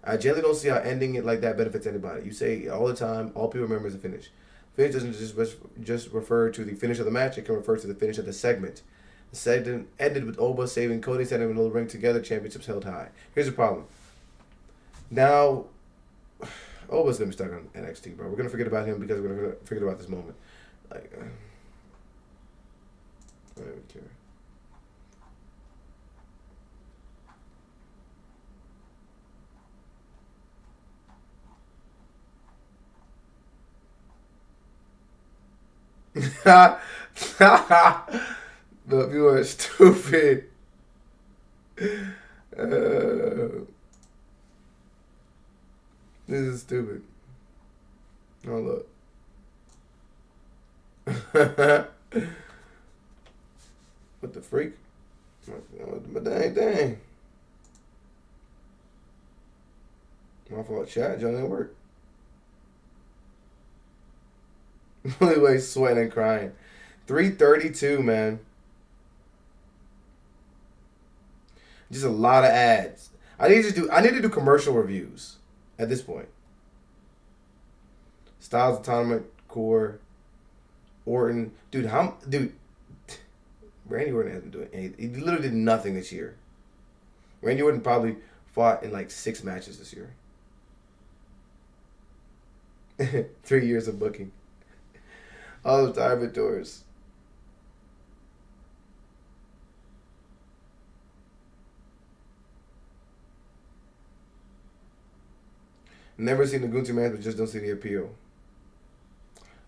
I generally don't see how ending it like that benefits anybody. You say all the time, all people remember is the finish. Finish doesn't just refer to the finish of the match; it can refer to the finish of the segment. The segment ended with Oba saving Cody, sending him in the ring together. Championships held high. Here's the problem. Now, Oba's gonna be stuck on NXT, bro. We're gonna forget about him because we're gonna forget about this moment. Like, I don't even care. But you are stupid. This is stupid. Oh look. What the freak? My dang thing. My fault, chat. John didn't work. Only way sweating and crying. 332, man. Just a lot of ads. I need to do commercial reviews at this point. Styles Autonomous Core. Orton. Dude, Randy Orton hasn't been doing anything. He literally did nothing this year. Randy Orton probably fought in like 6 matches this year. 3 years of booking. All the retirement tours. Never seen the Gunther match, but just don't see the appeal.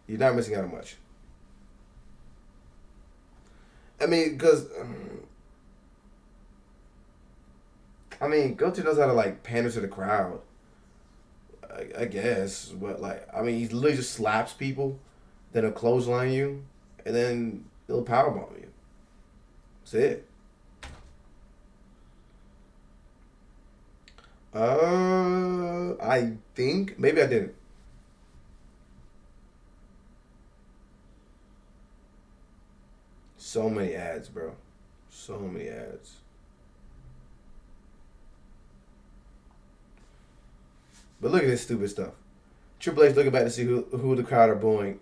You're not missing out on much. I mean, because Gunther knows how to like pander to the crowd. I guess, but like, I mean, he literally just slaps people, then he'll clothesline you, and then he'll powerbomb you. That's it. I think maybe I didn't. So many ads, bro. So many ads. But look at this stupid stuff. Triple H looking back to see who the crowd are booing.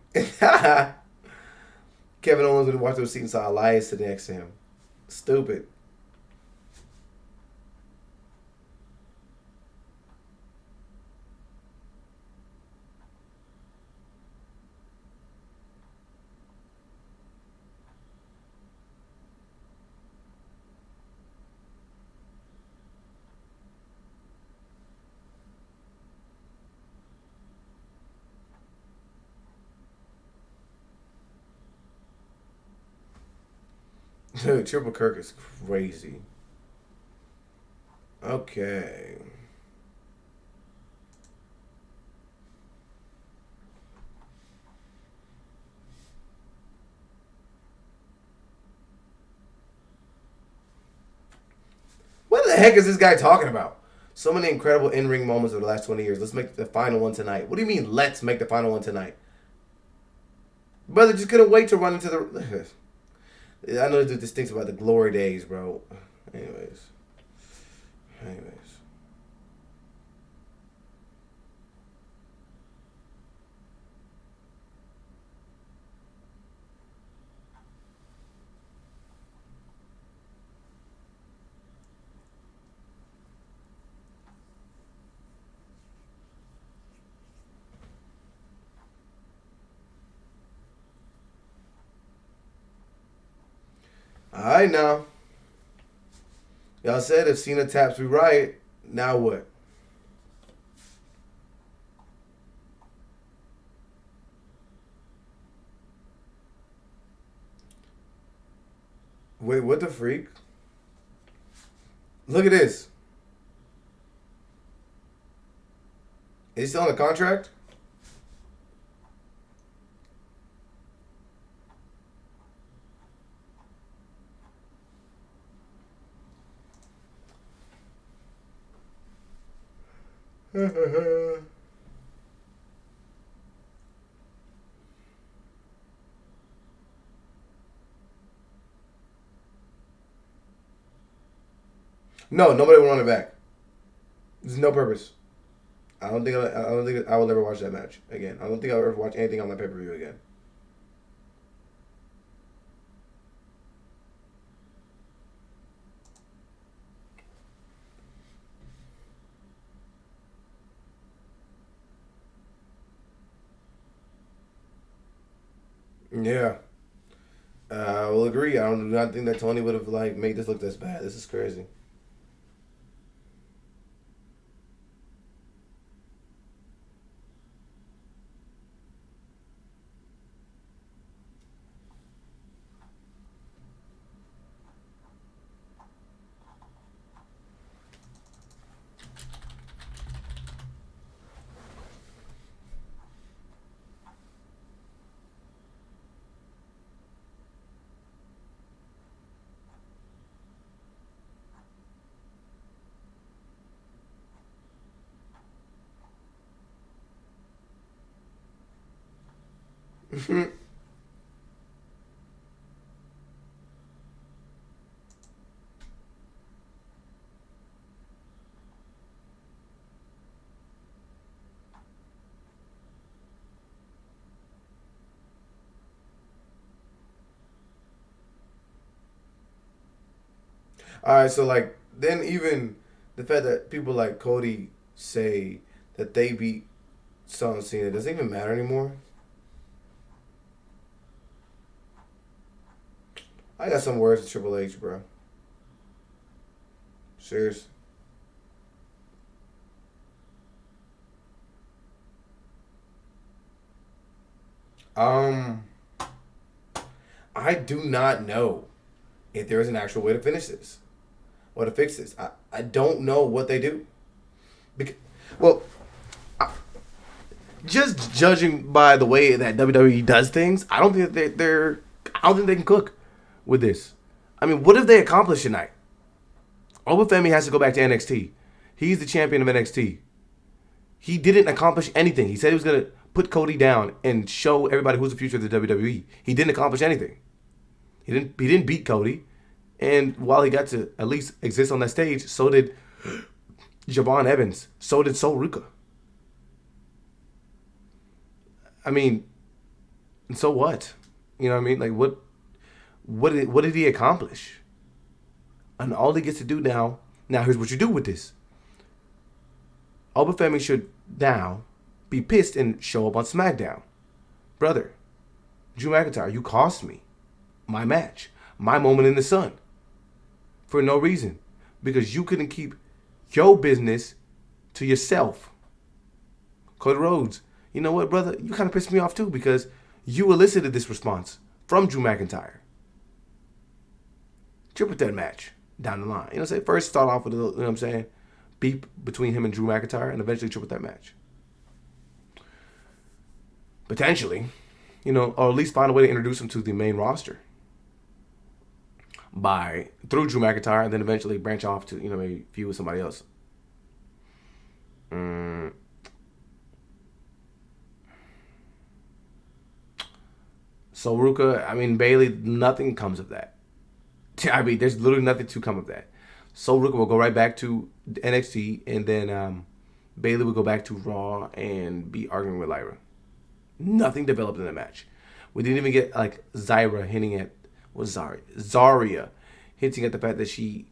Kevin Owens would walk to a seat and saw Elias sitting next to him. Stupid. Dude, Triple Kirk is crazy. Okay. What the heck is this guy talking about? So many incredible in-ring moments of the last 20 years. Let's make the final one tonight. What do you mean, let's make the final one tonight? Brother, just couldn't wait to run into the... I know this thinks about the glory days, bro. Anyways. Alright now. Y'all said if CENA taps me right, now what? Wait, what the freak? Look at this. Is he still on the contract? No, nobody will run it back. There's no purpose. I don't think I will ever watch that match again. I don't think I'll ever watch anything on that pay-per-view again. Yeah. I will agree. I do not think that Tony would have like made this look this bad. This is crazy. All right, so like then even the fact that people like Cody say that they beat Son Cena doesn't even matter anymore. I got some words for Triple H, bro. Serious. Um, I do not know if there is an actual way to finish this or to fix this. I don't know what they do. Because, well, just judging by the way that WWE does things, I don't think that I don't think they can cook with this. I mean, what have they accomplished tonight? Obafemi has to go back to NXT. He's the champion of NXT. He didn't accomplish anything. He said he was going to put Cody down and show everybody who's the future of the WWE. He didn't accomplish anything. He didn't beat Cody. And while he got to at least exist on that stage, so did Javon Evans. So did Sol Ruka. I mean, and so what? You know what I mean? Like, what did he accomplish? And all he gets to do now here's what you do with this. Obafemi should now be pissed and show up on SmackDown. Brother, Drew McIntyre, you cost me my match, my moment in the sun, for no reason. Because you couldn't keep your business to yourself. Cody Rhodes, you know what, brother? You kind of pissed me off too because you elicited this response from Drew McIntyre. triple threat match down the line. You know what I'm saying? First start off with a little, you know what I'm saying, beep between him and Drew McIntyre, and eventually triple threat match. Potentially, you know, or at least find a way to introduce him to the main roster through Drew McIntyre, and then eventually branch off to, you know, maybe feud with somebody else. So Ruka, I mean, Bailey, nothing comes of that. I mean, there's literally nothing to come of that. So Ruka will go right back to NXT, and then Bailey will go back to Raw and be arguing with Lyra. Nothing developed in the match. We didn't even get like Zaria hinting at Zaria hinting at the fact that she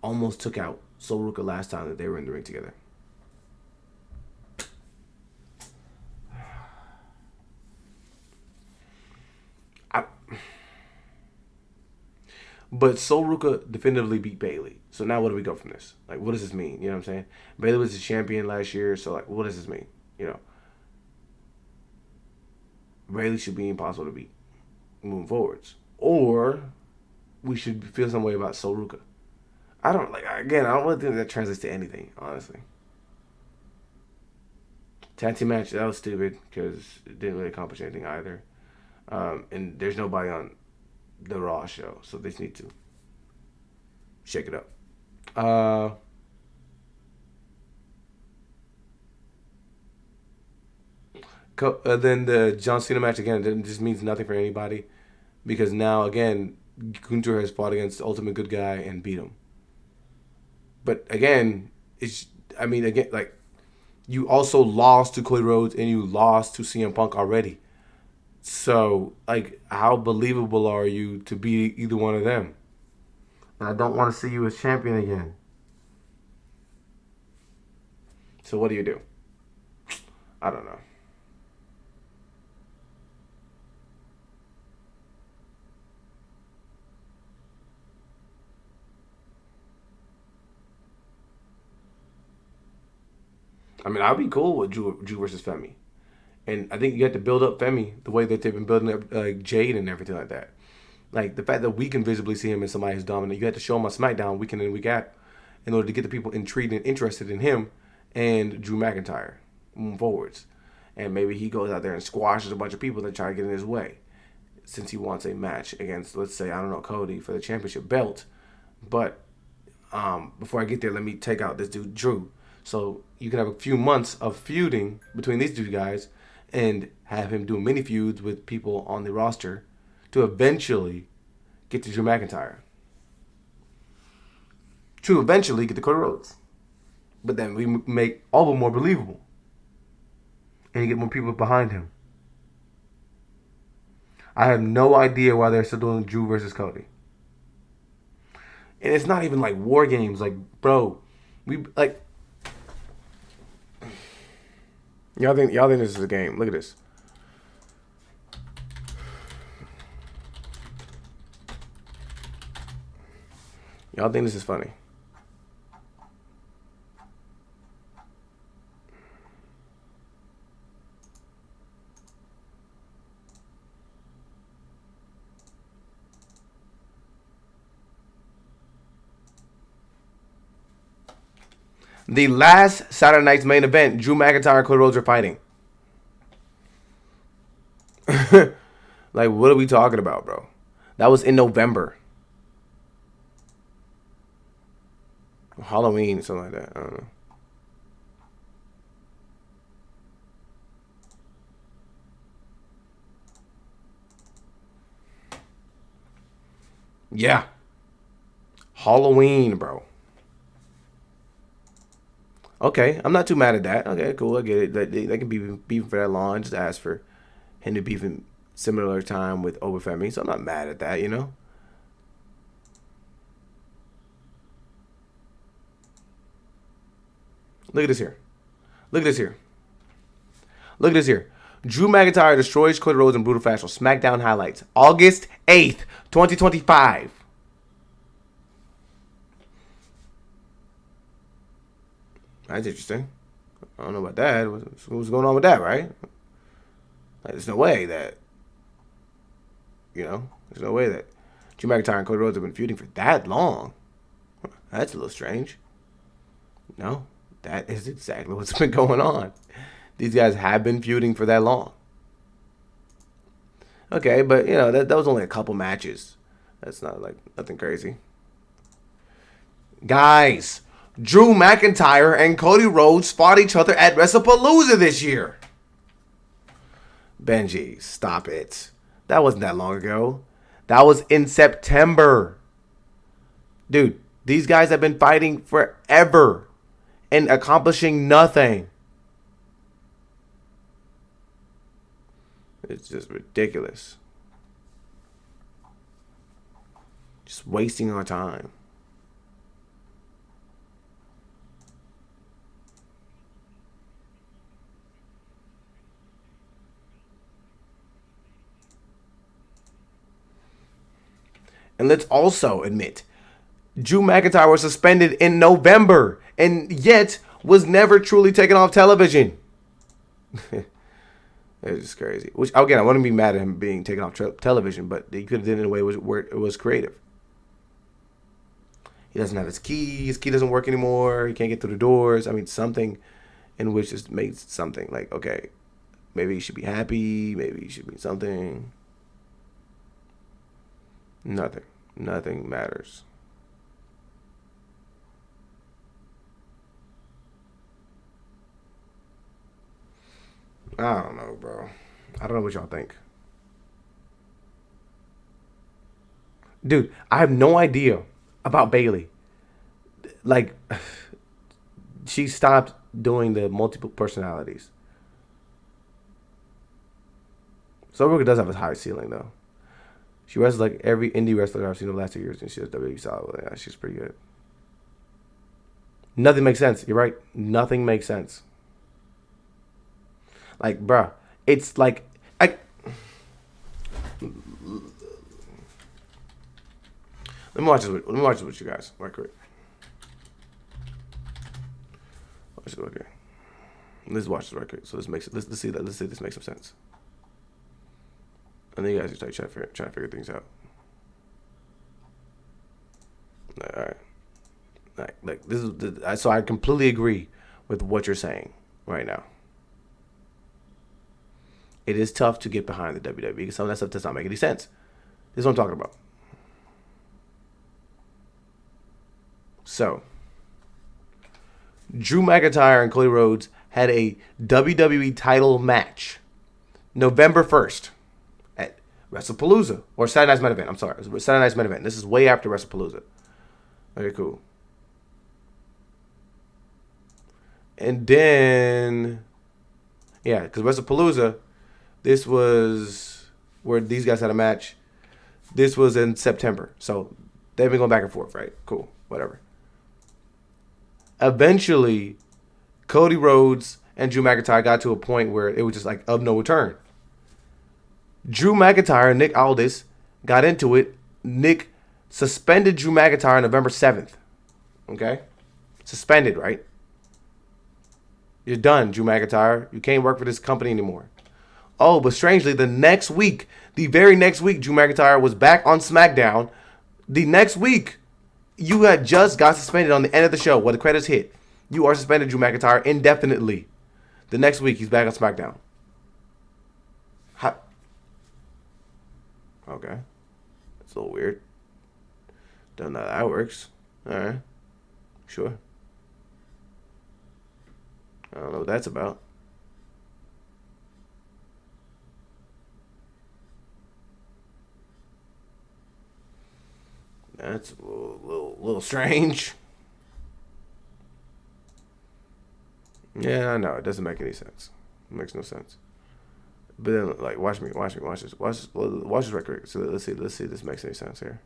almost took out Sol Ruka last time that they were in the ring together. But Sol Ruka definitively beat Bailey. So now what do we go from this? Like, what does this mean? You know what I'm saying? Bailey was the champion last year, so like, what does this mean? You know, Bailey should be impossible to beat moving forwards, or we should feel some way about Sol Ruka. I don't really think that translates to anything, honestly. Tag team match, that was stupid because it didn't really accomplish anything either. And there's nobody on the Raw show, so they just need to shake it up. Then the John Cena match again, it just means nothing for anybody because now again Gunther has fought against the Ultimate Good Guy and beat him. But again, like you also lost to Cody Rhodes and you lost to CM Punk already. So, like, how believable are you to beat either one of them? And I don't want to see you as champion again. So what do? I don't know. I mean, I'd be cool with Drew versus Femi. And I think you have to build up Femi the way that they've been building up Jade and everything like that. Like, the fact that we can visibly see him as somebody who's dominant, you have to show him on SmackDown week in and week out in order to get the people intrigued and interested in him and Drew McIntyre moving forwards. And maybe he goes out there and squashes a bunch of people that try to get in his way since he wants a match against, let's say, I don't know, Cody for the championship belt. But before I get there, let me take out this dude, Drew. So you can have a few months of feuding between these two guys and have him do mini feuds with people on the roster to eventually get to Drew McIntyre. To eventually get to Cody Rhodes. But then we make all of them more believable. And you get more people behind him. I have no idea why they're still doing Drew versus Cody. And it's not even like war games. Like, bro, Y'all think this is a game? Look at this. Y'all think this is funny? The last Saturday night's main event, Drew McIntyre and Cody Rhodes are fighting. Like, what are we talking about, bro? That was in November. Halloween, something like that. I don't know. Yeah. Halloween, bro. Okay, I'm not too mad at that. Okay, cool, I get it. They can be beefing for that long. Just ask for him to beef in similar time with Obafemi, so I'm not mad at that, you know? Look at this here. Look at this here. Look at this here. Drew McIntyre destroys Cody Rhodes in brutal fashion. SmackDown highlights. August 8th, 2025. That's interesting. I don't know about that. What's going on with that, right? Like, there's no way that, there's no way that Drew McIntyre and Cody Rhodes have been feuding for that long. That's a little strange. No, that is exactly what's been going on. These guys have been feuding for that long. Okay, but you know that was only a couple matches. That's not like nothing crazy. Guys, Drew McIntyre and Cody Rhodes fought each other at WrestlePalooza this year. Benji, stop it. That wasn't that long ago. That was in September. Dude, these guys have been fighting forever and accomplishing nothing. It's just ridiculous. Just wasting our time. And let's also admit, Drew McIntyre was suspended in November and yet was never truly taken off television. It's just crazy. Which, again, I wouldn't be mad at him being taken off television, but he could have done it in a way where it was creative. He doesn't have his key. His key doesn't work anymore. He can't get through the doors. I mean, something in which just makes something like, okay, maybe he should be happy. Maybe he should be something. Nothing. Nothing matters. I don't know, bro. I don't know what y'all think. Dude, I have no idea about Bayley. Like, she stopped doing the multiple personalities. So Brooke does have a high ceiling, though. She wrestles like every indie wrestler I've seen over the last 2 years, and she does WWE style. Yeah, she's pretty good. Nothing makes sense. You're right. Nothing makes sense. Like, bruh, it's like let me watch this. Let me watch this with you guys, right quick. Watch this, okay. Let's watch this right quick. So let's see this makes some sense. And then you guys just like try to figure things out. All right. Like this is so I completely agree with what you're saying right now. It is tough to get behind the WWE because some of that stuff does not make any sense. This is what I'm talking about. So, Drew McIntyre and Cody Rhodes had a WWE title match November 1st at WrestlePalooza. Or Saturday Night's Main Event. I'm sorry. It was Saturday Night's Main Event. This is way after WrestlePalooza. Okay, cool. And then, yeah, because WrestlePalooza, this was where these guys had a match. This was in September. So they've been going back and forth, right? Cool. Whatever. Eventually, Cody Rhodes and Drew McIntyre got to a point where it was just like of no return. Drew McIntyre and Nick Aldis got into it. Nick suspended Drew McIntyre on November 7th. Okay? Suspended, right? You're done, Drew McIntyre. You can't work for this company anymore. Oh, but strangely, the very next week, Drew McIntyre was back on SmackDown. The next week, you had just got suspended on the end of the show where the credits hit. You are suspended, Drew McIntyre, indefinitely. The next week, he's back on SmackDown. Okay. That's a little weird. Don't know how that works. All right. Sure. I don't know what that's about. That's a little strange. Yeah, I know. It doesn't make any sense. It makes no sense. But then, like, watch this. Watch this record. So let's see if this makes any sense here.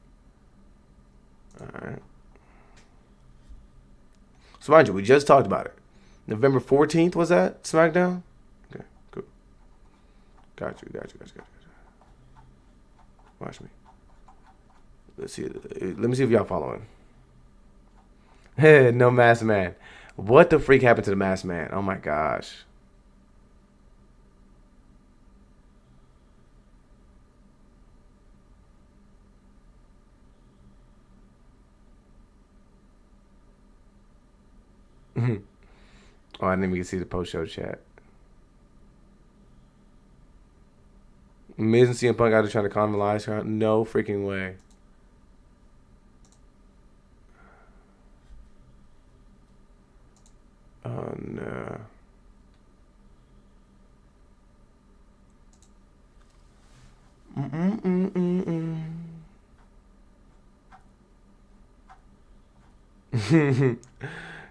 All right. So mind you, we just talked about it. November 14th was that SmackDown? Okay, cool. Got you. Watch me. Let's see. Let me see if y'all following. No Masked Man. What the freak happened to the Masked Man? Oh my gosh. Oh, I didn't even see the post-show chat. Miz and CM Punk out there trying to convolutionize her. No freaking way. Oh, no.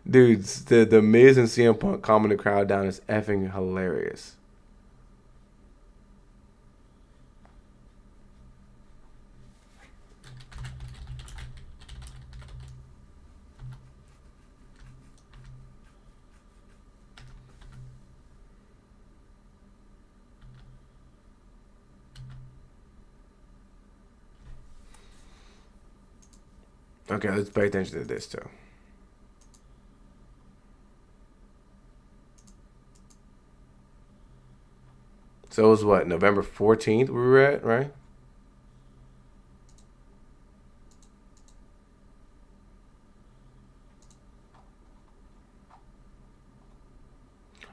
Dudes, the Miz and CM Punk calming the crowd down is effing hilarious. Okay, let's pay attention to this too. So it was what, November 14th we were at, right?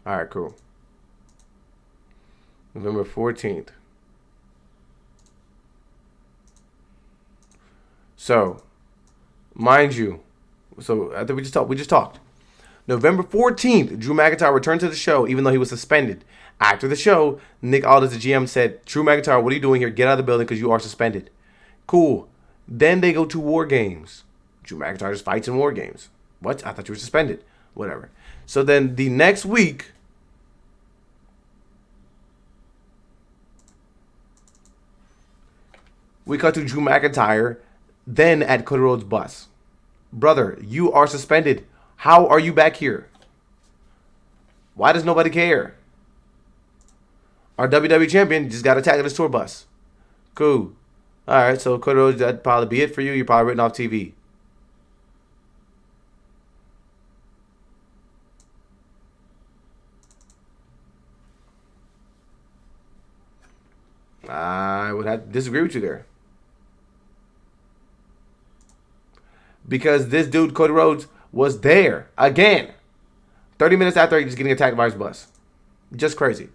All right, cool. November 14th. So, mind you, so I think we just talked. November 14th, Drew McIntyre returned to the show even though he was suspended. After the show, Nick Aldis, the GM, said, Drew McIntyre, what are you doing here? Get out of the building because you are suspended. Cool. Then they go to War Games. Drew McIntyre just fights in War Games. What? I thought you were suspended. Whatever. So then the next week, we cut to Drew McIntyre, then at Cody Rhodes' bus. Brother, you are suspended. How are you back here? Why does nobody care? Our WWE champion just got attacked at his tour bus. Cool. Alright, so Cody Rhodes, that'd probably be it for you. You're probably written off TV. I would have to disagree with you there. Because this dude, Cody Rhodes, was there again. 30 minutes after he's getting attacked by his bus. Just crazy.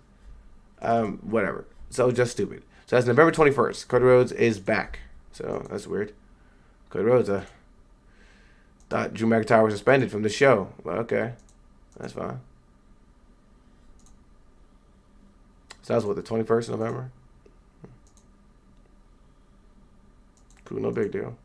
Whatever. So just stupid. So that's November 21st. Cody Rhodes is back. So that's weird. Cody Rhodes thought Drew McIntyre was suspended from the show. Well, okay. That's fine. So that's what, the 21st of November? Cool, no big deal.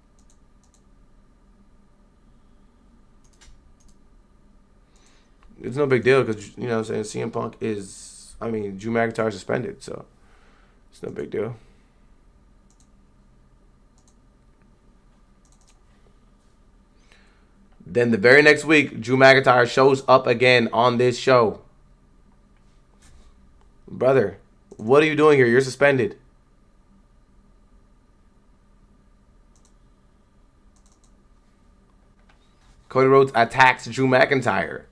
It's no big deal because, you know what I'm saying, CM Punk is, Drew McIntyre suspended, so it's no big deal. Then the very next week, Drew McIntyre shows up again on this show. Brother, what are you doing here? You're suspended. Cody Rhodes attacks Drew McIntyre.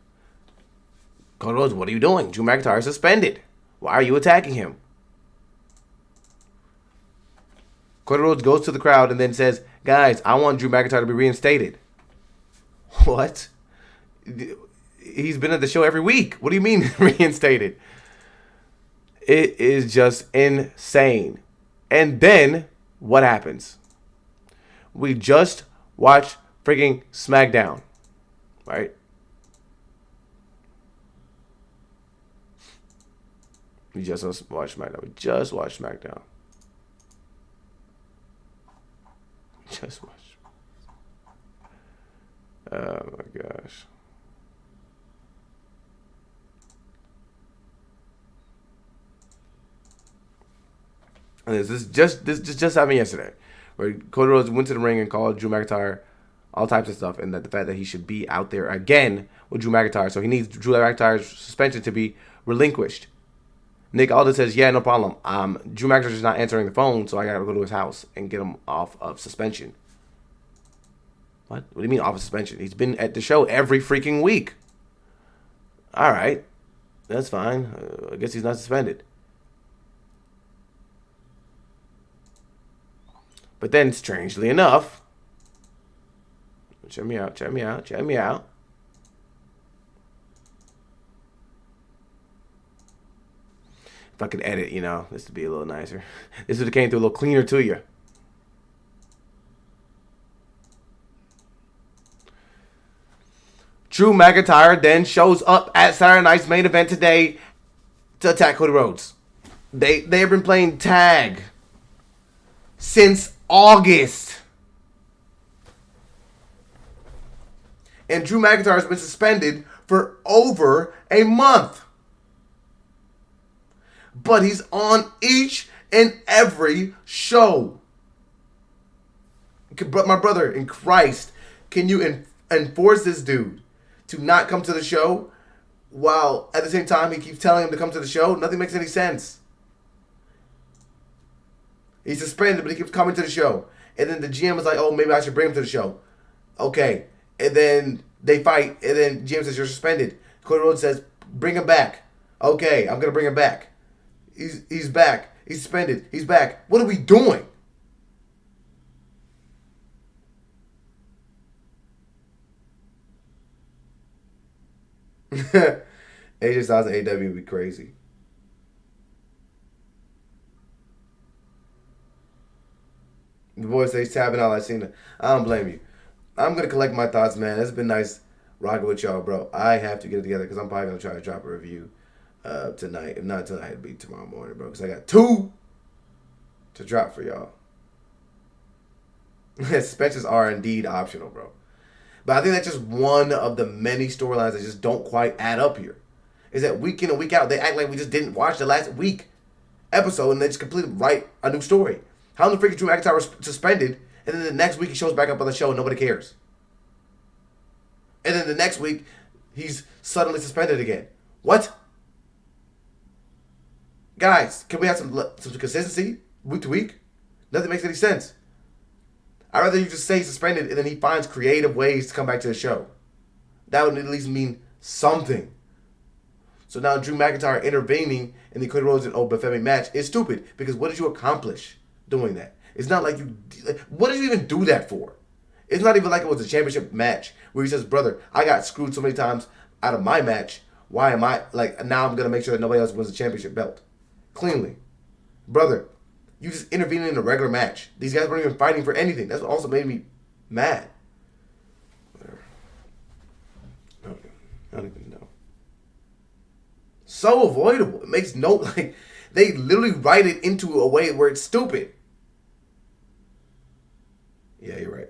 Cody Rhodes, what are you doing? Drew McIntyre is suspended. Why are you attacking him? Cody Rhodes goes to the crowd and then says, guys, I want Drew McIntyre to be reinstated. What? He's been at the show every week. What do you mean reinstated? It is just insane. And then, what happens? We just watched freaking SmackDown. Right? We just watched SmackDown. We just watched SmackDown. Just watched. Oh my gosh. And this just happened yesterday, where Cody Rhodes went to the ring and called Drew McIntyre all types of stuff, and that the fact that he should be out there again with Drew McIntyre, so he needs Drew McIntyre's suspension to be relinquished. Nick Aldis says, yeah, no problem. Drew McIntyre's just not answering the phone, so I gotta go to his house and get him off of suspension. What? What do you mean off of suspension? He's been at the show every freaking week. All right. That's fine. I guess he's not suspended. But then, strangely enough, check me out. If I could edit, this would be a little nicer. This would have came through a little cleaner to you. Drew McIntyre then shows up at Saturday Night's main event today to attack Cody Rhodes. They have been playing tag since August. And Drew McIntyre has been suspended for over a month. But he's on each and every show. But my brother in Christ, can you enforce this dude to not come to the show while at the same time he keeps telling him to come to the show? Nothing makes any sense. He's suspended, but he keeps coming to the show. And then the GM is like, oh, maybe I should bring him to the show. Okay. And then they fight, and then GM says, you're suspended. Cody Rhodes says, bring him back. Okay, I'm going to bring him back. He's back. He's suspended. He's back. What are we doing? AJ Styles and AW would be crazy. The boy says tapping out like CENA. I don't blame you. I'm going to collect my thoughts, man. It's been nice rocking with y'all, bro. I have to get it together because I'm probably going to try to drop a review tonight. If not tonight, it'll be tomorrow morning, bro. Because I got 2 to drop for y'all. Suspensions are indeed optional, bro. But I think that's just one of the many storylines that just don't quite add up here. Is that week in and week out, they act like we just didn't watch the last week episode and they just completely write a new story. How in the freaking Drew McIntyre was suspended, and then the next week he shows back up on the show and nobody cares. And then the next week, he's suddenly suspended again. What? Guys, can we have some consistency week to week? Nothing makes any sense. I'd rather you just say he's suspended and then he finds creative ways to come back to the show. That would at least mean something. So now Drew McIntyre intervening in the Cody Rhodes and Befemi match is stupid because what did you accomplish doing that? It's not like you... What did you even do that for? It's not even like it was a championship match where he says, brother, I got screwed so many times out of my match. Why am I... now I'm going to make sure that nobody else wins the championship belt. Cleanly. Brother, you just intervened in a regular match. These guys weren't even fighting for anything. That's what also made me mad. Whatever. I don't even know. So avoidable. It makes no... they literally write it into a way where it's stupid. Yeah, you're right.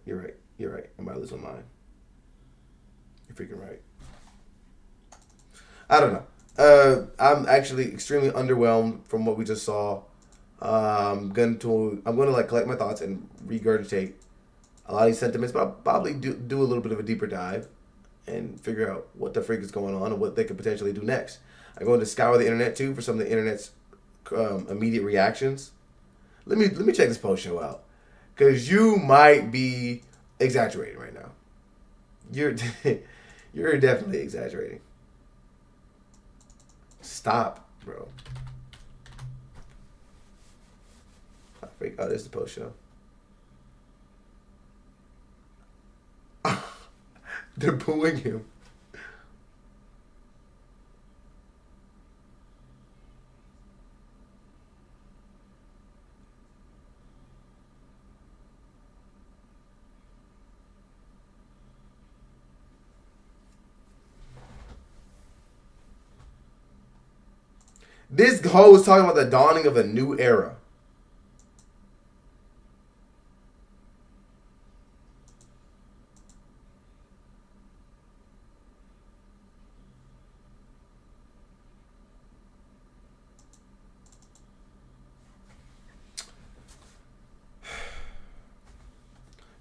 You're right. I might lose my mind. You're freaking right. I don't know. I'm actually extremely underwhelmed from what we just saw. I'm going to collect my thoughts and regurgitate a lot of these sentiments, but I'll probably do a little bit of a deeper dive and figure out what the freak is going on and what they could potentially do next. I'm going to scour the internet too for some of the internet's immediate reactions. Let me check this post show out. Because you might be exaggerating right now. You're definitely exaggerating. Stop, bro. Oh, this is the post show. They're booing him. This hoe is talking about the dawning of a new era.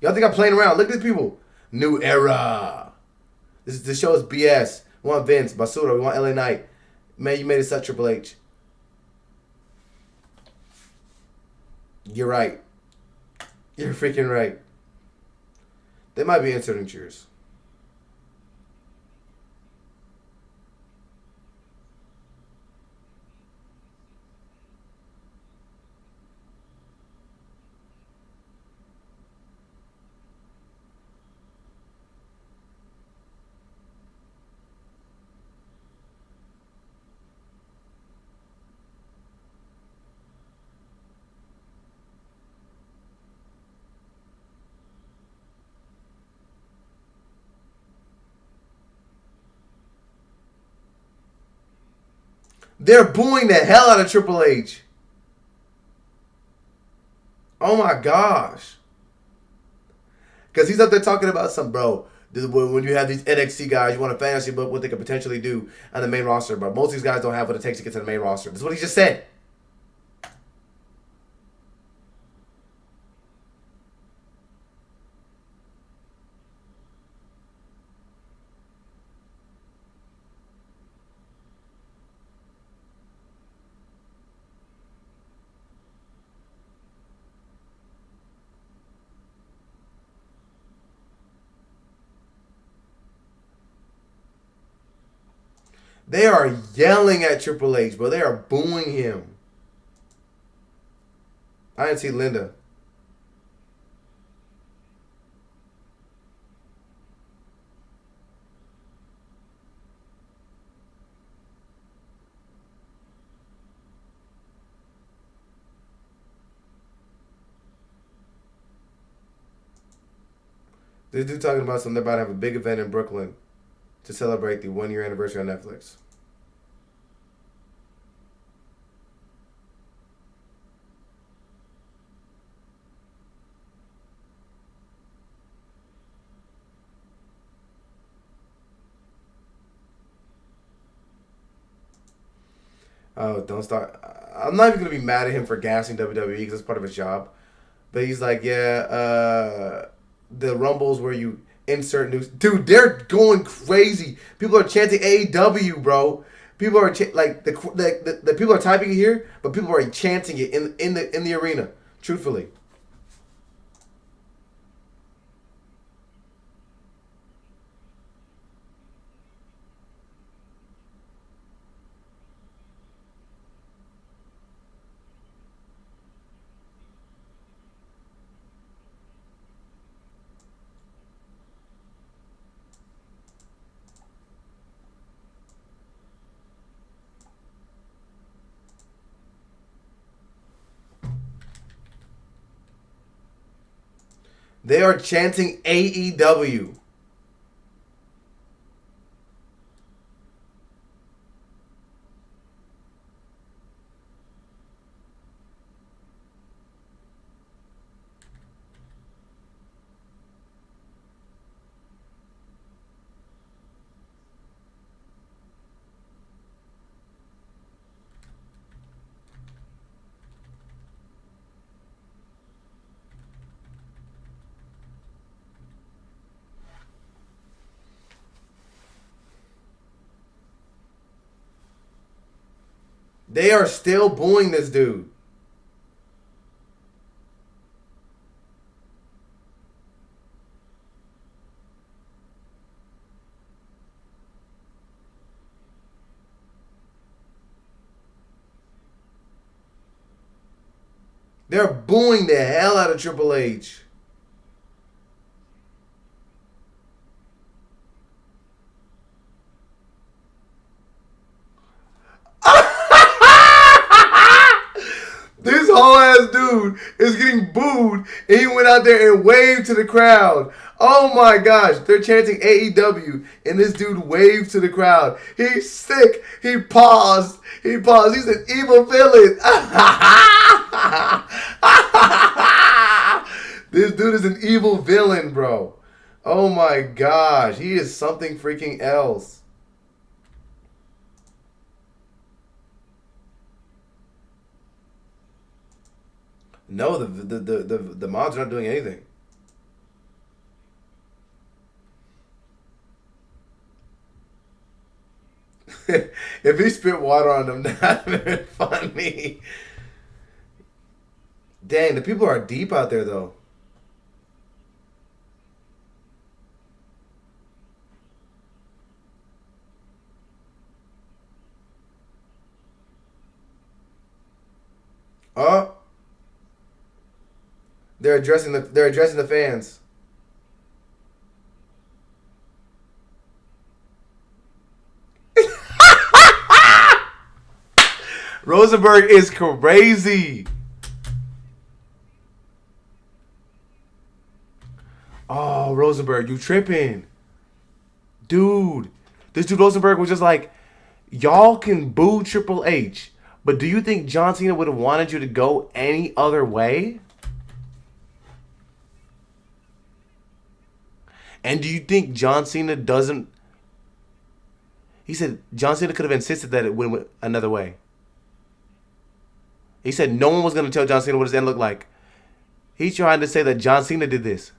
Y'all think I'm playing around? Look at these people. New era. This show is BS. We want Vince, Basura. We want LA Knight. Man, you made it such Triple H. You're right. You're freaking right. They might be inserting cheers. They're booing the hell out of Triple H. Oh my gosh. Because he's up there talking about some, bro. When you have these NXT guys, you want to fantasy book what they could potentially do on the main roster. But most of these guys don't have what it takes to get to the main roster. That's what he just said. They are yelling at Triple H, bro. They are booing him. I didn't see Linda. This dude talking about something about to have a big event in Brooklyn to celebrate the 1 year anniversary on Netflix. Oh, don't start. I'm not even going to be mad at him for gassing WWE because it's part of his job. But he's like, yeah, the Rumbles where you insert news. Dude, they're going crazy. People are chanting AEW, bro. People are like the people are typing it here, but people are chanting it in the arena. Truthfully. They are chanting AEW. They are still booing this dude. They're booing the hell out of Triple H. This whole ass dude is getting booed, and he went out there and waved to the crowd. Oh my gosh, they're chanting AEW, and this dude waved to the crowd. He's sick. He paused. He's an evil villain. This dude is an evil villain, bro. Oh my gosh, he is something freaking else. No, the mods are not doing anything. If he spit water on them, that would have been funny. Dang, the people are deep out there, though. Oh, they're addressing the fans. Rosenberg is crazy. Oh, Rosenberg, you tripping. Dude. This dude Rosenberg was just like, y'all can boo Triple H, but do you think John Cena would have wanted you to go any other way? And do you think John Cena doesn't? He said John Cena could have insisted that it went another way. He said no one was going to tell John Cena what his end looked like. He's trying to say that John Cena did this.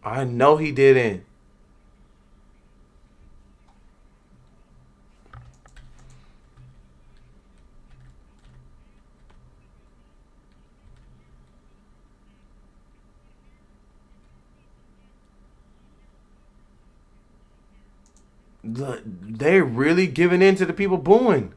I know he didn't. They're really giving in to the people booing.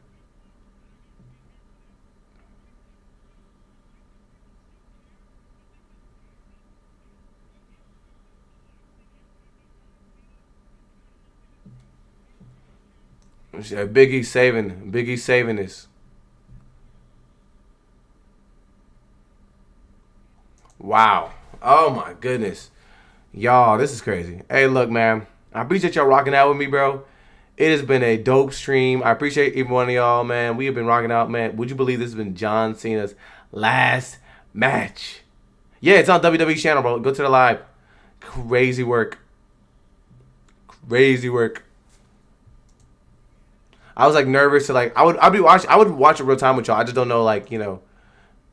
Big E saving. Big E saving this. Wow. Oh my goodness. Y'all, this is crazy. Hey, look, man. I appreciate y'all rocking out with me, bro. It has been a dope stream. I appreciate every one of y'all, man. We have been rocking out, man. Would you believe this has been John Cena's last match? Yeah, it's on WWE channel, bro. Go to the live. Crazy work. Crazy work. I was like nervous to like I would watch it real time with y'all. I just don't know like, you know,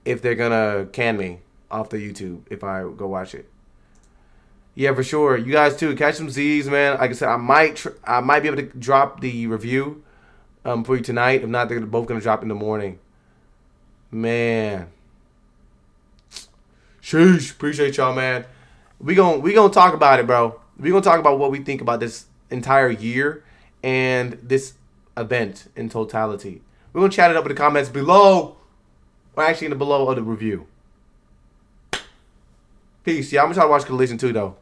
if they're gonna can me off the YouTube if I go watch it. Yeah, for sure. You guys too. Catch some Z's, man. Like I said, I might be able to drop the review for you tonight. If not, they're both gonna drop in the morning. Man. Sheesh. Appreciate y'all, man. We gonna talk about it, bro. We gonna talk about what we think about this entire year and this event in totality. We're gonna chat it up in the comments below. Or actually in the below of the review. Peace. Yeah, I'm gonna try to watch Collision too, though.